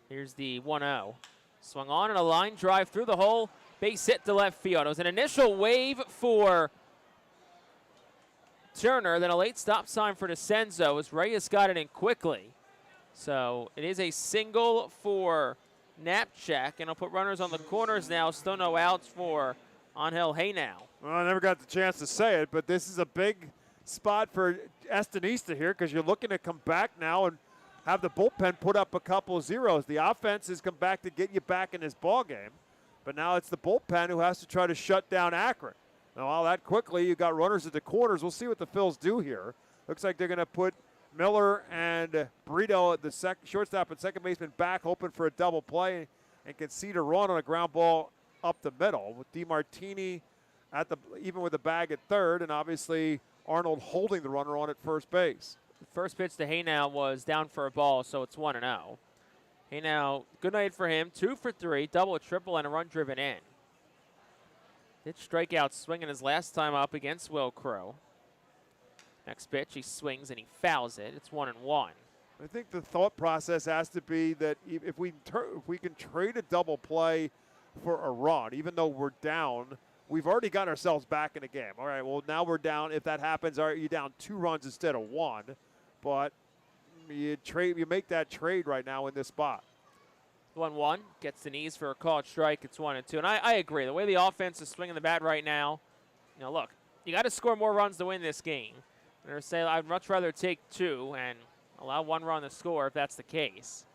Here's the 1-0. Swung on and a line drive through the hole. Base hit to left field. It was an initial wave for Turner, then a late stop sign for DeCenzo as Reyes got it in quickly. So it is a single for Knapczyk, and I'll put runners on the corners now. Still no outs for Angel Haynow.
Well, I never got the chance to say it, but this is a big spot for Estanista here because you're looking to come back now and have the bullpen put up a couple of zeros. The offense has come back to get you back in this ball game, but now it's the bullpen who has to try to shut down Akron. Now, all that quickly, you got runners at the corners. We'll see what the Phils do here. Looks like they're going to put Miller and Brito at the shortstop and second baseman back, hoping for a double play and concede a run on a ground ball up the middle with DeMartini even with the bag at third, and obviously Arnold holding the runner on at first base.
The first pitch to Haynow was down for a ball, so it's 1-0. Haynow, good night for him. 2 for 3, double, a triple, and a run driven in. Did strike out swinging his last time up against Will Crow. Next pitch, he swings and he fouls it. It's 1-1.
I think the thought process has to be that if we can trade a double play for a run, even though we're down, we've already got ourselves back in the game. All right, well, now we're down. If that happens, all right, you're down 2 runs instead of 1. But you make that trade right now in this spot.
1-1, gets the knees for a called strike. It's 1-2. And I agree. The way the offense is swinging the bat right now, look, you got to score more runs to win this game. And say I'd much rather take 2 and allow 1 run to score if that's the case.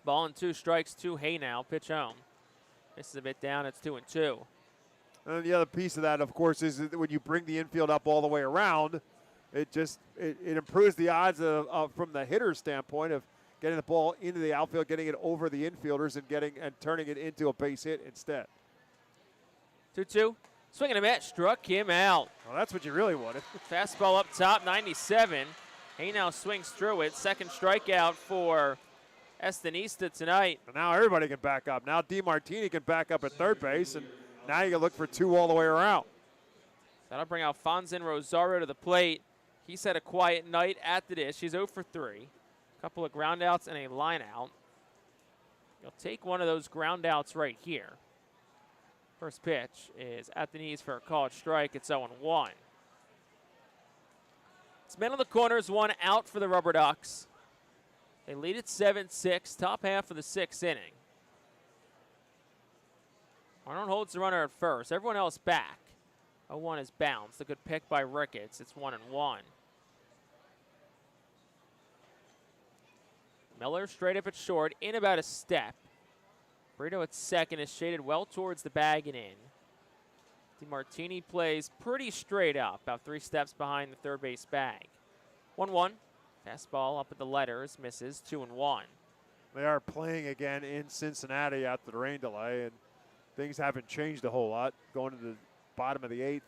Ball and 2 strikes to Haynow. Pitch home. Misses a bit down. It's 2-2.
And the other piece of that, of course, is that when you bring the infield up all the way around, it improves the odds from the hitter's standpoint of getting the ball into the outfield, getting it over the infielders, and turning it into a base hit instead.
2-2. Swinging a miss, struck him out.
Well, that's what you really wanted.
Fastball up top, 97. Haynow swings through it. Second strikeout for Estanista tonight.
And now everybody can back up. Now DeMartini can back up at third base, and now you can look for 2 all the way around.
That'll bring Alfonso Rosario to the plate. He's had a quiet night at the dish. He's 0 for 3. A couple of ground outs and a line out. He'll take one of those ground outs right here. First pitch is at the knees for a called strike. It's 0-1. It's men on the corners, 1 out for the RubberDucks. They lead at 7-6, top half of the 6th inning. Arnold holds the runner at first. Everyone else back. 0-1 is bounced. A good pick by Ricketts. It's 1-1. Miller straight up at short, in about a step. Brito at second is shaded well towards the bag and in. DeMartini plays pretty straight up, about 3 steps behind the third base bag. 1-1. Fastball up at the letters, misses. 2-1.
They are playing again in Cincinnati after the rain delay, and things haven't changed a whole lot. Going to the bottom of the 8th,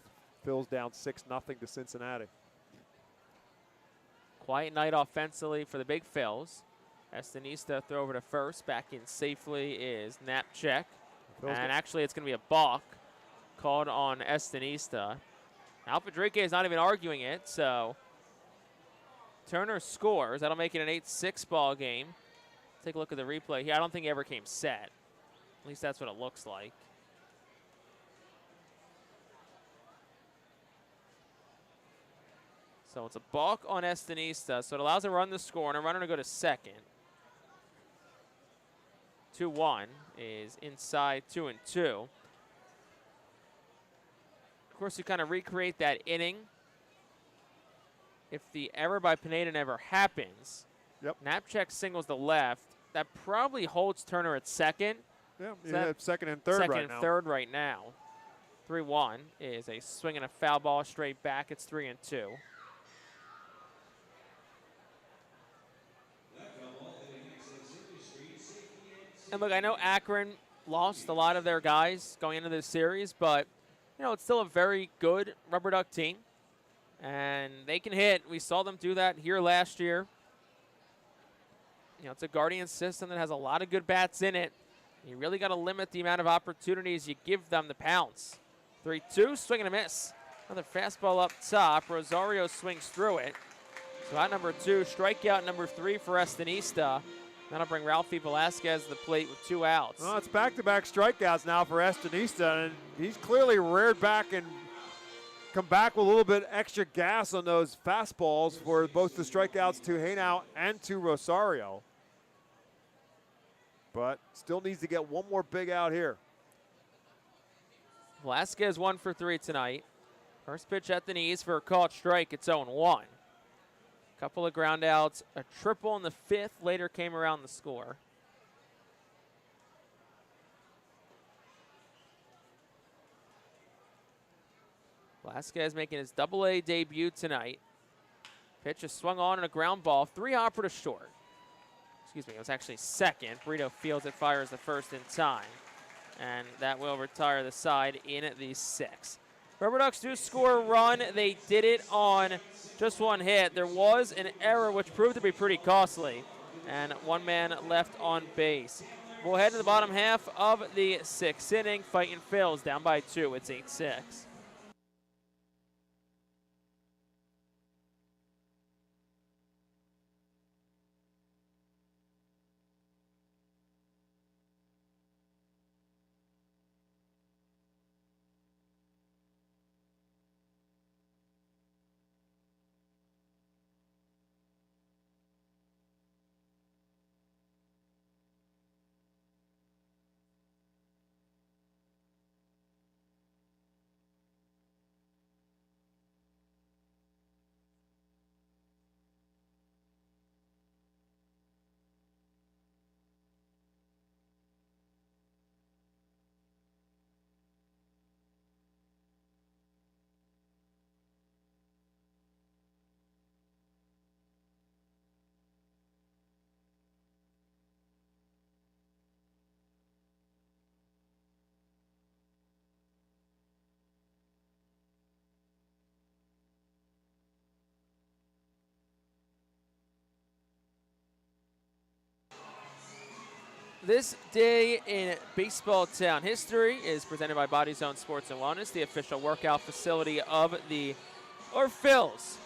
Phil's down 6-0 to Cincinnati.
Quiet night offensively for the Big Phils. Estanista throw over to first. Back in safely is Knapczyk. And actually it's going to be a balk called on Estanista. Alpadrique is not even arguing it, so Turner scores. That'll make it an 8-6 ball game. Take a look at the replay here. I don't think he ever came set. At least that's what it looks like. So it's a balk on Estanista, so it allows a run to score and a runner to go to second. 2-1 is inside 2-2. Of course, you kind of recreate that inning. If the error by Pineda never happens, Knapczyk singles the left. That probably holds Turner at second.
Yeah, you have second and third right now.
Second and third right now. 3-1 is a swing and a foul ball straight back. It's 3-2. And look, I know Akron lost a lot of their guys going into this series, but it's still a very good RubberDuck team. And they can hit. We saw them do that here last year. It's a Guardian system that has a lot of good bats in it. You really got to limit the amount of opportunities you give them to pounce. 3-2, swing and a miss. Another fastball up top. Rosario swings through it. So at number 2, strikeout number 3 for Estanista. That'll bring Ralphie Velasquez to the plate with 2 outs.
Well, it's back-to-back strikeouts now for Estanista, and he's clearly reared back and come back with a little bit extra gas on those fastballs for both the strikeouts to Haynow and to Rosario. But still needs to get one more big out here.
Velasquez 1 for 3 tonight. First pitch at the knees for a called strike. It's 0-1. Couple of ground outs, a triple in the 5th. Later came around the score. Velasquez making his Double-A debut tonight. Pitch is swung on and a ground ball. 3-hopper to short. Excuse me, it was actually second. Brito fields it, fires the first in time. and that will retire the side in the 6th. RubberDucks do score a run. They did it on just one hit. There was an error which proved to be pretty costly, and one man left on base. We'll head to the bottom half of the 6th inning. Fightin Phillies down by 2. It's 8-6. This day in baseball town history is presented by Body Zone Sports and Wellness, the official workout facility of the Phils.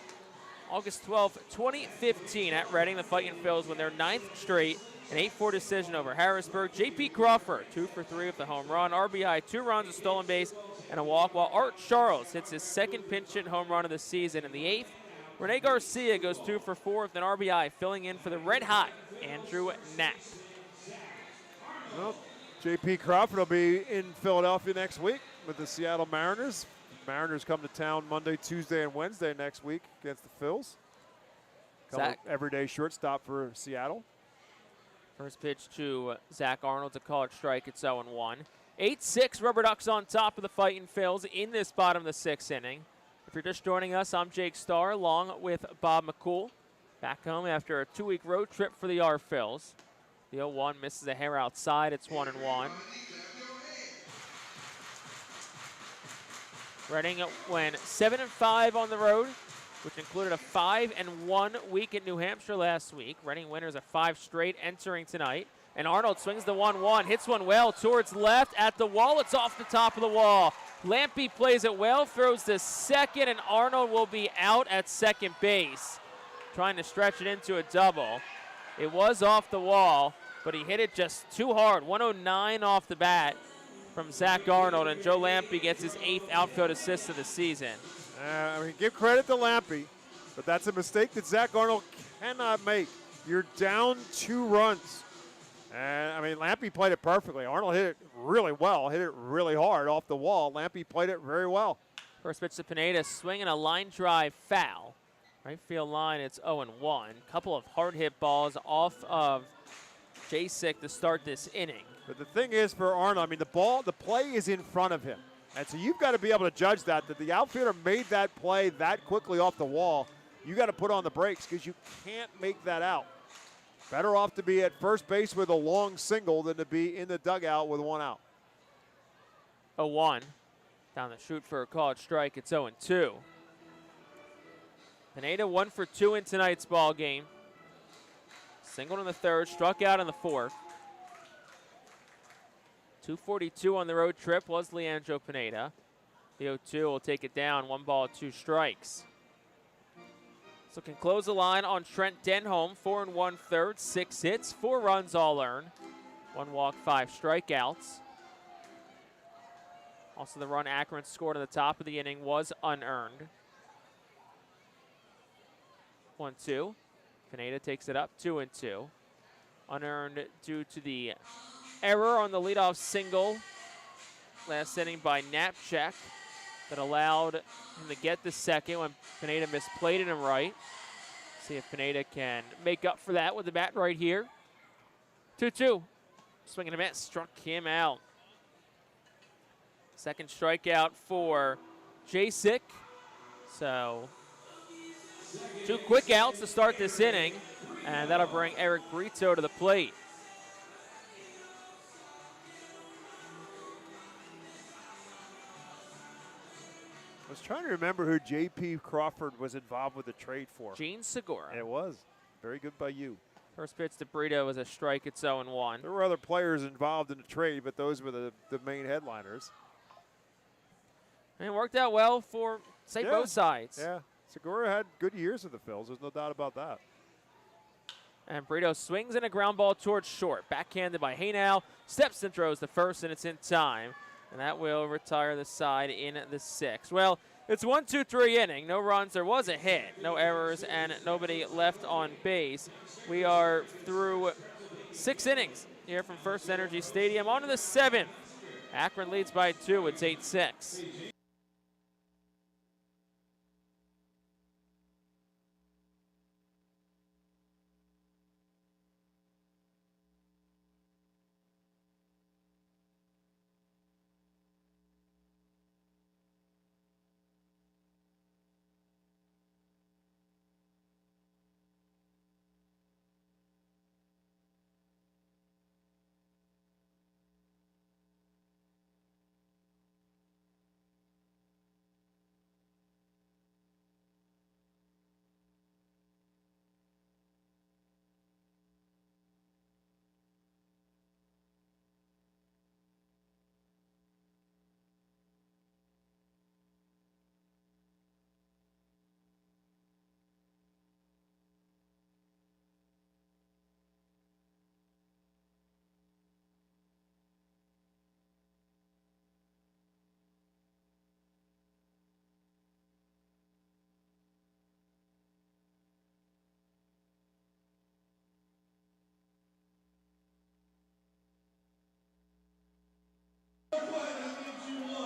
August 12, 2015 at Reading, the Fightin Phils win their 9th straight, an 8-4 decision over Harrisburg. J.P. Crawford, 2 for 3 with the home run, RBI, 2 runs, a stolen base, and a walk, while Art Charles hits his 2nd pinch-hit home run of the season in the 8th. Rene Garcia goes 2 for 4 with an RBI, filling in for the red-hot Andrew Knapp.
Well, J.P. Crawford will be in Philadelphia next week with the Seattle Mariners. Mariners come to town Monday, Tuesday, and Wednesday next week against the Phils. Everyday shortstop for Seattle.
First pitch to Zach Arnold to call it strike. It's 0-1. 8-6 RubberDucks on top of the Fightin Phils in this bottom of the 6th inning. If you're just joining us, I'm Jake Starr along with Bob McCool. Back home after a 2-week road trip for the Phils. The 0-1 misses a hair outside. It's 1-1. Reading went 7-5 on the road, which included a 5-1 week in New Hampshire last week. Reading winners of 5 straight entering tonight. And Arnold swings the 1-1, hits one well towards left at the wall. It's off the top of the wall. Lampy plays it well, throws to second, and Arnold will be out at second base, trying to stretch it into a double. It was off the wall, but he hit it just too hard. 109 off the bat from Zach Arnold, and Joe Lampy gets his 8th outfield assist of the season.
Give credit to Lampy, but that's a mistake that Zach Arnold cannot make. You're down 2 runs. And, Lampy played it perfectly. Arnold hit it really well, hit it really hard off the wall. Lampy played it very well.
First pitch to Pineda, swinging a line drive foul. Right field line, it's 0-1. Couple of hard hit balls off of Jacek to start this inning.
But the thing is for Arnold, the play is in front of him. And so you've got to be able to judge that the outfielder made that play that quickly off the wall. You got to put on the brakes because you can't make that out. Better off to be at first base with a long single than to be in the dugout with 1 out.
0-1. Down the chute for a called strike. It's 0-2. Pineda 1 for 2 in tonight's ball game. Singled in the 3rd, struck out in the 4th. 242 on the road trip was Leandro Pineda. The 0-2 will take it down. 1 ball, 2 strikes. So can close the line on Trent Denholm. 4 1/3, 6 hits, 4 runs all earned. 1 walk, 5 strikeouts. Also the run Akron scored at the top of the inning was unearned. 1-2. Pineda takes it up, 2-2. Unearned due to the error on the leadoff single last inning by Knapczyk that allowed him to get the second when Pineda misplayed it him right. See if Pineda can make up for that with the bat right here. 2-2. Swing and a miss, struck him out. Second strikeout for Jacek. So 2 quick outs to start this inning, and that'll bring Eric Brito to the plate.
was trying to remember who J.P. Crawford was involved with the trade for.
Gene Segura.
It was. Very good by you.
First pitch to Brito is a strike. It's 0-1.
There were other players involved in the trade, but those were the main headliners.
And it worked out well for, say, both sides.
Yeah. Segura had good years with the Phils. There's no doubt about that.
And Brito swings in a ground ball towards short. Backhanded by Haynal. Steps and throws the first, and it's in time. And that will retire the side in the 6th. Well, it's 1-2-3 inning. No runs. There was a hit. No errors and nobody left on base. We are through 6 innings here from FirstEnergy Stadium. On to the 7th. Akron leads by 2. It's 8-6.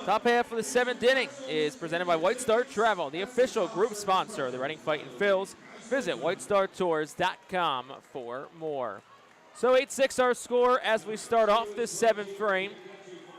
Top half of the 7th inning is presented by White Star Travel, the official group sponsor of the Reading Fightin' Phils. Visit whitestartours.com for more. So 8-6 our score as we start off this 7th frame.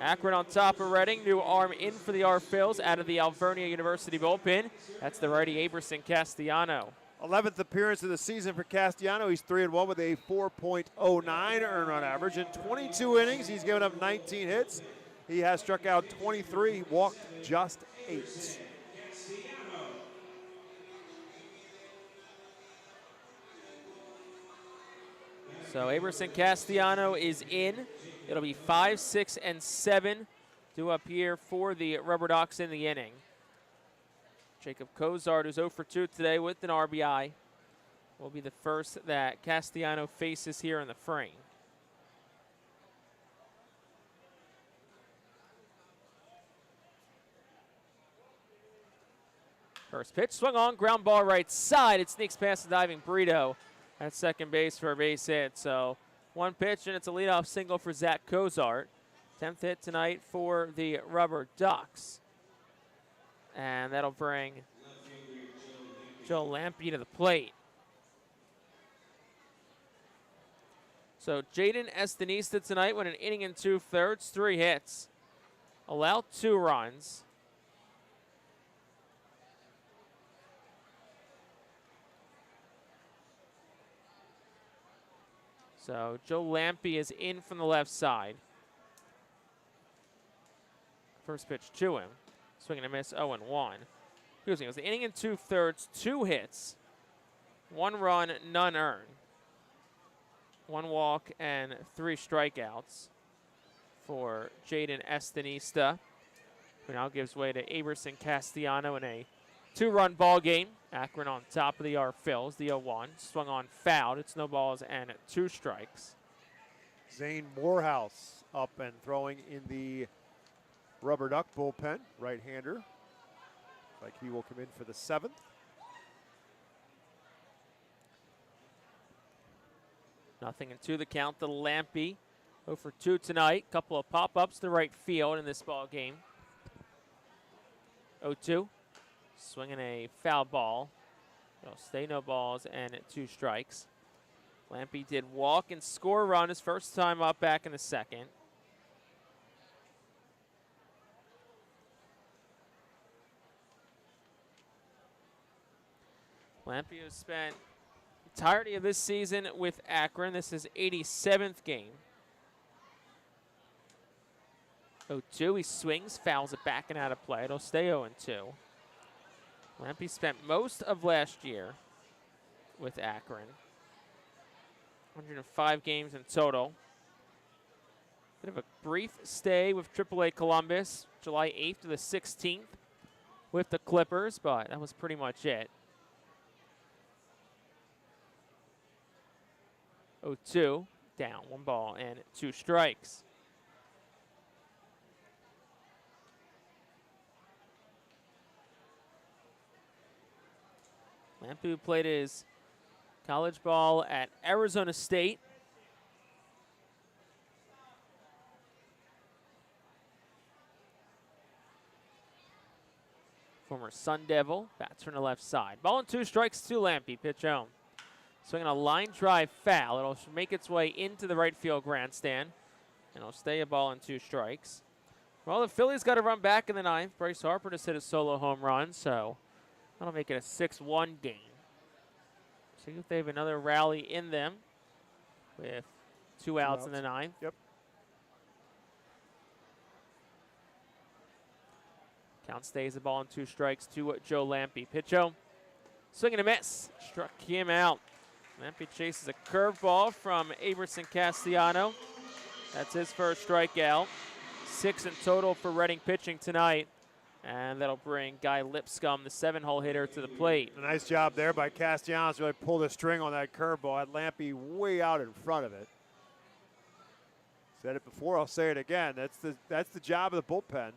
Akron on top of Reading. New arm in for the R Phils out of the Alvernia University bullpen. That's the righty Aberson Castellano.
11th appearance of the season for Castellano. He's 3-1 with a 4.09 earned run average. In 22 innings, he's given up 19 hits. He has struck out 23, walked just 8.
So Aberson Castellano is in. It'll be 5, 6, and 7 due up here for the RubberDucks in the inning. Jacob Cozart, who's 0 for 2 today with an RBI, will be the first that Castellano faces here in the frame. First pitch, swung on, ground ball right side. It sneaks past the diving Brito at second base for a base hit. So one pitch, and it's a leadoff single for Zach Cozart. 10th hit tonight for the RubberDucks. And that'll bring Joe Lampe to the plate. So Jaden Estanista tonight went an inning and 2/3, 3 hits, allowed 2 runs. So Joe Lampe is in from the left side. First pitch to him. Swing and a miss, 0-1. Excuse me, it was an inning and 2/3, 2 hits, 1 run, none earned. 1 walk and 3 strikeouts for Jaden Estanista, who now gives way to Aberson Castellano in a 2-run ball game. Akron on top of the R Phils, the 0-1. Swung on, fouled. It's no balls and 2 strikes.
Zane Morehouse up and throwing in the RubberDuck bullpen, right-hander. Like he will come in for the 7th.
Nothing into the count to Lampe. 0 for 2 tonight. Couple of pop-ups to right field in this ball game. 0-2. Swinging a foul ball. It'll stay no balls and 2 strikes. Lampe did walk and score a run his first time up back in the 2nd. Lampe has spent the entirety of this season with Akron. This is 87th game. 0-2, he swings, fouls it back and out of play. It'll stay 0-2. Lampy spent most of last year with Akron. 105 games in total. Bit of a brief stay with AAA Columbus, July 8th to the 16th with the Clippers, but that was pretty much it. 0-2, down 1 ball and 2 strikes. Lampy played his college ball at Arizona State. Former Sun Devil, bats from the left side. Ball and 2 strikes to Lampy, pitch home. Swinging a line drive foul. It'll make its way into the right field grandstand. And it'll stay a ball and 2 strikes. Well, the Phillies got to run back in the 9th. Bryce Harper just hit a solo home run, so that'll make it a 6-1 game. See if they have another rally in them with 2 outs in the 9th.
Yep.
Count stays, a ball and 2 strikes to Joe Lampy. Pitch home. Swing and a miss. Struck him out. Lampy chases a curveball from Aberson Castellano. That's his first strikeout. 6 in total for Reading pitching tonight. And that'll bring Guy Lipscomb, the 7-hole hitter, to the plate.
A nice job there by Castellanos. Really pulled a string on that curveball. Had Lampy way out in front of it. Said it before, I'll say it again. That's the job of the bullpen.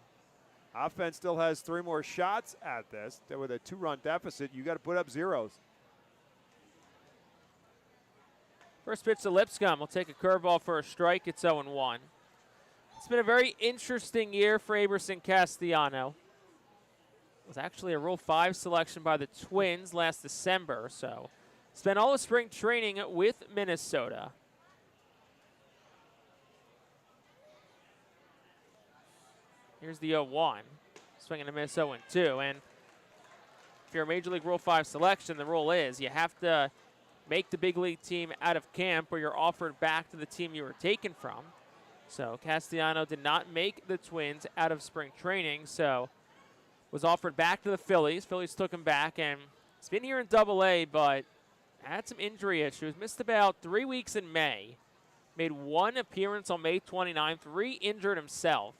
Offense still has 3 more shots at this. With a 2-run deficit, you got to put up zeros.
First pitch to Lipscomb. Will take a curveball for a strike. It's 0-1. It's been a very interesting year for Aberson Castellano. It was actually a Rule 5 selection by the Twins last December, so spent all of spring training with Minnesota. Here's the 0-1. Swing and a miss, 0-2. And if you're a Major League Rule 5 selection, the rule is you have to make the big league team out of camp or you're offered back to the team you were taken from. So Castellano did not make the Twins out of spring training, so was offered back to the Phillies. Phillies took him back, and he's been here in Double-A, but had some injury issues. Missed about 3 weeks in May. Made 1 appearance on May 29th, re-injured himself,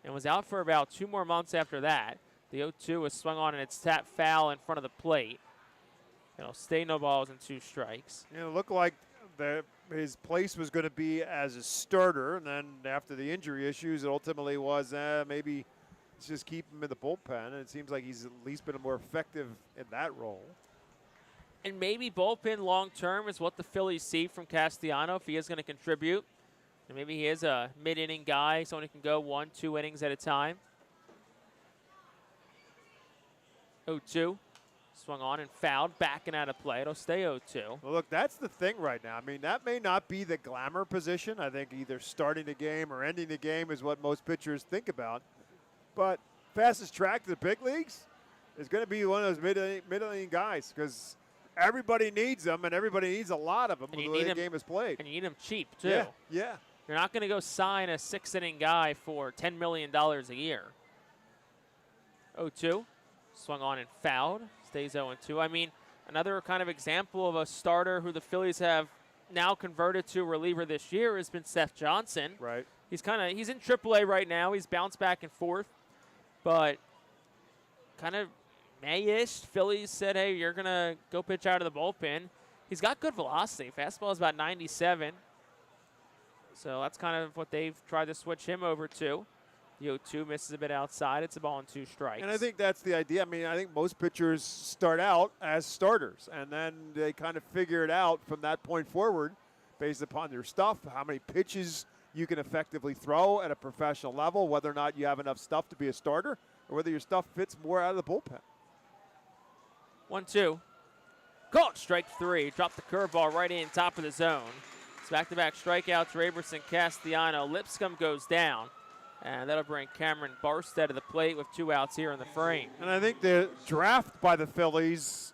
and was out for about 2 more months after that. The 0-2 was swung on, and it's tapped foul in front of the plate. It'll stay no balls and 2 strikes.
It looked like his place was going to be as a starter, and then after the injury issues, it ultimately was maybe let's just keep him in the bullpen, and it seems like he's at least been more effective in that role.
And maybe bullpen long-term is what the Phillies see from Castellano if he is going to contribute. And maybe he is a mid-inning guy, someone who can go 1-2 innings at a time. 0-2. Swung on and fouled, backing out of play. It'll stay 0-2.
Well, look, that's the thing right now. I mean, that may not be the glamour position. I think either starting the game or ending the game is what most pitchers think about. But fastest track to the big leagues is going to be one of those mid-inning guys because everybody needs them and everybody needs a lot of them the way the game is played.
And you need them cheap, too.
Yeah, yeah.
You're not going to go sign a 6-inning guy for $10 million a year. 0-2. Swung on and fouled. Stays 0-2. I mean, another kind of example of a starter who the Phillies have now converted to a reliever this year has been Seth Johnson.
Right.
He's in AAA right now. He's bounced back and forth. But kind of May-ish, Phillies said, hey, you're going to go pitch out of the bullpen. He's got good velocity. Fastball is about 97. So that's kind of what they've tried to switch him over to. The 0-2 misses a bit outside. It's a ball and 2 strikes.
And I think that's the idea. I mean, I think most pitchers start out as starters, and then they kind of figure it out from that point forward based upon their stuff, how many pitches you can effectively throw at a professional level, whether or not you have enough stuff to be a starter, or whether your stuff fits more out of the bullpen.
1-2. Caught, strike 3. Dropped the curveball right in top of the zone. It's back-to-back strikeouts for Aberson Castellano. Lipscomb goes down. And that'll bring Cameron Barstead to the plate with 2 outs here in the frame.
And I think the draft by the Phillies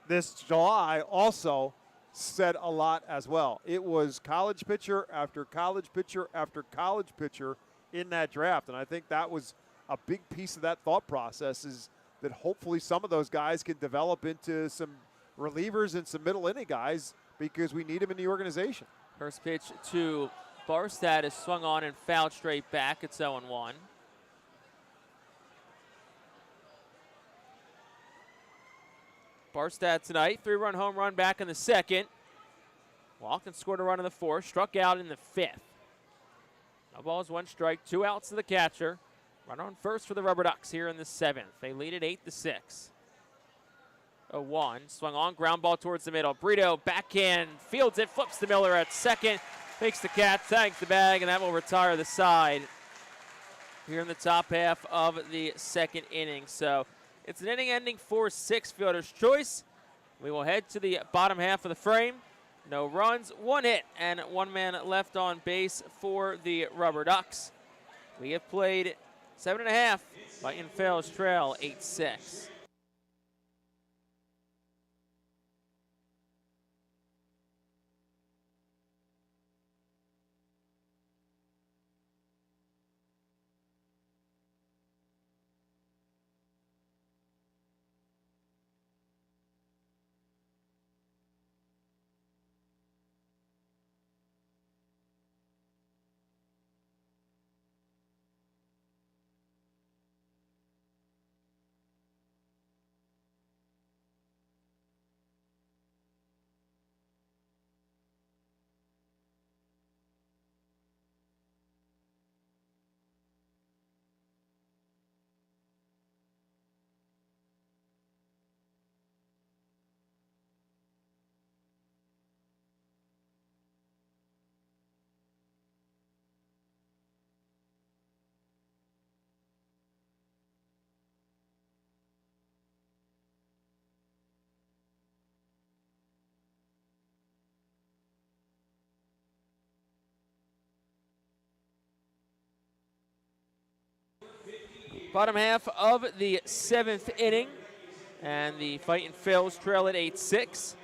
this July also said a lot as well. It was college pitcher after college pitcher after college pitcher in that draft. And I think that was a big piece of that thought process is that hopefully some of those guys can develop into some relievers and some middle inning guys because we need them in the organization.
First pitch to Barstad is swung on and fouled straight back. It's 0-1. Barstad tonight, 3-run home run back in the second. Walked and scored a run in the fourth, struck out in the fifth. No balls, 1 strike, 2 outs to the catcher. Run on first for the RubberDucks here in the seventh. They lead it 8-6. 0-1, swung on, ground ball towards the middle. Brito backhand, fields it, flips to Miller at second, makes the catch, tags the bag, and that will retire the side here in the top half of the second inning. So it's an inning ending 4-6, fielder's choice. We will head to the bottom half of the frame. No runs, 1 hit, and 1 man left on base for the RubberDucks. We have played 7.5. Fightin Phillies trail 8-6. Bottom half of the seventh inning, and the Fightin Phillies trail at 8-6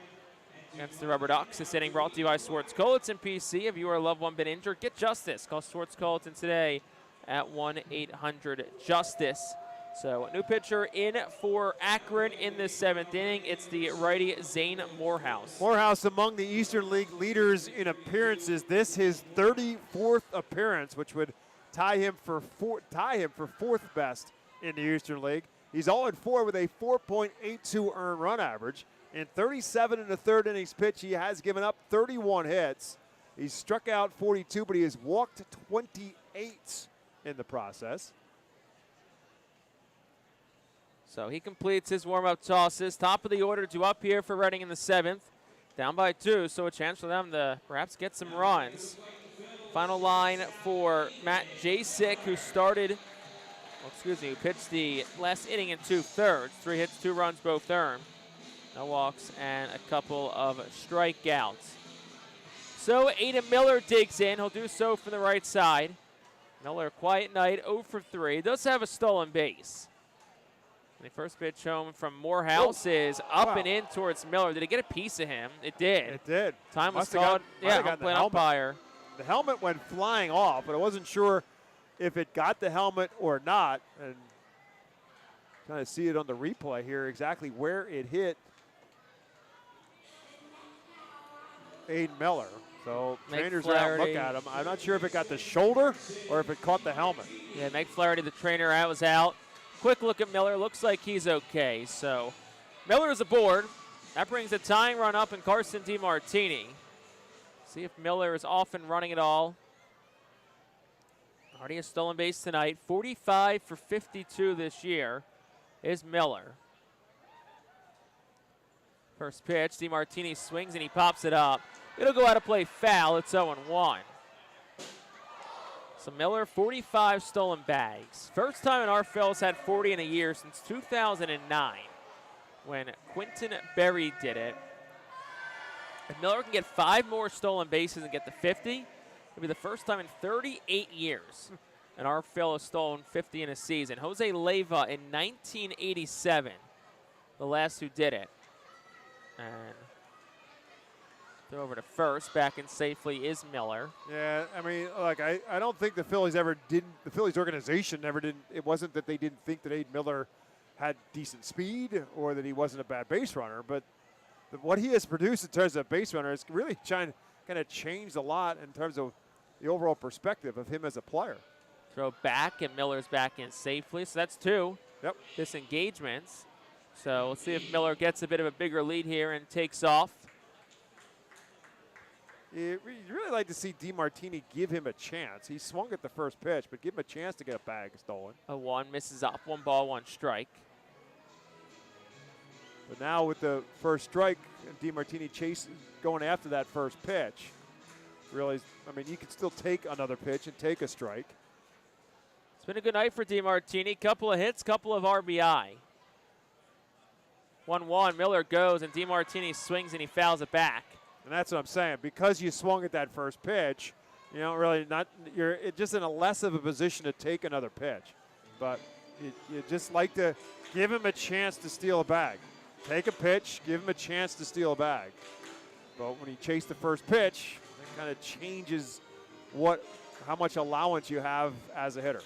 against the RubberDucks. This inning brought to you by Swartz Colleton PC. If you or a loved one been injured, get justice. Call Swartz Colleton today at 1-800-JUSTICE. So new pitcher in for Akron in the seventh inning. It's the righty Zane Morehouse.
Morehouse among the Eastern League leaders in appearances. This his 34th appearance, which would tie him for fourth best in the Eastern League. He's 0-4 with a 4.82 earned run average. In 37 and a third innings pitch, he has given up 31 hits. He's struck out 42, but he has walked 28 in the process.
So he completes his warm-up tosses. Top of the order to up here for Reading in the seventh. Down by 2, so a chance for them to perhaps get some runs. Final line for Matt Jasek, who who pitched the last inning in 2/3. 3 hits, 2 runs, both earned. No walks and a couple of strikeouts. So Aiden Miller digs in. He'll do so from the right side. Miller, quiet night, 0 for 3. Does have a stolen base. The first pitch home from Morehouse is up and in towards Miller. Did it get a piece of him? It did.
It did.
Time was called. Play umpire.
The helmet went flying off, but I wasn't sure if it got the helmet or not. And trying to see it on the replay here exactly where it hit Aiden Miller. So trainers are out, look at him. I'm not sure if it got the shoulder or if it caught the helmet.
Yeah, Meg Flaherty, the trainer, was out. Quick look at Miller. Looks like he's okay. So Miller is aboard. That brings a tying run up in Carson DiMartini. See if Miller is off and running at all. Already a stolen base tonight. 45 for 52 this year is Miller. First pitch, DiMartini swings and he pops it up. It'll go out of play foul. It's 0-1. So Miller, 45 stolen bags. First time in our Phillies had 40 in a year since 2009 when Quinton Berry did it. If Miller can get 5 more stolen bases and get to 50, it'll be the first time in 38 years an our Phillies stolen 50 in a season. Jose Leyva in 1987, the last who did it. And throw over to first, back in safely is Miller.
Yeah, I mean, like I don't think the Phillies ever didn't. The Phillies organization never didn't. It wasn't that they didn't think that Aiden Miller had decent speed or that he wasn't a bad base runner, but what he has produced in terms of base runner is really kind of changed a lot in terms of the overall perspective of him as a player.
Throw back, and Miller's back in safely, so that's 2 disengagements. So we'll see if Miller gets a bit of a bigger lead here and takes off.
You'd really like to see DeMartini give him a chance. He swung at the first pitch, but give him a chance to get a bag stolen.
A 1 misses up, 1 ball, 1 strike.
But now with the first strike and DeMartini going after that first pitch, really, I mean, you can still take another pitch and take a strike.
It's been a good night for DeMartini. Couple of hits, couple of RBI. 1-1, Miller goes, and DeMartini swings and he fouls it back.
And that's what I'm saying. Because you swung at that first pitch, you don't really you're just in a less of a position to take another pitch. But you just like to give him a chance to steal a bag. Take a pitch, give him a chance to steal a bag. But when he chased the first pitch, it kind of changes how much allowance you have as a hitter.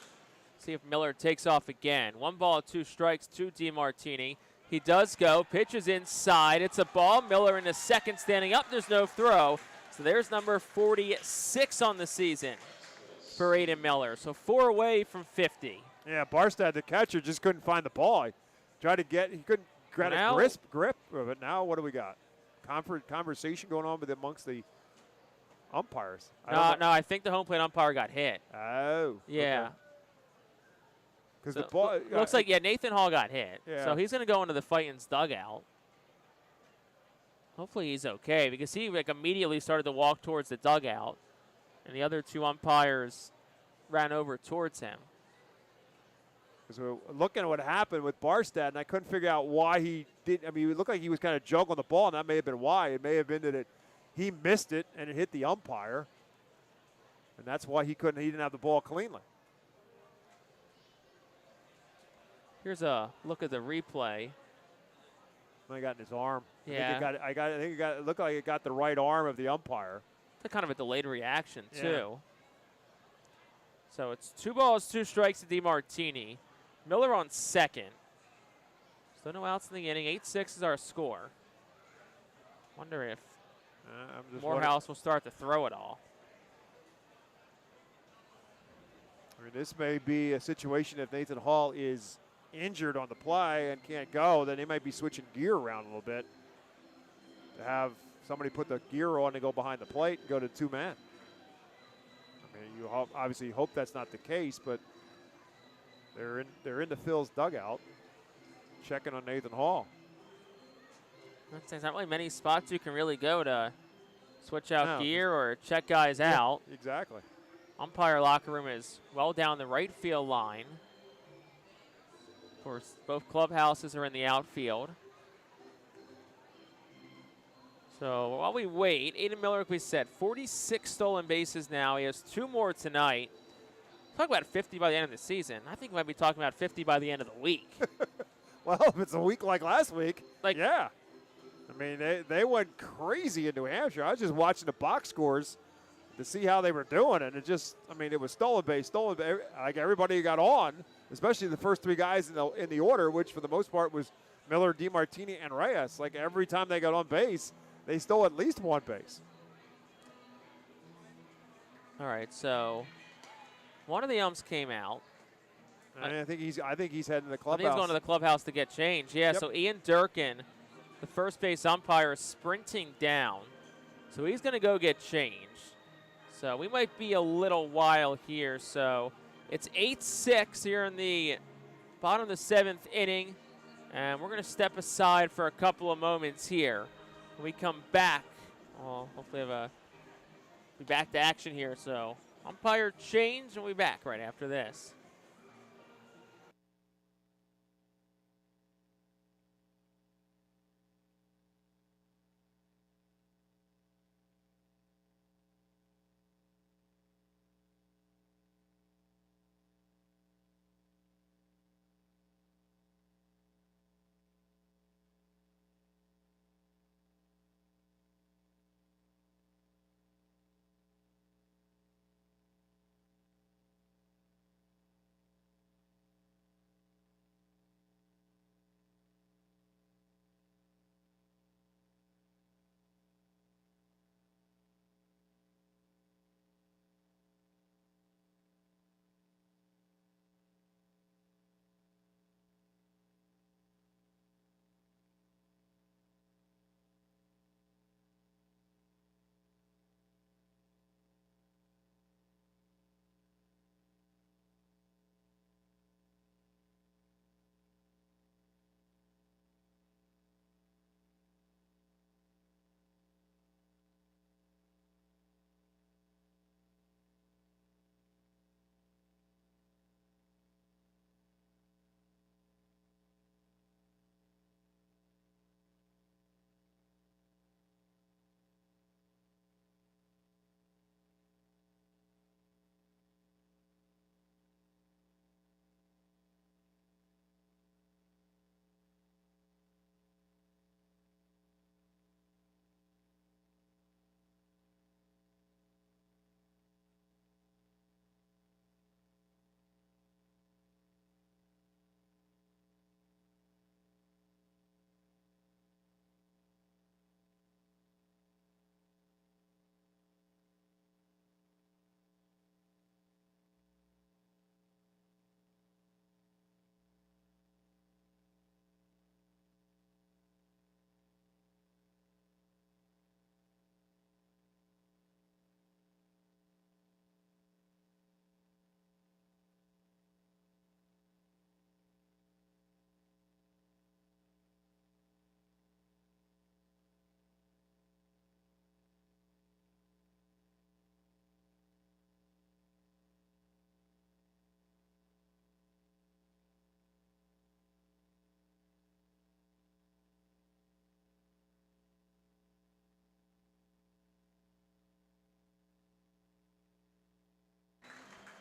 See if Miller takes off again. 1 ball, 2 strikes to DeMartini. He does go, pitches inside. It's a ball. Miller in the second, standing up. There's no throw. So there's number 46 on the season for Aiden Miller. So 4 away from 50.
Yeah, Barstad, the catcher, just couldn't find the ball. He couldn't grab a grip of it. Now what do we got? Conversation going on amongst the umpires.
No, I think the home plate umpire got hit.
Oh.
Yeah.
Okay. The ball
looks like Nathan Hall got hit.
Yeah.
So he's going to go into the Fightin's dugout. Hopefully he's okay, because he immediately started to walk towards the dugout, and the other 2 umpires ran over towards him.
Because we're looking at what happened with Barstad, and I couldn't figure out why he didn't. I mean, it looked like he was kind of juggling the ball, and that may have been why. It may have been that he missed it and it hit the umpire, and that's why he didn't have the ball cleanly.
Here's a look at the replay.
I got in his arm.
Yeah.
It looked like it got the right arm of the umpire.
It's kind of a delayed reaction, too.
Yeah.
So it's 2 balls, 2 strikes to DeMartini. Miller on second. Still no outs in the inning. 8-6 is our score. Wonder if Morehouse will start to throw it all.
I mean, this may be a situation if Nathan Hall is injured on the play and can't go, then they might be switching gear around a little bit to have somebody put the gear on and go behind the plate and go to 2-man. I mean, you obviously hope that's not the case, but they're in the Phil's dugout checking on Nathan Hall.
There's not really many spots you can really go to switch out gear or check guys out.
Exactly.
Umpire locker room is well down the right field line. Of course, both clubhouses are in the outfield. So while we wait, Aiden Miller, like we said, 46 stolen bases now. He has 2 more tonight. Talk about 50 by the end of the season. I think we might be talking about 50 by the end of the week.
Well, if it's a week like last week, yeah. I mean, they went crazy in New Hampshire. I was just watching the box scores to see how they were doing, and it was stolen base, like everybody got on, especially the first 3 guys in the order, which for the most part was Miller, DeMartini, and Reyes. Like every time they got on base, they stole at least 1 base.
All right, so one of the umps came out.
And I think he's heading to the clubhouse.
I think he's going to the clubhouse to get changed. Yeah,
Yep.
So Ian Durkin, the first base umpire, is sprinting down. So he's going to go get changed. So we might be a little while here. So it's 8-6 here in the bottom of the 7th inning. And we're going to step aside for a couple of moments here. When we come back, well, hopefully be back to action here. So umpire change, and we'll be back right after this.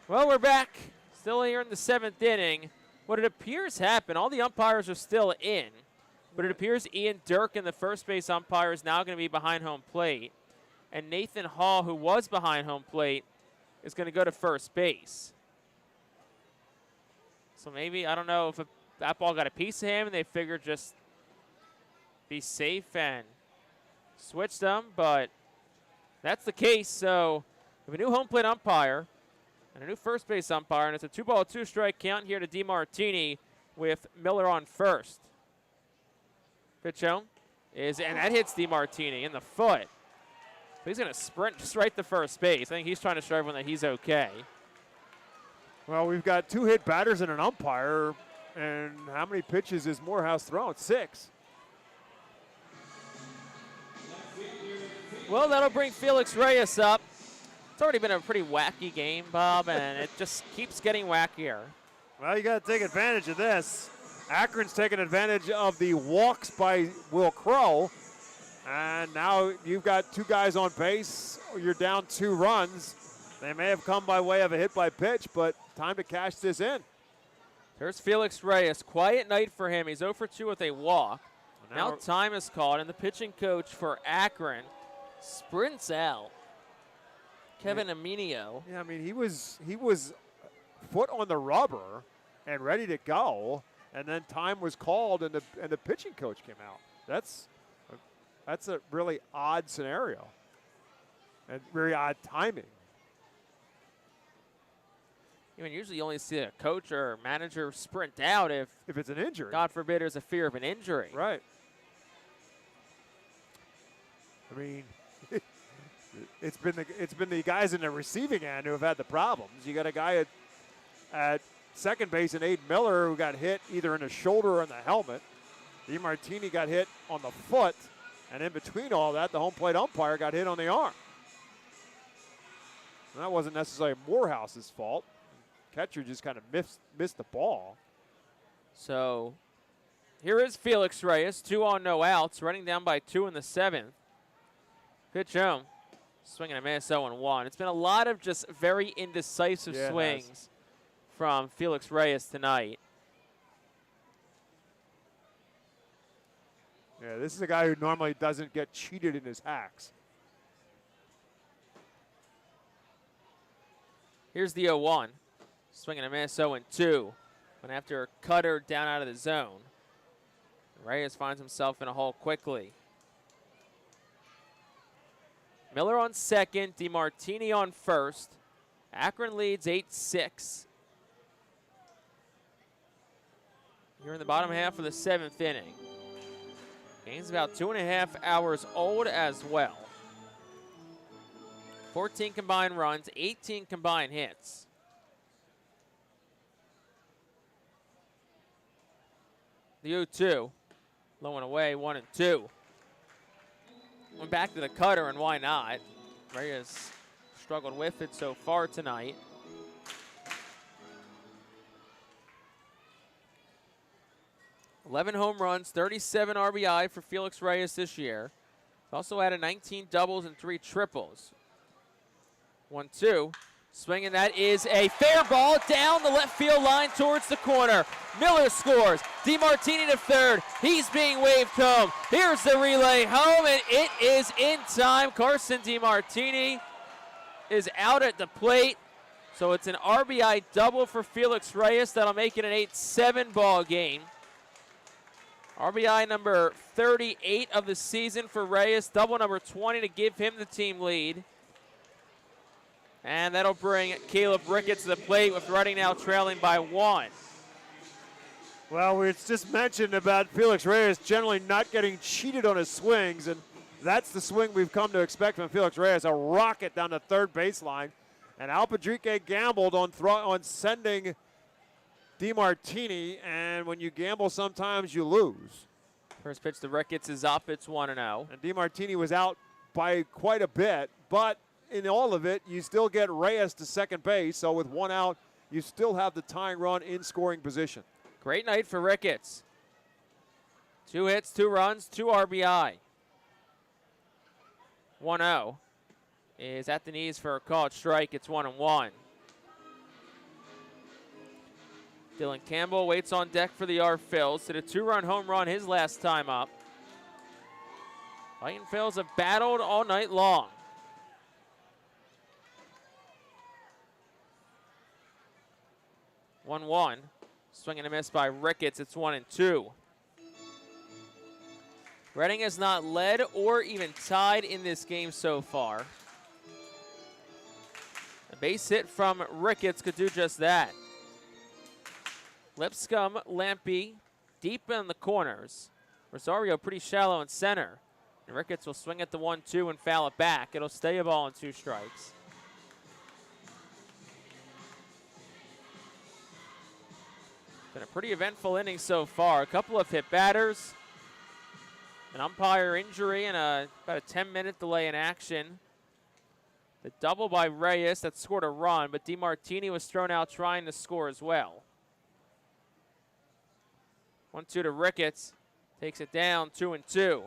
Well, we're back. Still here in the 7th inning. What it appears happened, all the umpires are still in, but it appears Ian Durkin, the first base umpire, is now going to be behind home plate. And Nathan Hall, who was behind home plate, is going to go to first base. So maybe, I don't know if that ball got a piece of him and they figured just be safe and switch them, but that's the case. So we have a new home plate umpire and a new first base umpire, and it's a 2-ball, 2-strike count here to DeMartini with Miller on first. Pitch shown and that hits DeMartini in the foot. So he's going to sprint just right to first base. I think he's trying to show everyone that he's okay.
Well, we've got 2 hit batters and an umpire, and how many pitches is Morehouse thrown? 6.
Well, that'll bring Felix Reyes up. It's already been a pretty wacky game, Bob, and it just keeps getting wackier.
Well, you got to take advantage of this. Akron's taking advantage of the walks by Will Crow, and now you've got 2 guys on base. You're down 2 runs. They may have come by way of a hit by pitch, but time to cash this in.
There's Felix Reyes. Quiet night for him. He's 0 for 2 with a walk. Now time is called, and the pitching coach for Akron sprints out. Kevin Aminio.
Yeah, I mean, he was foot on the rubber and ready to go, and then time was called, and the pitching coach came out. That's a really odd scenario and very odd timing.
I mean, usually you only see a coach or manager sprint out if
it's an injury.
God forbid there's a fear of an injury.
Right. I mean, it's been the guys in the receiving end who have had the problems. You got a guy at second base in Aiden Miller who got hit either in the shoulder or in the helmet. DeMartini got hit on the foot, and in between all that, the home plate umpire got hit on the arm. And that wasn't necessarily Morehouse's fault. Catcher just kind of missed the ball.
So here is Felix Reyes, 2 on, no outs, running down by 2 in the 7th. Pitch home. Swinging a miss, 0-1. It's been a lot of just very indecisive swings from Felix Reyes tonight.
Yeah, this is a guy who normally doesn't get cheated in his hacks.
Here's the 0-1. Swinging a miss, 0-2. And after a cutter down out of the zone, Reyes finds himself in a hole quickly. Miller on second, DeMartini on first. Akron leads 8-6. Here in the bottom half of the 7th inning. Game's about 2.5 hours old as well. 14 combined runs, 18 combined hits. The 0-2, low and away, 1-2. Went back to the cutter, and why not? Reyes struggled with it so far tonight. $11 home runs, 37 RBI for Felix Reyes this year. Also added 19 doubles and 3 triples. 1-2. Swinging, that is a fair ball down the left field line towards the corner. Miller scores. DeMartini to third. He's being waved home. Here's the relay home, and it is in time. Carson DeMartini is out at the plate. So it's an RBI double for Felix Reyes. That'll make it an 8-7 ball game. RBI number 38 of the season for Reyes. Double number 20 to give him the team lead. And that'll bring Caleb Ricketts to the plate with Reading now trailing by 1.
Well, it's just mentioned about Felix Reyes generally not getting cheated on his swings, and that's the swing we've come to expect from Felix Reyes, a rocket down the third baseline. And Alpadrique gambled on sending DeMartini, and when you gamble, sometimes you lose.
First pitch to Ricketts is up. It's 1-0.
And DeMartini was out by quite a bit, but in all of it, you still get Reyes to second base, so with 1 out, you still have the tying run in scoring position.
Great night for Ricketts. 2 hits, 2 runs, 2 RBI. 1-0 is at the knees for a called strike. It's 1-1. Dylan Campbell waits on deck for the Phils. Hit a 2-run home run his last time up. Fightin Phils have battled all night long. 1-1. Swing and a miss by Ricketts. It's 1-2. Reading has not led or even tied in this game so far. A base hit from Ricketts could do just that. Lipscomb, Lampy, deep in the corners. Rosario pretty shallow in center. And Ricketts will swing at the 1-2 and foul it back. It'll stay a ball and 2 strikes. Been a pretty eventful inning so far. A couple of hit batters, an umpire injury, and about a 10-minute delay in action. The double by Reyes that scored a run, but DeMartini was thrown out trying to score as well. 1-2 to Ricketts. Takes it down, 2-2.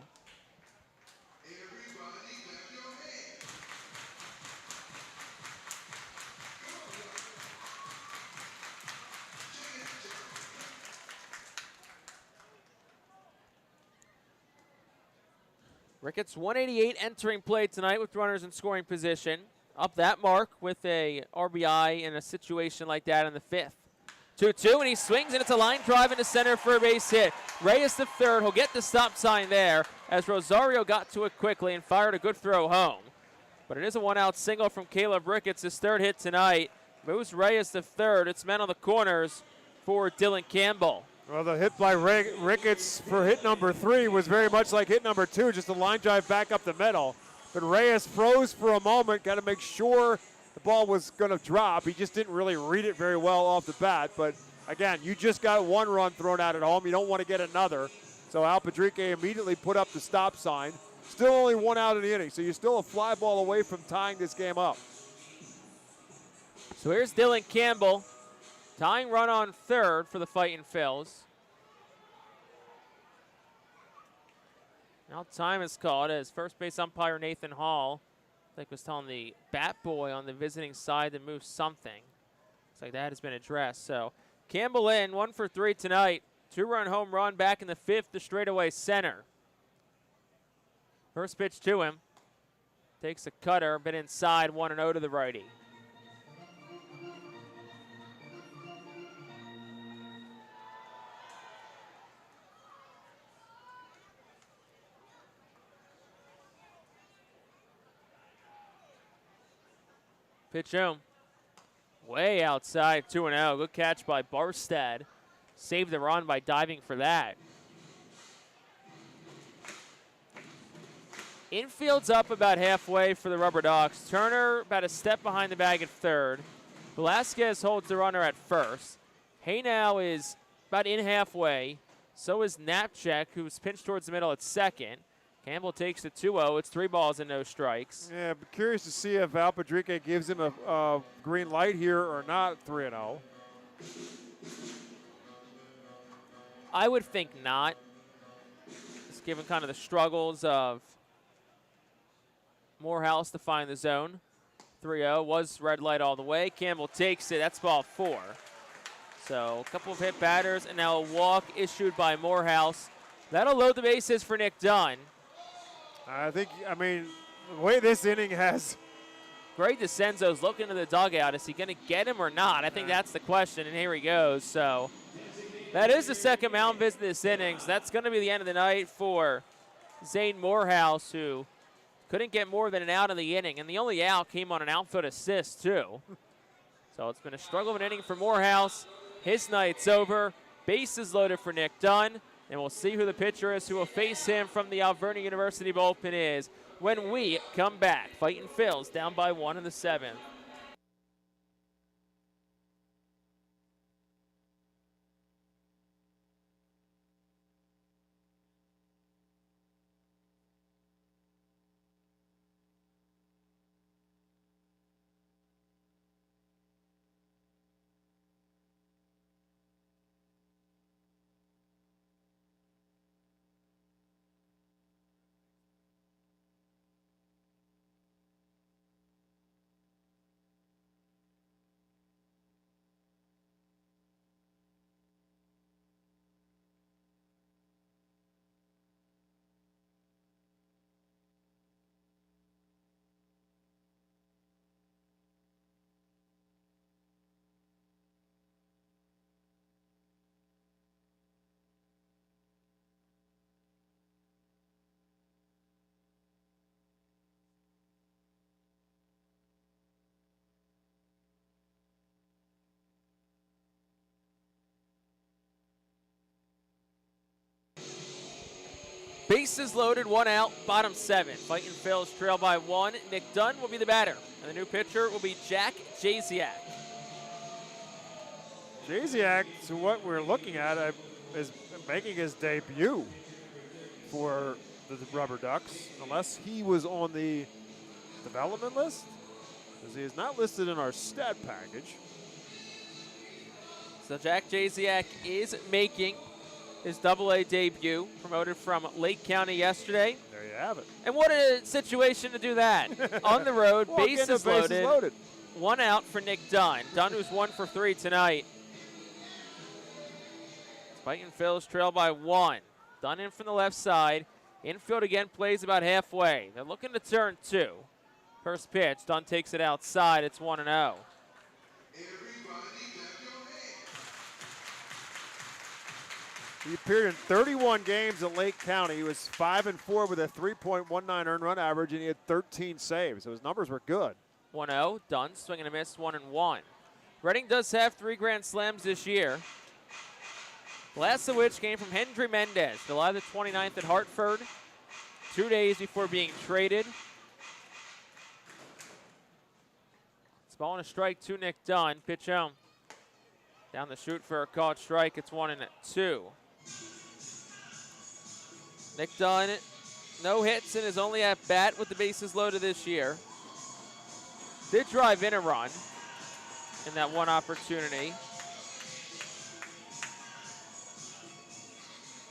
Ricketts 188 entering play tonight with runners in scoring position. Up that mark with a RBI in a situation like that in the 5th. 2-2, and he swings, and it's a line drive into center for a base hit. Reyes the third. He'll get the stop sign there as Rosario got to it quickly and fired a good throw home. But it is a 1-out single from Caleb Ricketts, his 3rd hit tonight. Moves Reyes the third. It's men on the corners for Dylan Campbell.
Well, the hit by Ricketts for hit number 3 was very much like hit number 2, just a line drive back up the middle. But Reyes froze for a moment, got to make sure the ball was going to drop. He just didn't really read it very well off the bat. But again, you just got 1 run thrown out at home. You don't want to get another. So Al Padrique immediately put up the stop sign. Still only 1 out in the inning, so you're still a fly ball away from tying this game up.
So here's Dylan Campbell. Tying run on 3rd for the Fightin Phils. Now time is called as first base umpire Nathan Hall, I think, was telling the bat boy on the visiting side to move something. Looks like that has been addressed. So Campbell in, 1 for 3 tonight. 2-run home run back in the 5th to straightaway center. First pitch to him. Takes a cutter, been inside, 1-0 to the righty. Pitch home. Way outside, 2-0. Good catch by Barstad. Saved the run by diving for that. Infield's up about halfway for the RubberDucks. Turner about a step behind the bag at 3rd. Velasquez holds the runner at 1st. Haynow is about in halfway. So is Knapczyk, who's pinched towards the middle at 2nd. Campbell takes the 2-0. It's 3 balls and no strikes.
Yeah, I'm curious to see if Al Padrique gives him a green light here or not, 3-0.
I would think not. Just given kind of the struggles of Morehouse to find the zone. 3-0 was red light all the way. Campbell takes it. That's ball 4. So a couple of hit batters and now a walk issued by Morehouse. That'll load the bases for Nick Dunn.
I mean, the way this inning has.
Greg DeCenzo's looking to the dugout. Is he going to get him or not? I think that's the question, and here he goes. So that is the second mound visit this inning. So that's going to be the end of the night for Zane Morehouse, who couldn't get more than an out in the inning. And the only out came on an outfield assist, too. So it's been a struggle of an inning for Morehouse. His night's over. Bases loaded for Nick Dunn. And we'll see who the pitcher is who will face him from the Alvernia University bullpen is when we come back. Fightin Phils down by 1 in the 7th. Bases loaded, 1 out, bottom 7. Fightin Phillies trail by 1. Nick Dunn will be the batter, and the new pitcher will be Jack Jasiak.
Jasiak, to what we're looking at, is making his debut for the RubberDucks, unless he was on the development list, because he is not listed in our stat package.
So Jack Jasiak is making his Double-A debut, promoted from Lake County yesterday.
There you have it.
And what a situation to do that. On the road, bases loaded. 1 out for Nick Dunn. Dunn, who's 1 for 3 tonight. Fightin Phillies trail by 1. Dunn in from the left side. Infield again plays about halfway. They're looking to turn 2. First pitch, Dunn takes it outside. It's 1-0.
He appeared in 31 games at Lake County. He was 5-4 with a 3.19 earned run average, and he had 13 saves. So his numbers were good.
1-0. Dunn swing and a miss, 1-1. Reading does have 3 grand slams this year. Last of which came from Hendry Mendez, July the 29th at Hartford, 2 days before being traded. It's ball and a strike to Nick Dunn. Pitch home. Down the chute for a caught strike. It's 1-2. Nick Dunn, no hits in his only at bat with the bases loaded this year. Did drive in a run in that one opportunity.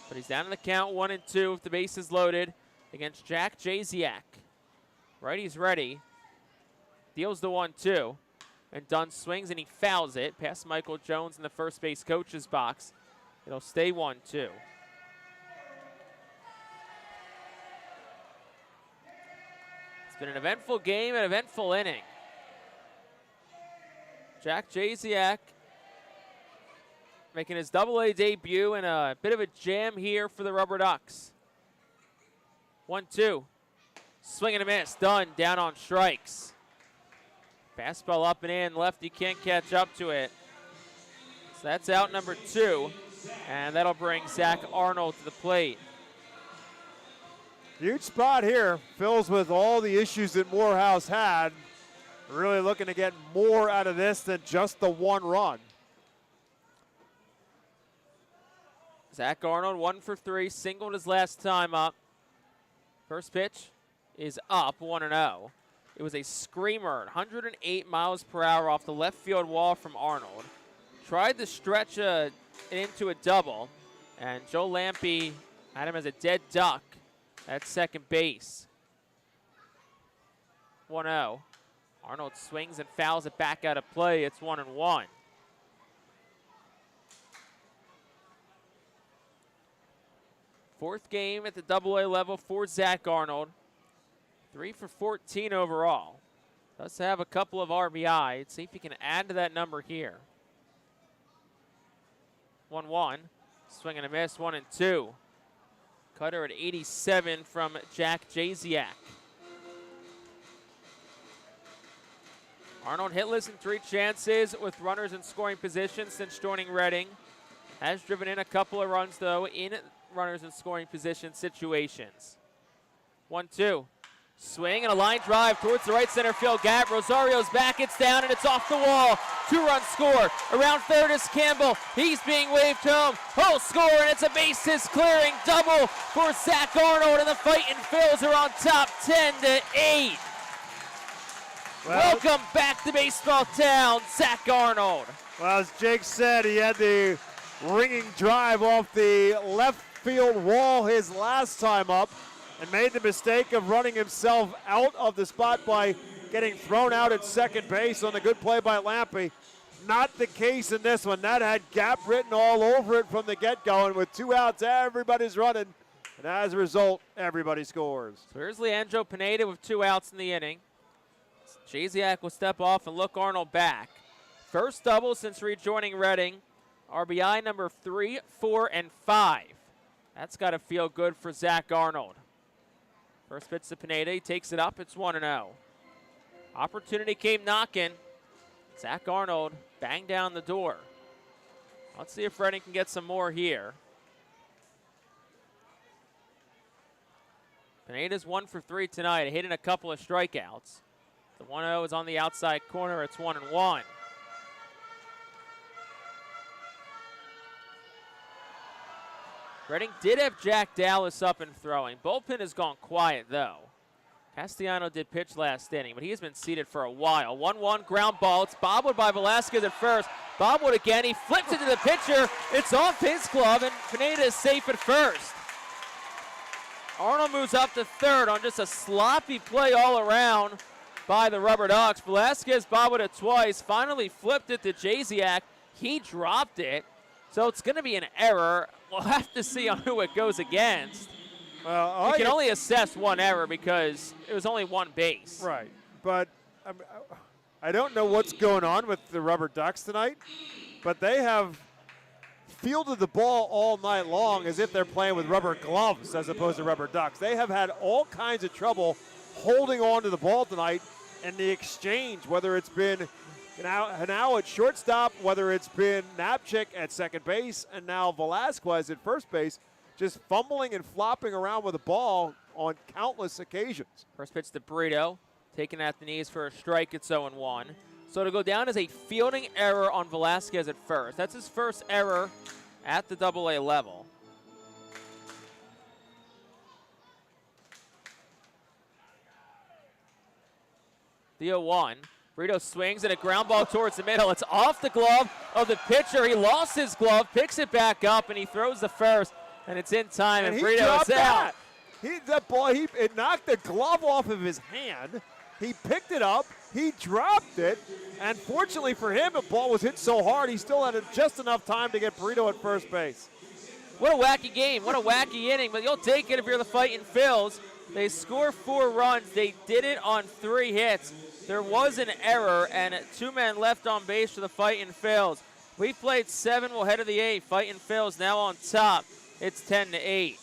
But he's down in the count, 1-2 with the bases loaded against Jack Jasiak. Righty's ready. Deals the 1-2. And Dunn swings and he fouls it past Michael Jones in the first base coach's box. It'll stay 1-2. It's been an eventful game, an eventful inning. Jack Jasiak making his Double-A debut and a bit of a jam here for the RubberDucks. 1-2. Swing and a miss. Dunn down on strikes. Fastball up and in. Lefty can't catch up to it. So that's out number 2. And that'll bring Zach Arnold to the plate.
Huge spot here. Phil's with all the issues that Morehouse had. Really looking to get more out of this than just the 1 run.
Zach Arnold, 1 for 3, singled his last time up. First pitch is up, 1-0. It was a screamer, 108 miles per hour off the left field wall from Arnold. Tried to stretch it into a double, and Joe Lampe had him as a dead duck at second base. 1-0. Arnold swings and fouls it back out of play. It's 1-1. Fourth game at the Double-A level for Zach Arnold. 3 for 14 overall. Does have a couple of RBI. Let's see if he can add to that number here. 1-1. Swing and a miss, 1-2. Cutter at 87 from Jack Jasiak. Arnold hitless in 3 chances with runners in scoring position since joining Reading. Has driven in a couple of runs, though, in runners in scoring position situations. 1-2. Swing and a line drive towards the right center field gap. Rosario's back, it's down, and it's off the wall. 2-run score. Around third is Campbell. He's being waved home. He'll score, and it's a bases clearing double for Zach Arnold, and the Fightin Phillies are on top 10-8. Welcome back to baseball town, Zach Arnold.
Well, as Jake said, he had the ringing drive off the left field wall his last time up and made the mistake of running himself out of the spot by getting thrown out at second base on the good play by Lampe. Not the case in this one. That had gap written all over it from the get-go, and with 2 outs, everybody's running. And as a result, everybody scores.
So here's Leandro Pineda with 2 outs in the inning. Jasiak will step off and look Arnold back. First double since rejoining Reading. RBI number 3, 4, and 5. That's got to feel good for Zach Arnold. First pitch to Pineda, he takes it up, it's 1-0. Opportunity came knocking. Zach Arnold banged down the door. Let's see if Reading can get some more here. Pineda's 1 for 3 tonight, hitting a couple of strikeouts. The 1-0 is on the outside corner. It's 1-1. Reading did have Jack Dallas up and throwing. Bullpen has gone quiet, though. Castellano did pitch last inning, but he has been seated for a while. 1-1 ground ball. It's bobbled by Velasquez at first. Bobbled again. He flips it to the pitcher. It's off his glove, and Pineda is safe at first. Arnold moves up to third on just a sloppy play all around by the RubberDucks. Velasquez bobbled it twice. Finally flipped it to Jasiak. He dropped it. So it's going to be an error. We'll have to see on who it goes against.
Well,
we can only assess one error because it was only one base.
Right, but I don't know what's going on with the RubberDucks tonight, but they have fielded the ball all night long as if they're playing with rubber gloves as opposed to RubberDucks. They have had all kinds of trouble holding on to the ball tonight in the exchange, whether it's been now at shortstop, whether it's been Napchik at second base, and now Velasquez at first base, just fumbling and flopping around with the ball on countless occasions.
First pitch to Brito, taken at the knees for a strike. It's 0-1. So to go down as a fielding error on Velasquez at first. That's his first error at the AA level. The 0-1. Brito swings and a ground ball towards the middle. It's off the glove of the pitcher. He lost his glove, picks it back up, and he throws the first, and it's in time, and Brito is out.
It knocked the glove off of his hand. He picked it up, he dropped it, and fortunately for him, the ball was hit so hard, he still had just enough time to get Brito at first base.
What a wacky game, what a wacky inning, but you'll take it if you're the Fightin' Phils. They score 4 runs. They did it on 3 hits. There was an error, and 2 men left on base for the Fightin' Phils. We played 7. We'll head to the 8th. Fightin' Phils now on top. It's 10-8.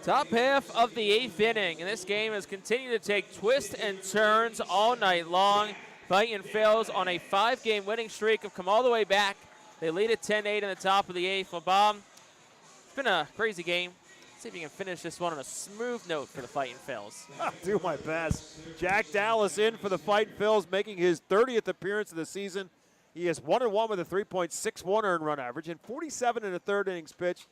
Top half of the 8th inning, and this game has continued to take twists and turns all night long. Fightin' Phils on a 5-game winning streak have come all the way back. They lead at 10-8 in the top of the 8th. Well, Bob, it's been a crazy game. Let's see if you can finish this one on a smooth note for the Fightin' Phils.
I'll do my best. Jack Dallas in for the Fightin' Phils, making his 30th appearance of the season. He is 1-1 with a 3.61 earned run average and 47 in the 3rd innings pitched.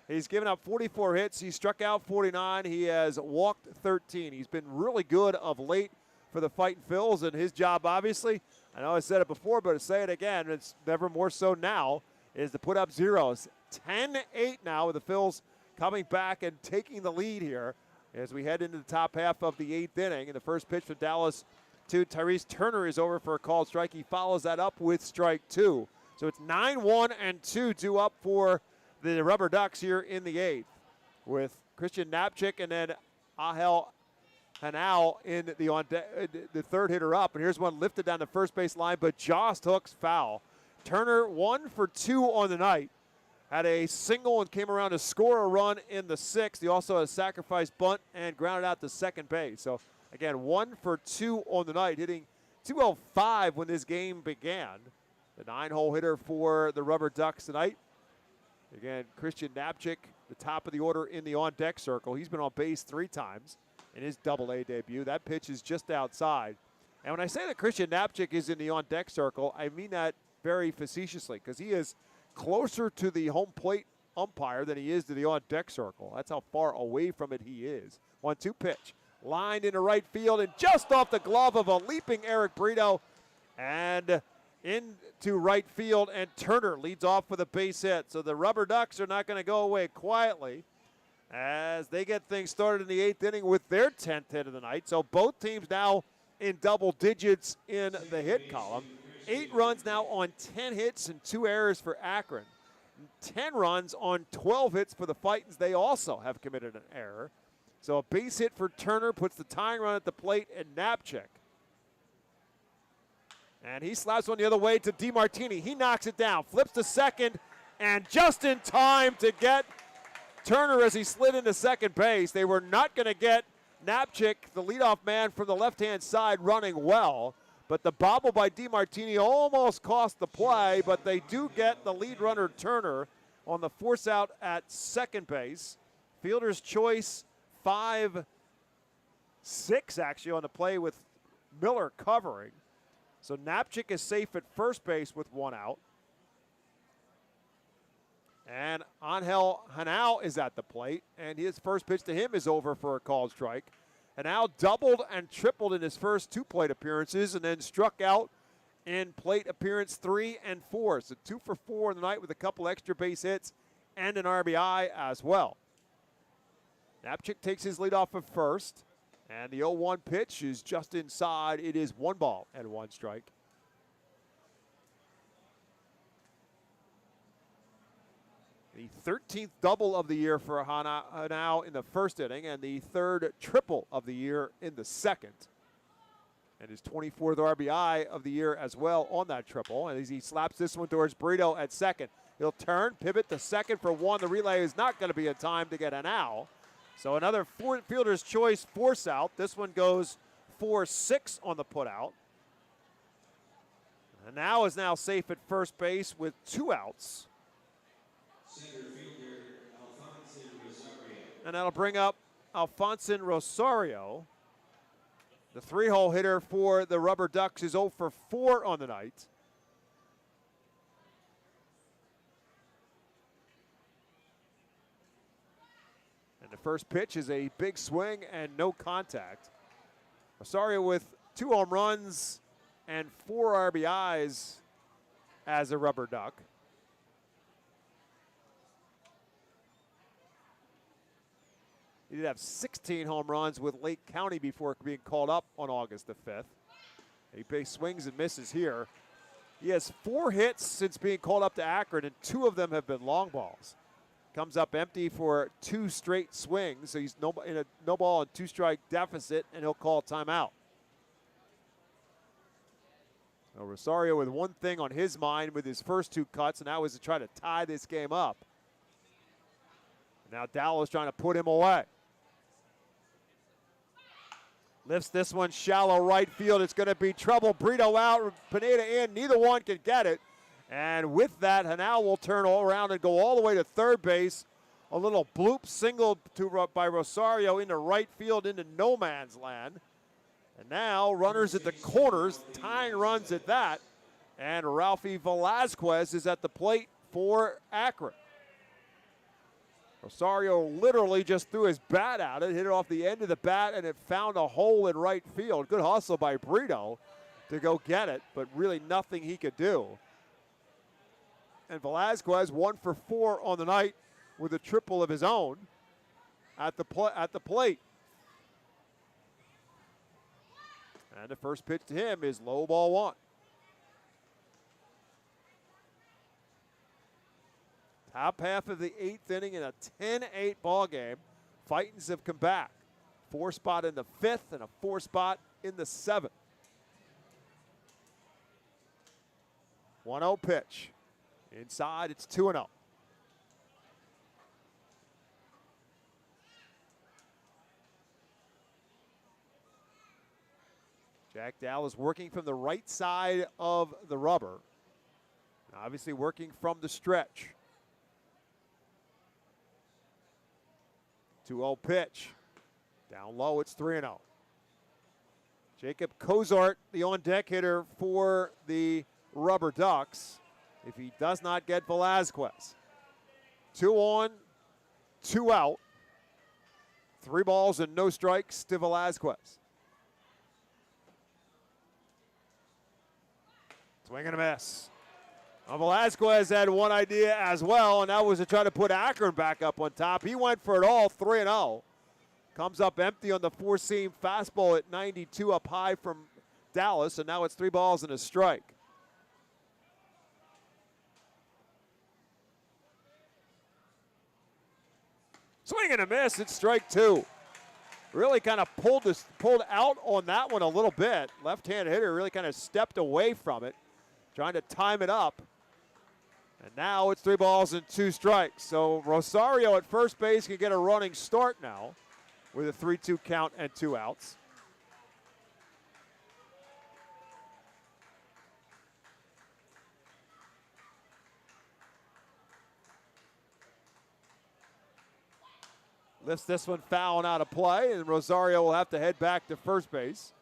He's given up 44 hits. He struck out 49. He has walked 13. He's been really good of late for the Fightin' Phils, and his job, obviously, I know I said it before, but to say it again, it's never more so now, is to put up zeros. 10-8 now with the Phils coming back and taking the lead here as we head into the top half of the 8th inning. And the first pitch from Dallas to Tyrese Turner is over for a called strike. He follows that up with strike 2. So it's 9-1 and 2 due up for the RubberDucks here in the 8th, with Christian Napchik and then Ahel Hanau in the 3rd hitter up. And here's one lifted down the first base line, but just hooks foul. Turner 1 for 2 on the night. Had a single and came around to score a run in the 6th. He also had a sacrifice bunt and grounded out to second base. So, again, 1 for 2 on the night, hitting 205 when this game began. The 9-hole hitter for the RubberDucks tonight. Again, Christian Napchik, the top of the order in the on-deck circle. He's been on base 3 times in his AA debut. That pitch is just outside. And when I say that Christian Napchik is in the on-deck circle, I mean that very facetiously, because he is closer to the home plate umpire than he is to the on-deck circle. That's how far away from it he is. 1-2 pitch. Lined into right field and just off the glove of a leaping Eric Brito. And into right field, and Turner leads off with a base hit. So the RubberDucks are not going to go away quietly as they get things started in the 8th inning with their 10th hit of the night. So both teams now in double digits in the hit column. 8 runs now on 10 hits and 2 errors for Akron. 10 runs on 12 hits for the Fightins. They also have committed an error. So a base hit for Turner puts the tying run at the plate, and Napchik. And he slaps one the other way to DeMartini. He knocks it down, flips to second, and just in time to get Turner as he slid into second base. They were not going to get Napchik, the leadoff man from the left-hand side, running well. But the bobble by DeMartini almost cost the play, but they do get the lead runner Turner on the force out at second base. Fielder's choice 5-6 actually on the play with Miller covering. So Napchik is safe at first base with 1 out. And Angel Hanau is at the plate, and his first pitch to him is over for a called strike. Hanau doubled and tripled in his first 2 plate appearances and then struck out in plate appearance 3 and 4. So 2 for 4 in the night with a couple extra base hits and an RBI as well. Napchik takes his lead off of first, and the 0-1 pitch is just inside. It is 1 ball and 1 strike. The 13th double of the year for Hanau in the first inning, and the 3rd triple of the year in the second. And his 24th RBI of the year as well on that triple. And as he slaps this one towards Brito at second, he'll turn, pivot to second for 1. The relay is not going to be in time to get Hanau. So another fielder's choice force out. This one goes 4-6 on the put out. Hanau is now safe at first base with 2 outs. And that'll bring up Alfonso Rosario. The 3-hole hitter for the RubberDucks is 0 for 4 on the night. And the first pitch is a big swing and no contact. Rosario with 2 home runs and 4 RBIs as a RubberDuck. He did have 16 home runs with Lake County before being called up on August the 5th. He base swings and misses here. He has 4 hits since being called up to Akron, and 2 of them have been long balls. Comes up empty for 2 straight swings, so he's in a no ball and 2 strike deficit, and he'll call timeout. So Rosario with one thing on his mind with his first 2 cuts, and that was to try to tie this game up. Now Dowell's trying to put him away. Lifts this one shallow right field. It's going to be trouble. Brito out, Pineda in. Neither one can get it. And with that, Hanau will turn all around and go all the way to third base. A little bloop single by Rosario into right field into no man's land. And now runners at the corners, tying runs at that. And Ralphie Velazquez is at the plate for Akron. Rosario literally just threw his bat at it, hit it off the end of the bat, and it found a hole in right field. Good hustle by Brito to go get it, but really nothing he could do. And Velazquez 1 for 4 on the night with a triple of his own at the plate. And the first pitch to him is low ball 1. Top half of the 8th inning in a 10-8 ball game. Fightins have come back. 4 spot in the 5th and a 4 spot in the 7th. 1-0 pitch. Inside, it's 2-0. Jack Dowell is working from the right side of the rubber. Obviously working from the stretch. 2-0 pitch. Down low, it's 3-0. Jacob Cozart, the on-deck hitter for the RubberDucks, if he does not get Velazquez. 2 on, 2 out. 3 balls and no strikes to Velazquez. Swing and a miss. Well, Velazquez had one idea as well, and that was to try to put Akron back up on top. He went for it all, 3-0. Comes up empty on the 4-seam fastball at 92 up high from Dallas, and now it's 3 balls and a strike. Swing and a miss, it's strike 2. Really kind of pulled out on that one a little bit. Left-hand hitter really kind of stepped away from it, trying to time it up. And now it's 3 balls and 2 strikes. So Rosario at first base can get a running start now with a 3-2 count and 2 outs. Lifts this one foul and out of play, and Rosario will have to head back to first base.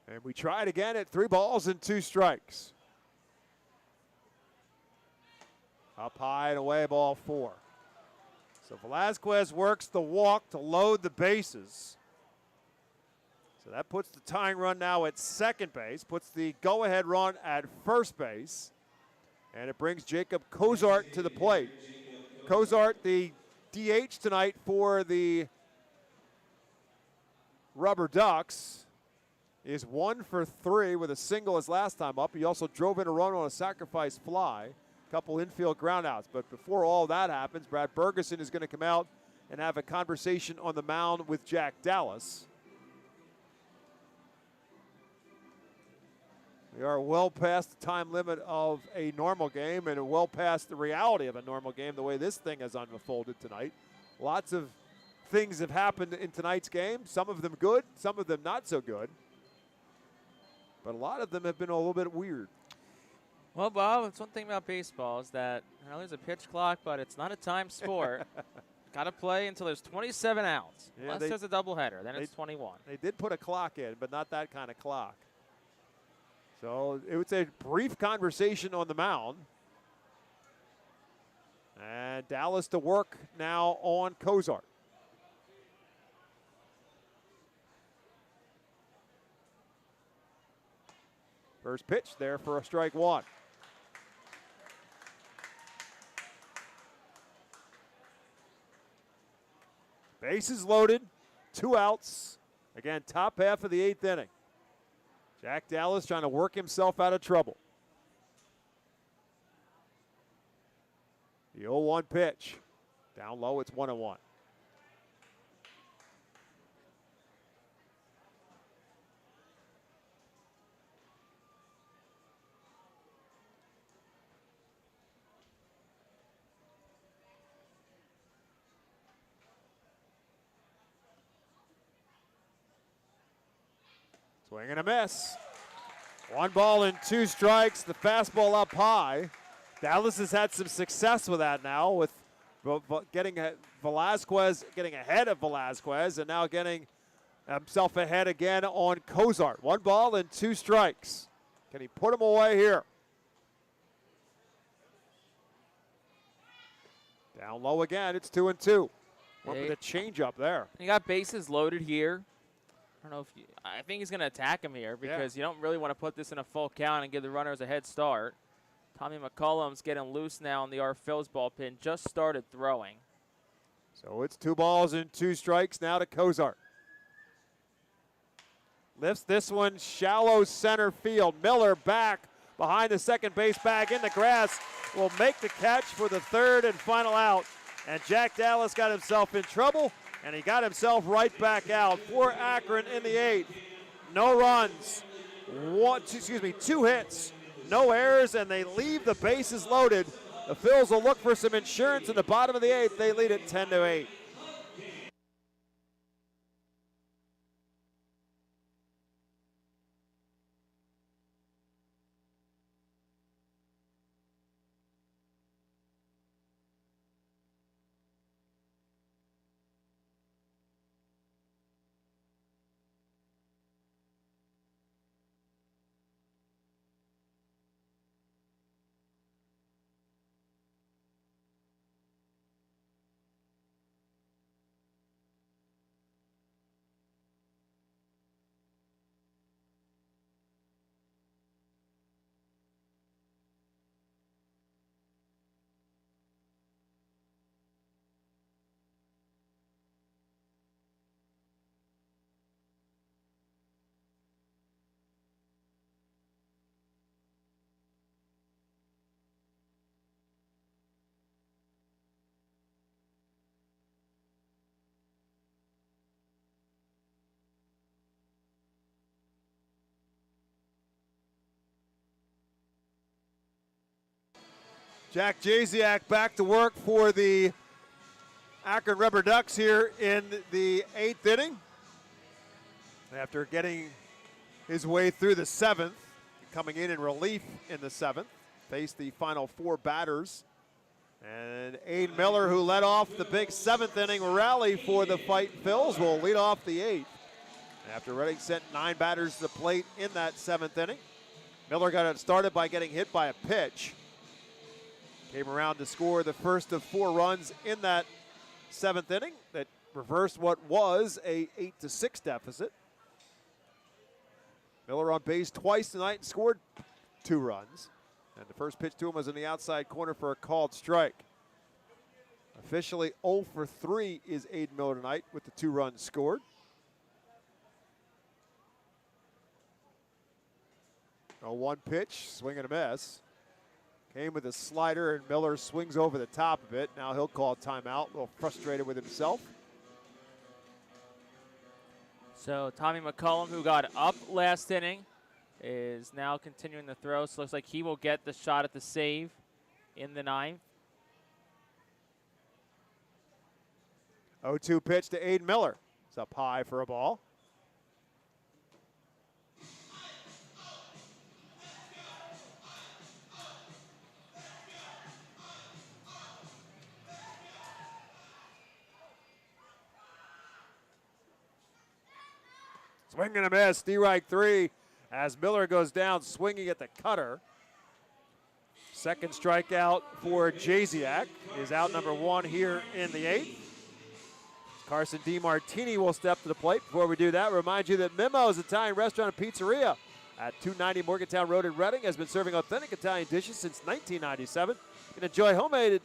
And we try it again at 3 balls and 2 strikes. Up high and away, ball 4. So Velazquez works the walk to load the bases. So that puts the tying run now at second base, puts the go-ahead run at first base, and it brings Jacob Cozart to the plate. Cozart, the DH tonight for the RubberDucks, is 1 for 3 with a single his last time up. He also drove in a run on a sacrifice fly. Couple infield groundouts. But before all that happens, Brad Bergeson is going to come out and have a conversation on the mound with Jack Dallas. We are well past the time limit of a normal game and well past the reality of a normal game the way this thing has unfolded tonight. Lots of things have happened in tonight's game, some of them good, some of them not so good. But a lot of them have been a little bit weird.
Well, Bob, it's one thing about baseball is that there's a pitch clock, but it's not a time sport. Got to play until there's 27 outs. Yeah, unless there's a doubleheader, then it's 21.
They did put a clock in, but not that kind of clock. So it was a brief conversation on the mound. And Dallas to work now on Cozart. First pitch there for a strike 1. Bases loaded, 2 outs. Again, top half of the 8th inning. Jack Dallas trying to work himself out of trouble. The 0-1 pitch. Down low, it's 1-1. Swing and a miss. 1 ball and 2 strikes. The fastball up high. Dallas has had some success with that now, with getting Velazquez getting ahead of Velazquez, and now getting himself ahead again on Cozart. 1 ball and 2 strikes. Can he put him away here? Down low again. It's 2-2. Went with a changeup there.
You got bases loaded here. I don't know if I think he's going to attack him here because you don't really want to put this in a full count and give the runners a head start. Tommy McCollum's getting loose now in the Phillies bullpen. Just started throwing.
So it's 2 balls and 2 strikes now to Cozart. Lifts this one shallow center field. Miller back behind the second base bag in the grass will make the catch for the 3rd and final out. And Jack Dallas got himself in trouble, and he got himself right back out for Akron in the 8th. No runs, 2 hits, no errors, and they leave the bases loaded. The Phils will look for some insurance in the bottom of the 8th. They lead it 10-8. Jack Jasiak back to work for the Akron RubberDucks here in the 8th inning. After getting his way through the 7th, coming in relief in the 7th, faced the final 4 batters. And Aiden Miller, who led off the big 7th inning rally for the Fightin Phils, will lead off the 8th. After Reading sent 9 batters to the plate in that 7th inning, Miller got it started by getting hit by a pitch. Came around to score the first of 4 runs in that 7th inning that reversed what was a 8-6 deficit. Miller on base twice tonight and scored 2 runs. And the first pitch to him was in the outside corner for a called strike. Officially 0 for 3 is Aiden Miller tonight with the 2 runs scored. 0-1 pitch, swing and a miss. Came with a slider, and Miller swings over the top of it. Now he'll call a timeout, a little frustrated with himself.
So Tommy McCullum, who got up last inning, is now continuing the throw. So looks like he will get the shot at the save in the 9th.
0-2 pitch to Aiden Miller. It's up high for a ball. Swing and a miss, strike 3 as Miller goes down swinging at the cutter. Second strikeout for Jasiak is out number 1 here in the 8th. Carson DiMartini will step to the plate. Before we do that, remind you that Mimo's Italian Restaurant and Pizzeria at 290 Morgantown Road in Reading has been serving authentic Italian dishes since 1997. You can enjoy homemade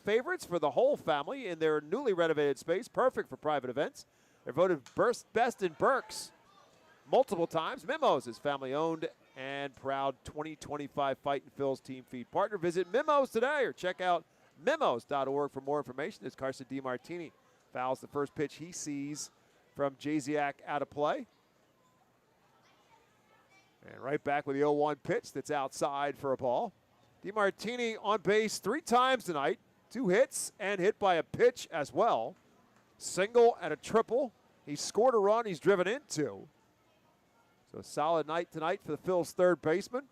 favorites for the whole family in their newly renovated space, perfect for private events. They're voted best in Berks multiple times. Mimo's is family-owned and proud 2025 Fightin Phils team feed partner. Visit Mimo's today or check out mimos.org for more information. As Carson DiMartini fouls the first pitch he sees from Jasiak out of play. And right back with the 0-1 pitch that's outside for a ball. DiMartini on base 3 times tonight. 2 hits and hit by a pitch as well. Single and a triple. He scored a run he's driven into. So a solid night tonight for the Phils' third baseman.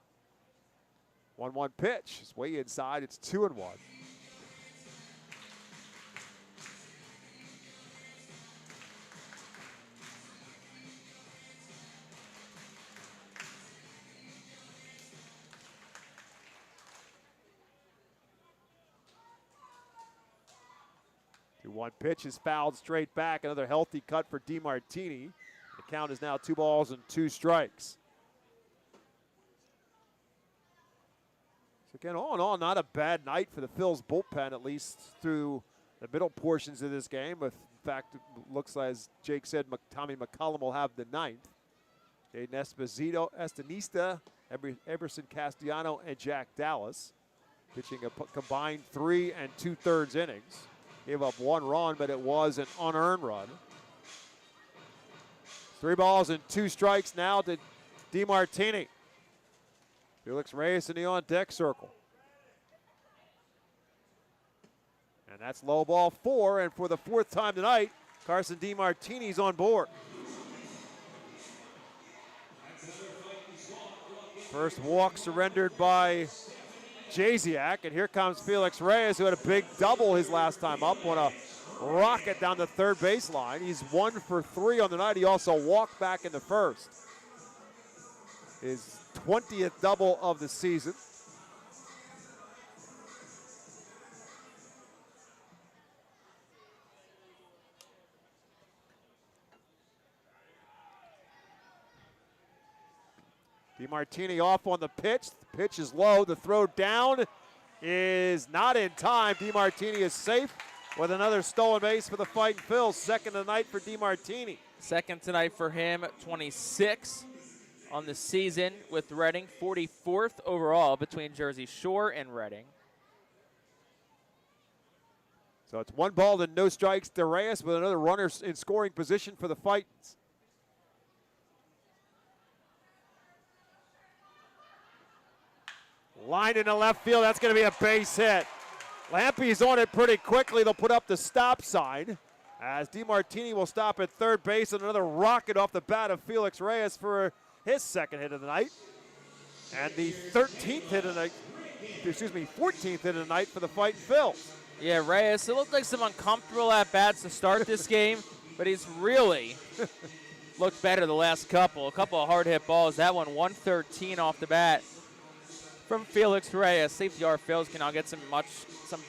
1-1 pitch. It's way inside. It's 2-1. One pitch is fouled straight back. Another healthy cut for DiMartini. The count is now 2 balls and 2 strikes. So again, all in all, not a bad night for the Phils bullpen, at least through the middle portions of this game. In fact, it looks like, as Jake said, Tommy McCullum will have the 9th. Jaden Esposito, Estanista, Emerson Castellano, and Jack Dallas pitching a combined 3 2/3 innings. Gave up 1 run, but it was an unearned run. 3 balls and 2 strikes now to DiMartini. Felix Reyes in the on-deck circle. And that's low ball 4, and for the 4th time tonight, Carson DiMartini's on board. First walk surrendered by Jasiak, and here comes Felix Reyes, who had a big double his last time up on a rocket down the third baseline. He's 1 for 3 on the night. He also walked back in the first. His 20th double of the season. DiMartini off on the pitch. The pitch is low. The throw down is not in time. DiMartini is safe with another stolen base for the Fightin Phils. Second tonight for DiMartini.
Second tonight for him, 26 on the season with Reading, 44th overall between Jersey Shore and Reading.
So it's 1 ball and no strikes to Reyes with another runner in scoring position for the Fightins. Line into left field. That's going to be a base hit. Lampy's on it pretty quickly. They'll put up the stop sign as DeMartini will stop at third base, and another rocket off the bat of Felix Reyes for his second hit of the night. And the 14th hit of the night for the Fightin Phils.
Yeah, Reyes, it looked like some uncomfortable at-bats to start this game, but he's really looked better the last couple. A couple of hard-hit balls. That one, 113 off the bat from Felix Reyes. Safety our Phils can now get some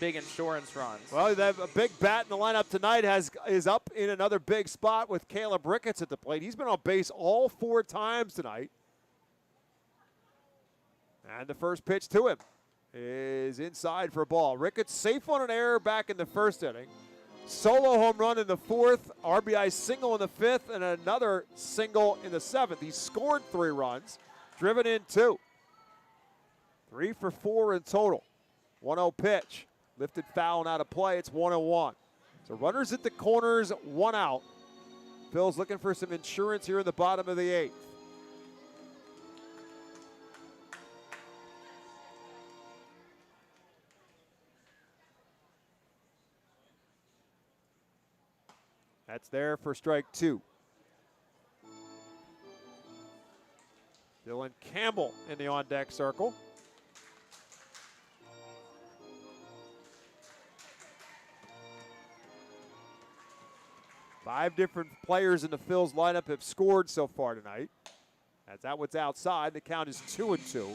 big insurance runs.
Well, they have a big bat in the lineup tonight. Is up in another big spot with Caleb Ricketts at the plate. He's been on base all 4 times tonight. And the first pitch to him is inside for a ball. Ricketts safe on an error back in the first inning. Solo home run in the 4th, RBI single in the 5th, and another single in the 7th. He scored 3 runs, driven in 2. 3 for 4 in total. 1-0 pitch. Lifted foul and out of play. It's 1-1. So runners at the corners, 1 out. Phil's looking for some insurance here in the bottom of the 8th. That's there for strike 2. Dylan Campbell in the on-deck circle. Five different players in the Phils lineup have scored so far tonight. That's out what's outside. The count is 2-2.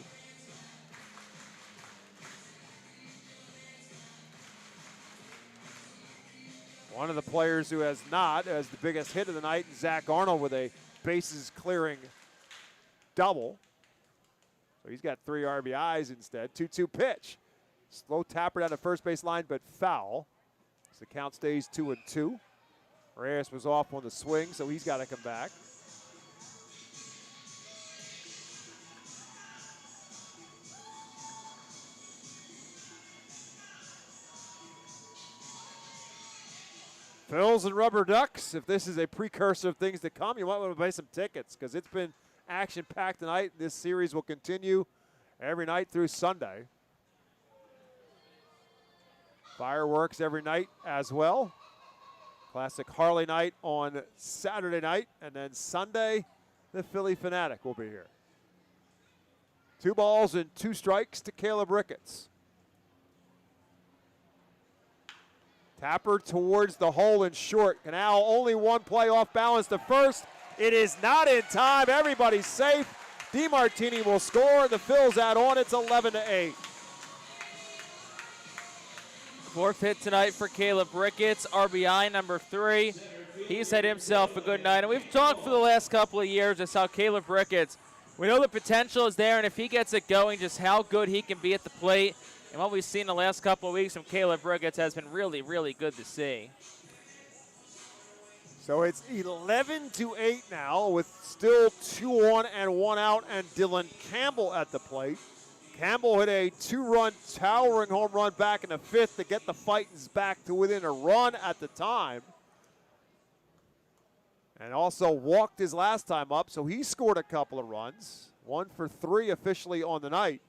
One of the players who has not, as the biggest hit of the night, Zach Arnold with a bases clearing double. So he's got 3 RBIs instead. 2-2 pitch. Slow tapper down the first base line, but foul. So the count stays 2-2. Reyes was off on the swing, so he's got to come back. Phils and RubberDucks, if this is a precursor of things to come, you might want to buy some tickets because it's been action-packed tonight. This series will continue every night through Sunday. Fireworks every night as well. Classic Harley night on Saturday night, and then Sunday, the Philly Fanatic will be here. 2 balls and 2 strikes to Caleb Ricketts. Tapper towards the hole in short. Canal only 1 play off balance to first. It is not in time. Everybody's safe. DeMartini will score. The Phils add on. It's 11-8.
4th hit tonight for Caleb Ricketts, RBI number 3. He's had himself a good night. And we've talked for the last couple of years just how Caleb Ricketts, we know the potential is there, and if he gets it going, just how good he can be at the plate. And what we've seen the last couple of weeks from Caleb Ricketts has been really, really good to see.
So it's 11-8 now with still 2 on and 1 out, and Dylan Campbell at the plate. Campbell hit a 2-run towering home run back in the 5th to get the Fightins back to within a run at the time. And also walked his last time up, so he scored a couple of runs. 1 for 3 officially on the night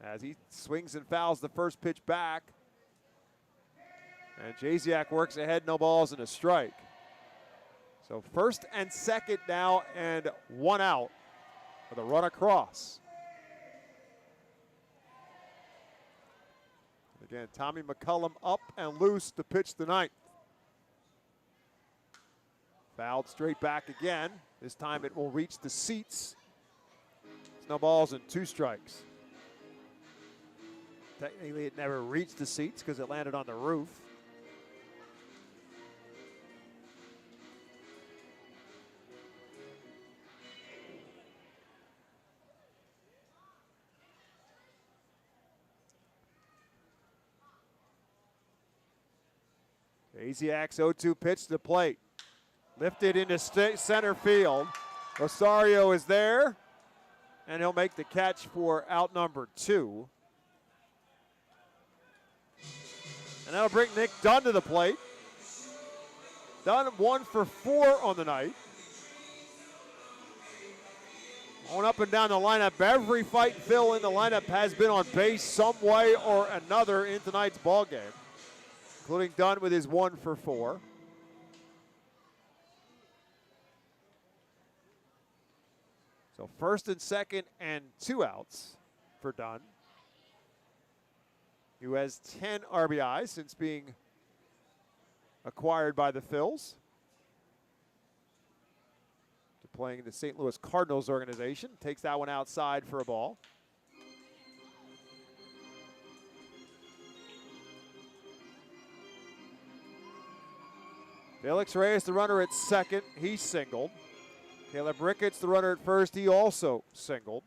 as he swings and fouls the first pitch back. And Jasiak works ahead, no balls and a strike. So first and second now and 1 out with a run across. Again, Tommy McCullum up and loose to pitch the 9th. Fouled straight back again. This time it will reach the seats. It's no balls and 2 strikes. Technically it never reached the seats because it landed on the roof. Jasiak's 0-2 pitch to the plate. Lifted into center field. Rosario is there, and he'll make the catch for out number 2. And that'll bring Nick Dunn to the plate. Dunn 1 for 4 on the night. Going up and down the lineup, every Fightin' Phil in the lineup has been on base some way or another in tonight's ball game, including Dunn with his 1 for 4. So first and second and 2 outs for Dunn, who has 10 RBIs since being acquired by the Phils, playing in the St. Louis Cardinals organization. Takes that one outside for a ball. Felix Reyes, the runner at second, he singled. Caleb Ricketts, the runner at first, he also singled.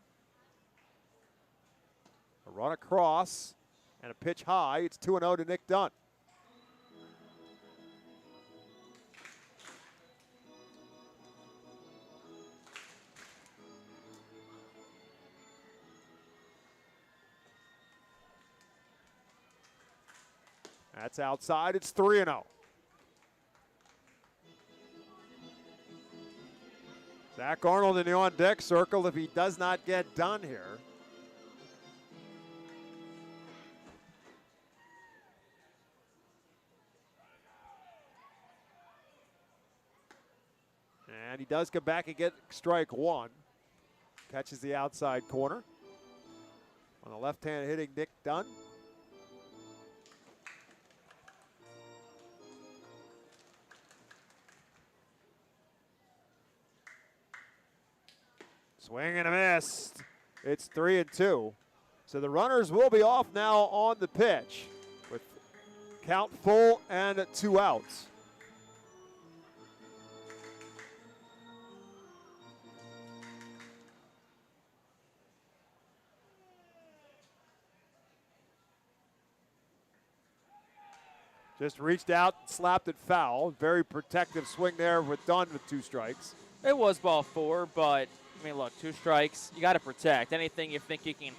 A run across and a pitch high. It's 2-0 to Nick Dunn. That's outside. It's 3-0. Zach Arnold in the on-deck circle if he does not get done here. And he does come back and get strike 1. Catches the outside corner. On the left-hand hitting Nick Dunn. Swing and a miss. It's 3-2. So the runners will be off now on the pitch with count full and 2 outs. Just reached out, slapped it foul. Very protective swing there with Dunn with 2 strikes.
It was ball 4, but I mean, look, 2 strikes, you got to protect. Anything you think you can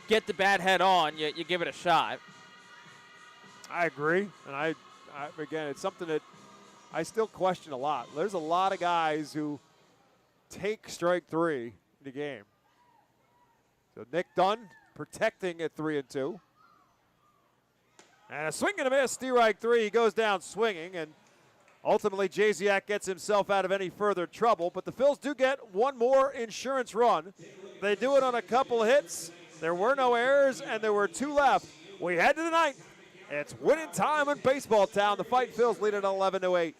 get the bat head on, you give it a shot.
I agree, and I again, it's something that I still question a lot. There's a lot of guys who take strike 3 in the game. So Nick Dunn protecting at 3-2. And a swing and a miss, strike 3. He goes down swinging, and ultimately, Jasiak gets himself out of any further trouble, but the Phils do get 1 more insurance run. They do it on a couple of hits. There were no errors, and there were 2 left. We head to the 9th. It's winning time in Baseball Town. The Fightin' Phils lead at 11-8.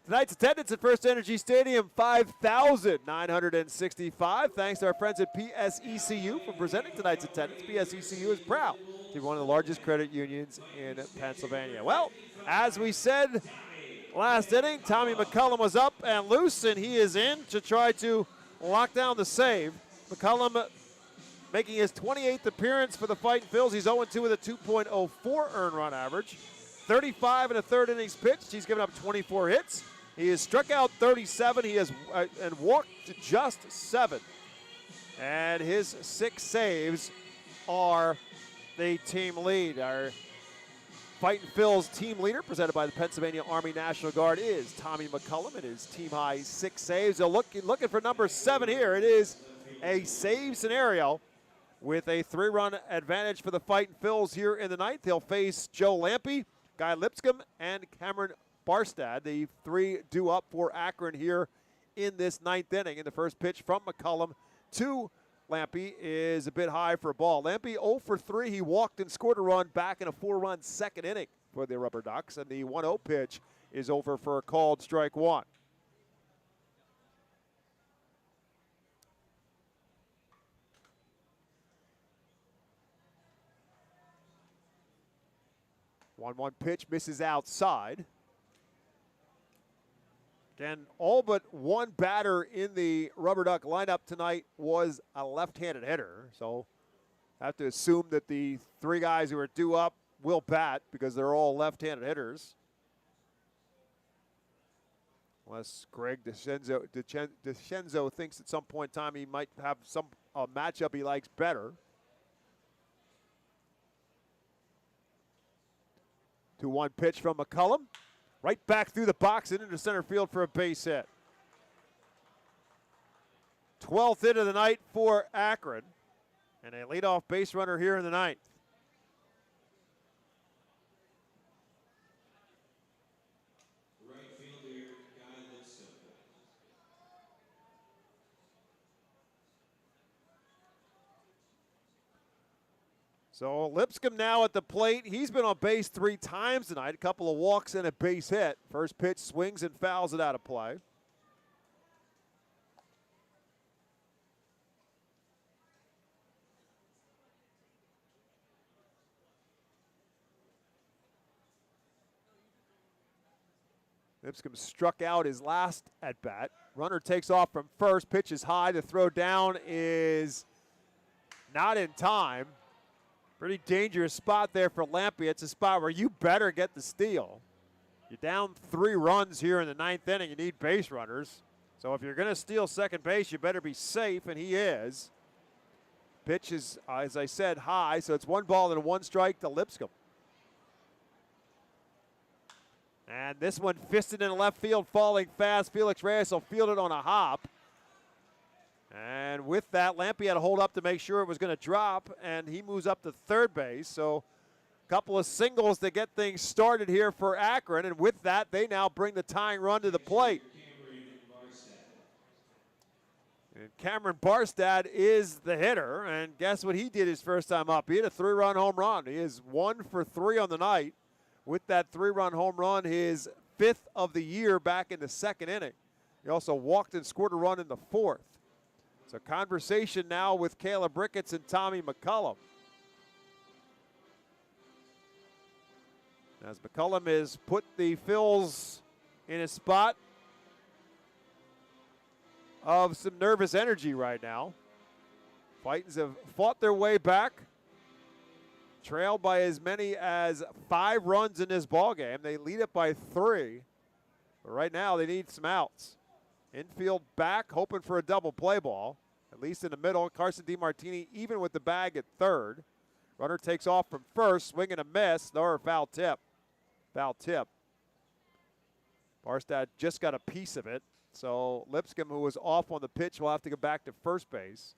Tonight's attendance at FirstEnergy Stadium, 5,965. Thanks to our friends at PSECU for presenting tonight's attendance. PSECU is proud to be one of the largest credit unions in Pennsylvania. Well, as we said last inning, Tommy McCullum was up and loose, and he is in to try to lock down the save. McCullum making his 28th appearance for the Fightin' Phils. He's 0-2 with a 2.04 earned run average. 35 and a third innings pitched. He's given up 24 hits. He has struck out 37. He has and walked just 7. And his 6 saves are the team lead. Our Fightin' Phils team leader, presented by the Pennsylvania Army National Guard, is Tommy McCullum, and his team high 6 saves. So looking for number 7 here. It is a save scenario with a 3-run advantage for the Fightin' Phils here in the ninth. He'll face Joe Lampe, Guy Lipscomb, and Cameron Barstad. The 3 due up for Akron here in this ninth inning. And the first pitch from McCullum to Lampe is a bit high for a ball. Lampe 0 for 3. He walked and scored a run back in a 4-run second inning for the RubberDucks. And the 1-0 pitch is over for a called strike 1. One pitch misses outside. Again, all but one batter in the RubberDuck lineup tonight was a left-handed hitter. So have to assume that the 3 guys who are due up will bat because they're all left-handed hitters. Unless Greg DeCenzo thinks at some point in time he might have some matchup he likes better. 2-1 pitch from McCullum. Right back through the box and into center field for a base hit. 12th hit of the night for Akron. And a leadoff base runner here in the ninth.
Right fielder, Guy Lipscomb.
So Lipscomb now at the plate. He's been on base 3 times tonight. A couple of walks and a base hit. First pitch swings and fouls it out of play. Lipscomb struck out his last at bat. Runner takes off from first. Pitch is high. The throw down is not in time. Pretty dangerous spot there for Lampe. It's a spot where you better get the steal. You're down 3 runs here in the ninth inning. You need base runners. So if you're going to steal second base, you better be safe, and he is. Pitch is, as I said, high, so it's 1 ball and 1 strike to Lipscomb. And this one fisted in left field, falling fast. Felix Reyes will field it on a hop. And with that, Lampe had to hold up to make sure it was going to drop, and he moves up to third base. So a couple of singles to get things started here for Akron, and with that, they now bring the tying run to the plate. And Cameron Barstad is the hitter, and guess what he did his first time up? He hit a 3-run home run. He is 1 for 3 on the night. With that 3-run home run, his 5th of the year back in the second inning. He also walked and scored a run in the 4th. So conversation now with Caleb Ricketts and Tommy McCullum. As McCullum has put the Phils in a spot of some nervous energy right now. Fightins have fought their way back, trailed by as many as 5 runs in this ballgame. They lead it by 3, but right now they need some outs. Infield back, hoping for a double play ball, at least in the middle. Carson DiMartini even with the bag at third. Runner takes off from first, swing and a miss, or foul tip. Foul tip. Barstad just got a piece of it, so Lipscomb, who was off on the pitch, will have to go back to first base.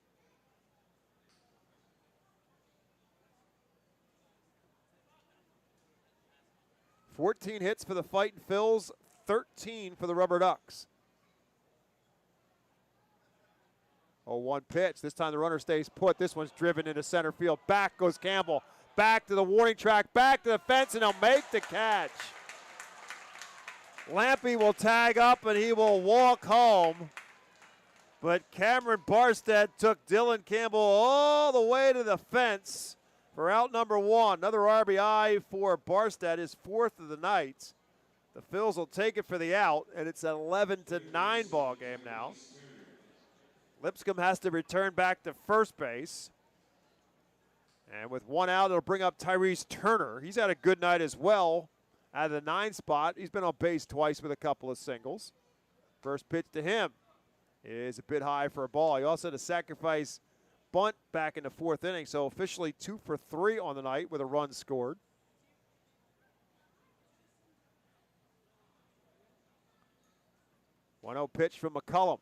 "14 hits for the Fightin' Phils, 13 for the RubberDucks. 0-1 pitch. This time the runner stays put. This one's driven into center field. Back goes Campbell. Back to the warning track. Back to the fence, and he'll make the catch. Lampe will tag up, and he will walk home. But Cameron Barstad took Dylan Campbell all the way to the fence for out number 1. Another RBI for Barstad, his 4th of the night. The Phils will take it for the out, and it's an 11-9 ball game now. Lipscomb has to return back to first base. And with 1 out, it'll bring up Tyrese Turner. He's had a good night as well out of the 9 spot. He's been on base twice with a couple of singles. First pitch to him is a bit high for a ball. He also had a sacrifice bunt back in the 4th inning, so officially 2 for 3 on the night with a run scored. One 1-0 pitch from McCullum.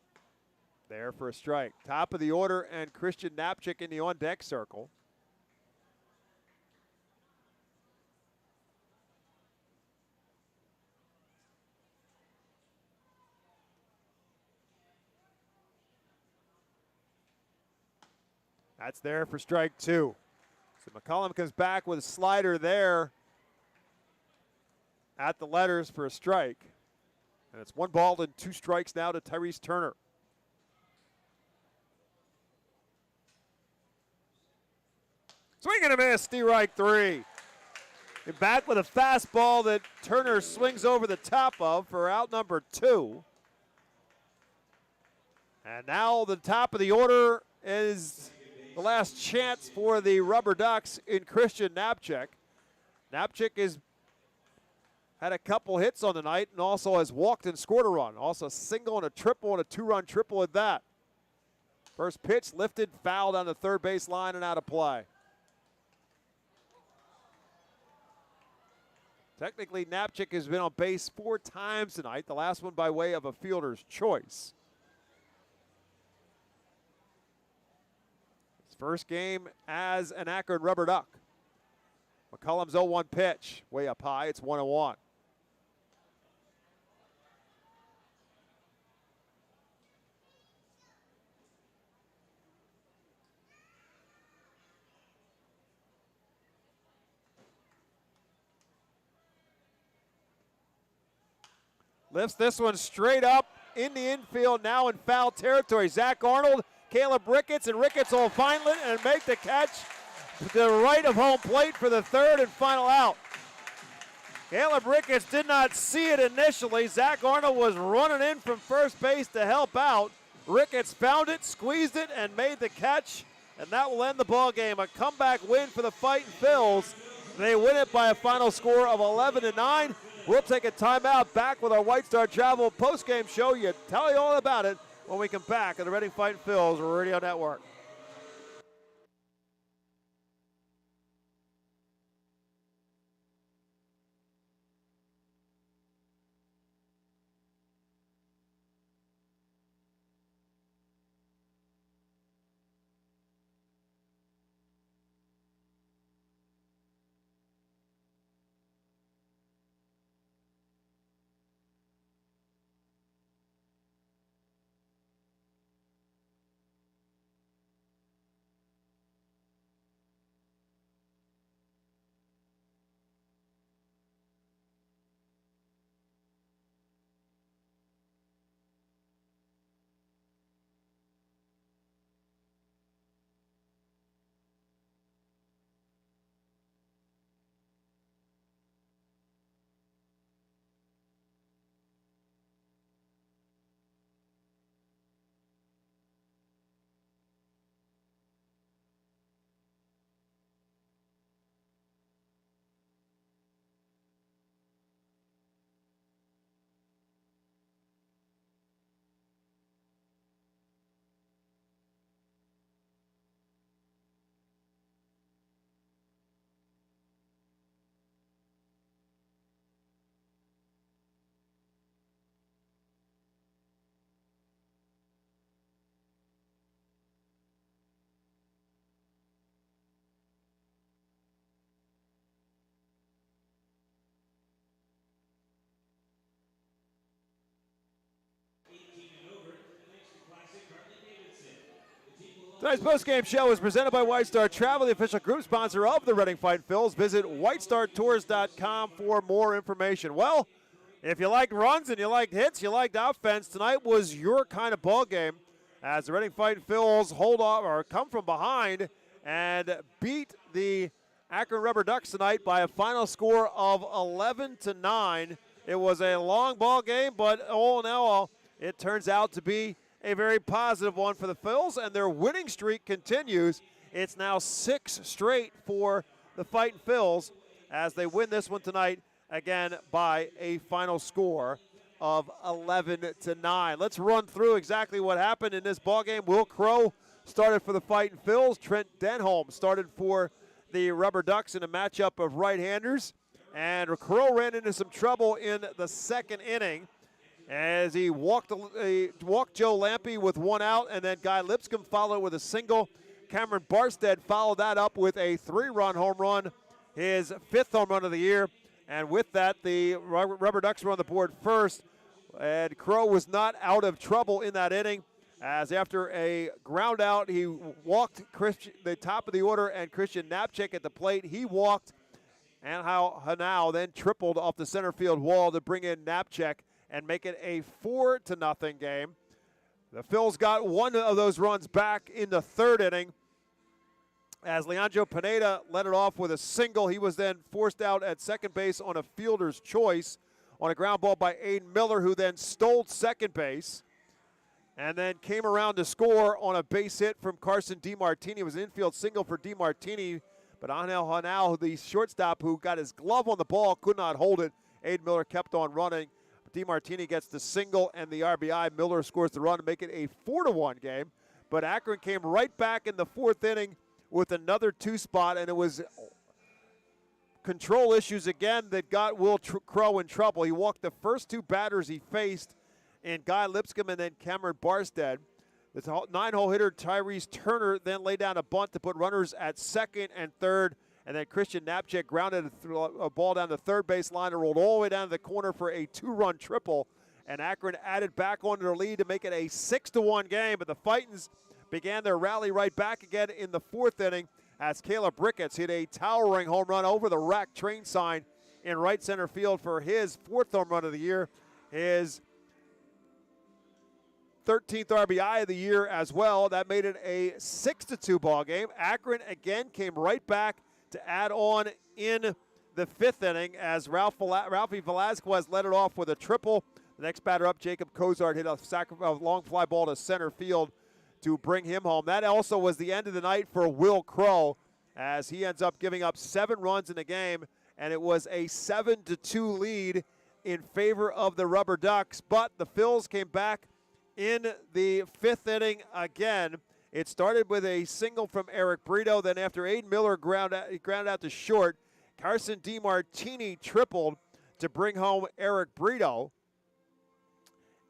There for a strike. Top of the order, and Christian Knapczyk in the on-deck circle. That's there for strike 2. So McCollum comes back with a slider there at the letters for a strike. And it's 1 ball and 2 strikes now to Tyrese Turner. Swing and a miss, strike 3. And back with a fastball that Turner swings over the top of for out number 2. And now the top of the order is the last chance for the RubberDucks in Christian Knapczyk. Knapczyk has had a couple hits on the night and also has walked and scored a run. Also a single and a triple and a 2-run triple at that. First pitch lifted, fouled on the third base line and out of play. Technically, Knapczyk has been on base 4 times tonight, the last one by way of a fielder's choice. His first game as an Akron RubberDuck. McCollum's 0-1 pitch, way up high, it's 1-1. Lifts this one straight up in the infield, now in foul territory. Zach Arnold, Caleb Ricketts, and Ricketts will find it and make the catch to the right of home plate for the third and final out. Caleb Ricketts did not see it initially. Zach Arnold was running in from first base to help out. Ricketts found it, squeezed it, and made the catch, and that will end the ball game. A comeback win for the Fightin' Phils. They win it by a final score of 11-9. We'll take a timeout. Back with our White Star Travel post-game show. Tell you all about it when we come back at the Reading Fightin' Phils Radio Network. Tonight's postgame show is presented by White Star Travel, the official group sponsor of the Reading Fightin' Phils. Visit whitestartours.com for more information. Well, if you liked runs and you liked hits, you liked offense, tonight was your kind of ball game as the Reading Fightin' Phils hold off or come from behind and beat the Akron RubberDucks tonight by a final score of 11-9. It was a long ball game, but all in all, it turns out to be a very positive one for the Phils, and their winning streak continues. It's now 6 straight for the Fightin' Phils as they win this one tonight, again, by a final score of 11-9. Let's run through exactly what happened in this ballgame. Will Crow started for the Fightin' Phils. Trent Denholm started for the RubberDucks in a matchup of right-handers. And Crow ran into some trouble in the second inning. as he walked Joe Lampe with one out, and then Guy Lipscomb followed with a single. Cameron Barstead followed that up with a 3-run home run, his 5th home run of the year. And with that, the RubberDucks were on the board first. And Crow was not out of trouble in that inning, as after a ground out, he walked the top of the order and Christian Knapczyk at the plate. He walked, and Hanau then tripled off the center field wall to bring in Knapczyk and make it a 4-0 game. The Phils got one of those runs back in the 3rd inning as Leandro Pineda led it off with a single. He was then forced out at second base on a fielder's choice on a ground ball by Aiden Miller, who then stole second base and then came around to score on a base hit from Carson DiMartini. It was an infield single for DiMartini, but Angel Hanau, the shortstop who got his glove on the ball, could not hold it. Aiden Miller kept on running. DiMartini gets the single and the RBI. Miller scores the run to make it a 4-1 game. But Akron came right back in the 4th inning with another 2-spot, and it was control issues again that got Will Crow in trouble. He walked the first 2 batters he faced in Guy Lipscomb and then Cameron Barstead. The 9-hole hitter Tyrese Turner then laid down a bunt to put runners at second and third. And then Christian Knapczyk grounded a ball down the third base line and rolled all the way down to the corner for a 2-run triple. And Akron added back on their lead to make it a 6-1 game. But the Fightins began their rally right back again in the 4th inning as Caleb Ricketts hit a towering home run over the rack train sign in right center field for his 4th home run of the year. His 13th RBI of the year as well. That made it a 6-2 ball game. Akron again came right back to add on in the 5th inning as Ralphie Velasquez led it off with a triple. The next batter up, Jacob Cozart, hit a long fly ball to center field to bring him home. That also was the end of the night for Will Crow as he ends up giving up 7 runs in the game, and it was a 7-2 lead in favor of the RubberDucks. But the Phils came back in the 5th inning again. It started with a single from Eric Brito. Then after Aiden Miller grounded out to short, Carson DiMartini tripled to bring home Eric Brito.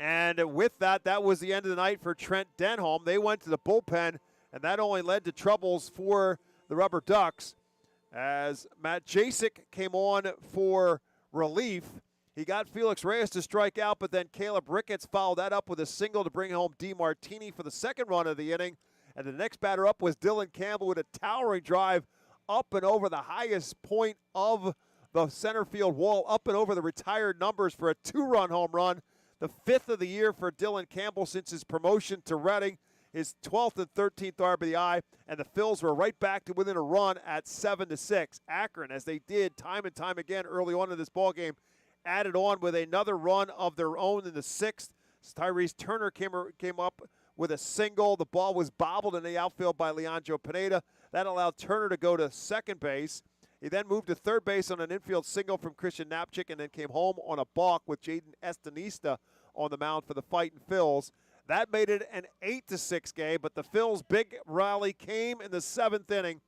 And with that, that was the end of the night for Trent Denholm. They went to the bullpen, and that only led to troubles for the RubberDucks as Matt Jasek came on for relief. He got Felix Reyes to strike out, but then Caleb Ricketts followed that up with a single to bring home DiMartini for the 2nd run of the inning. And the next batter up was Dylan Campbell with a towering drive up and over the highest point of the center field wall, up and over the retired numbers for a 2-run home run. The 5th of the year for Dylan Campbell since his promotion to Reading, his 12th and 13th RBI, and the Phils were right back to within a run at 7-6. Akron, as they did time and time again early on in this ballgame, added on with another run of their own in the 6th. Tyrese Turner came up with a single. The ball was bobbled in the outfield by Leandro Pineda. That allowed Turner to go to second base. He then moved to third base on an infield single from Christian Knapczyk and then came home on a balk with Jaden Estanista on the mound for the Fightin' Phils. That made it an 8-6 game, but the Phils' big rally came in the 7th inning.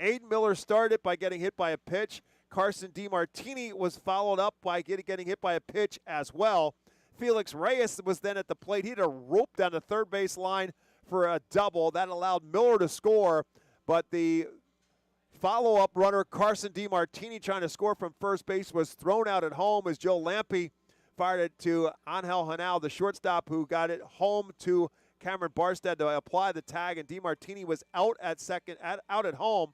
Aiden Miller started by getting hit by a pitch. Carson DiMartini was followed up by getting hit by a pitch as well. Felix Reyes was then at the plate. He had a rope down the third base line for a double. That allowed Miller to score, but the follow-up runner, Carson DiMartini, trying to score from first base, was thrown out at home as Joe Lampe fired it to Angel Hanau, the shortstop, who got it home to Cameron Barstead to apply the tag, and DiMartini was out at home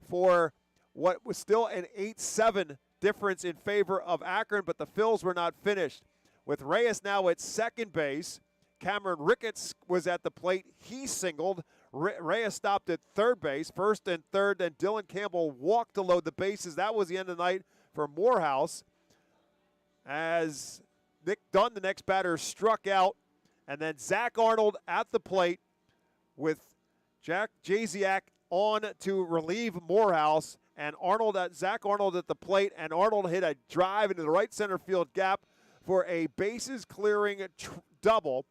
for what was still an 8-7 difference in favor of Akron, but the Phils were not finished. With Reyes now at second base, Cameron Ricketts was at the plate. He singled. Reyes stopped at third base, first and third, and Dylan Campbell walked to load the bases. That was the end of the night for Morehouse as Nick Dunn, the next batter, struck out. And then Zach Arnold at the plate with Jack Jasiak on to relieve Morehouse. And Zach Arnold at the plate, and Arnold hit a drive into the right center field gap for a bases-clearing double.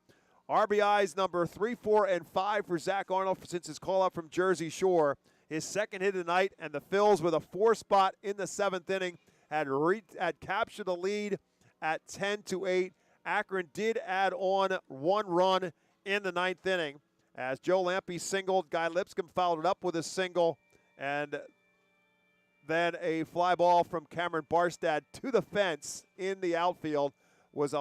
RBIs number 3, 4, and 5 for Zach Arnold since his call-up from Jersey Shore. His second hit of the night, and the Phils with a 4 spot in the 7th inning had captured the lead at 10-8 Akron did add on 1 run in the 9th inning as Joe Lampe singled. Guy Lipscomb followed it up with a single, and then a fly ball from Cameron Barstad to the fence in the outfield was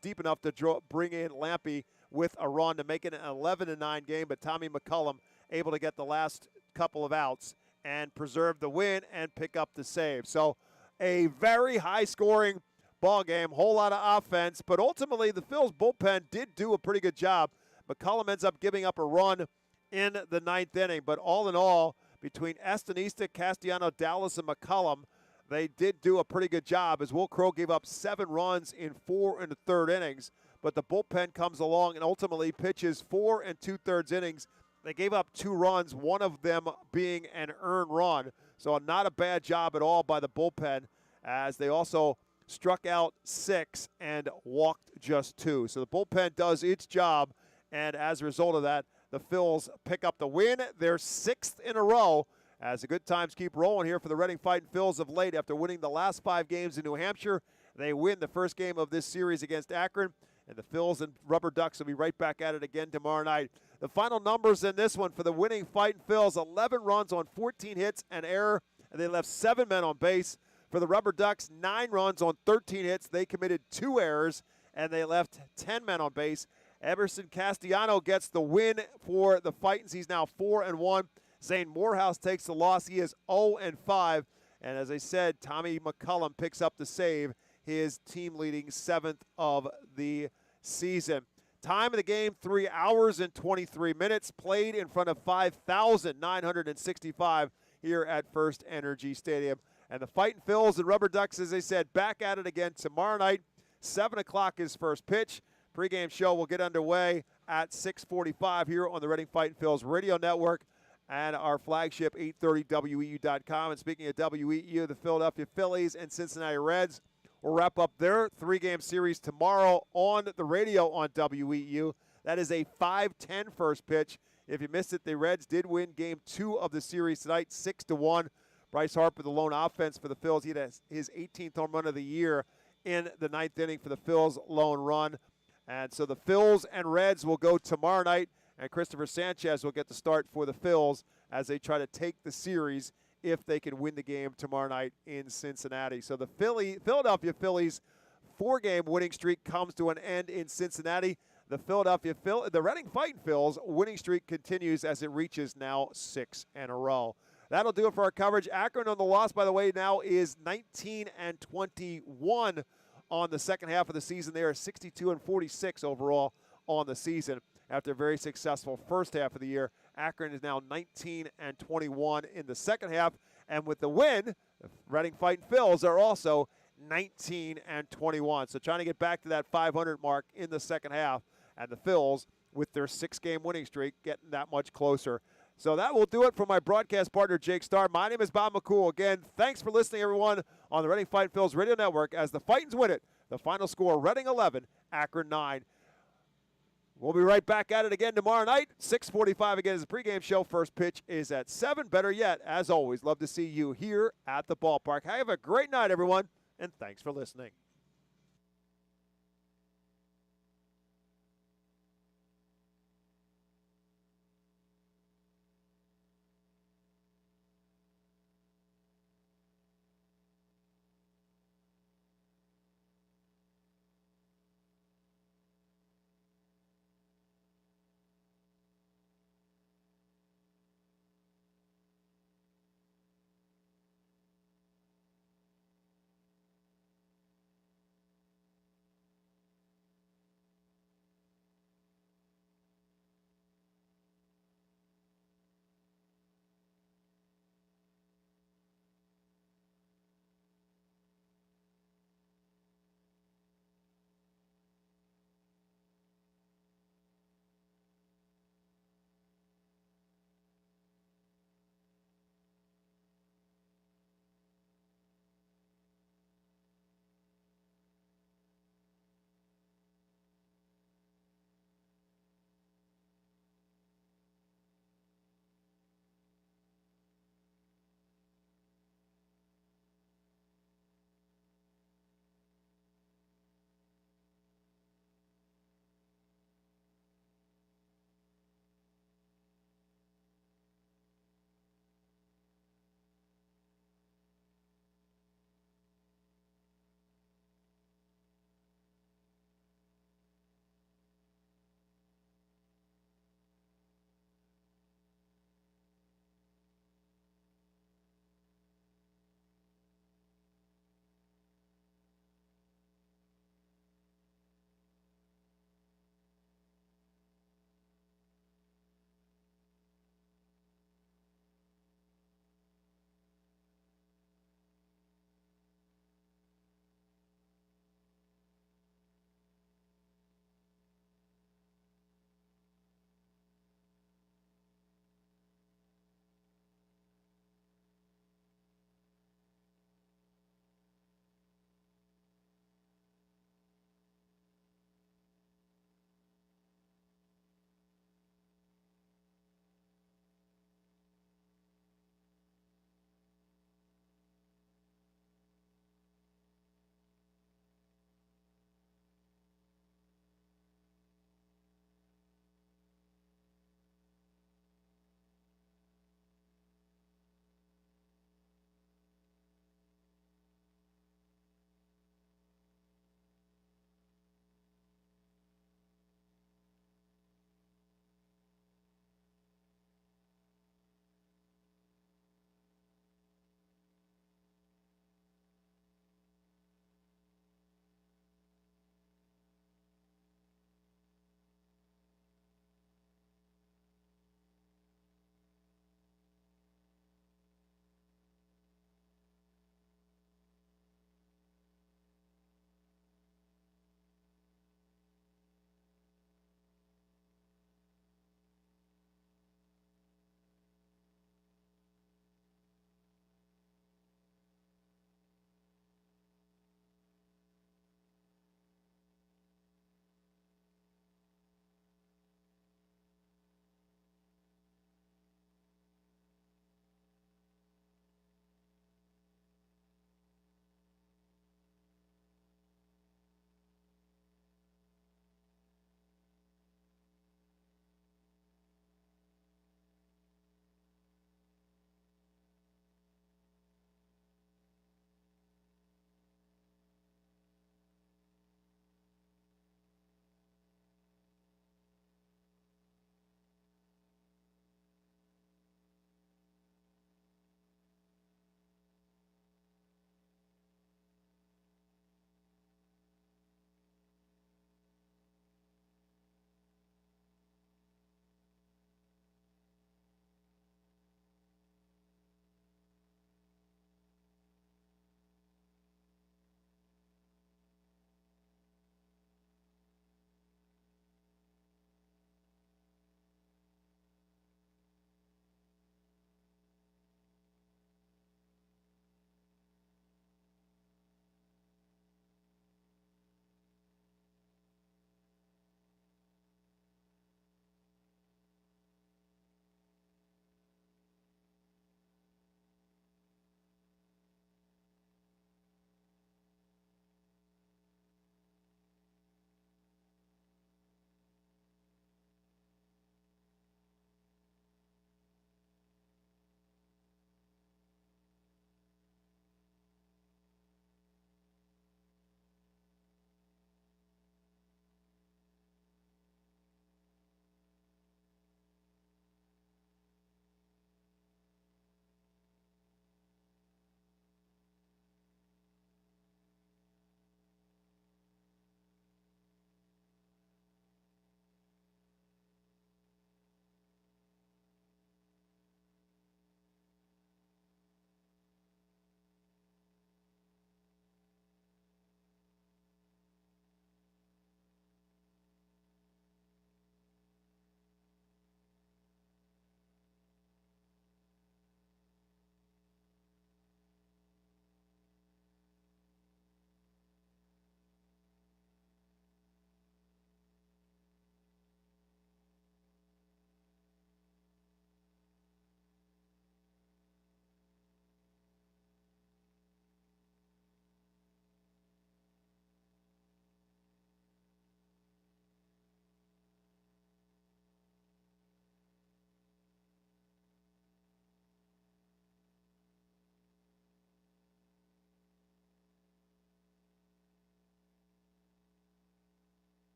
deep enough to bring in Lampe with a run to make it an 11-9 game. But Tommy McCullum able to get the last couple of outs and preserve the win and pick up the save. So a very high-scoring ball game, whole lot of offense, but ultimately the Phil's bullpen did do a pretty good job. McCullum ends up giving up a run in the 9th inning, but all in all, between Estanista, Castellano, Dallas, and McCullum, they did do a pretty good job as Will Crow gave up 7 runs in 4 1/3 innings, but the bullpen comes along and ultimately pitches 4 2/3 innings. They gave up 2 runs, one of them being an earned run, so not a bad job at all by the bullpen, as they also struck out 6 and walked just 2. So the bullpen does its job, and as a result of that, the Phils pick up the win, their 6th in a row, as the good times keep rolling here for the Reading Fightin' Phils of late. After winning the last 5 games in New Hampshire, they win the first game of this series against Akron, and the Phils and RubberDucks will be right back at it again tomorrow night. The final numbers in this one for the winning Fightin' Phils: 11 runs on 14 hits and error, and they left 7 men on base. For the RubberDucks, 9 runs on 13 hits. They committed 2 errors, and they left 10 men on base. Emerson Castellano gets the win for the Fightins. He's now 4-1. Zane Morehouse takes the loss. He is 0-5. And as I said, Tommy McCullum picks up the save, his team-leading 7th of the season. Time of the game, 3 hours and 23 minutes. Played in front of 5,965 here at FirstEnergy Stadium. And the Fightin' Phils and RubberDucks, as I said, back at it again tomorrow night. 7 o'clock is first pitch. Pre-game show will get underway at 6:45 here on the Reading Fightin' Phils radio network and our flagship 830 WEU.com. And speaking of WEU, the Philadelphia Phillies and Cincinnati Reds will wrap up their 3-game series tomorrow on the radio on WEU. That is a 5:10 first pitch. If you missed it, the Reds did win Game 2 of the series tonight, 6-1. Bryce Harper, the lone offense for the Phils. He had his 18th home run of the year in the 9th inning for the Phils' lone run. And so the Phils and Reds will go tomorrow night, and Christopher Sanchez will get the start for the Phils as they try to take the series if they can win the game tomorrow night in Cincinnati. So the Philadelphia Phillies 4-game winning streak comes to an end in Cincinnati. The Reading Fightin' Phils winning streak continues as it reaches now 6 in a row. That'll do it for our coverage. Akron on the loss, by the way, now is 19-21 on the second half of the season. They are 62-46 overall on the season after a very successful first half of the year. Akron is now 19-21 in the second half, and with the win, the Reading Fightin' Phils are also 19-21. So trying to get back to that 500 mark in the second half, and the Phils, with their 6-game winning streak, getting that much closer. So that will do it for my broadcast partner, Jake Starr. My name is Bob McCool. Again, thanks for listening, everyone, on the Reading Fightin' Phils radio network as the Fightins win it. The final score, Reading 11, Akron 9. We'll be right back at it again tomorrow night. 6:45 again is the pregame show. First pitch is at 7. Better yet, as always, love to see you here at the ballpark. Have a great night, everyone, and thanks for listening.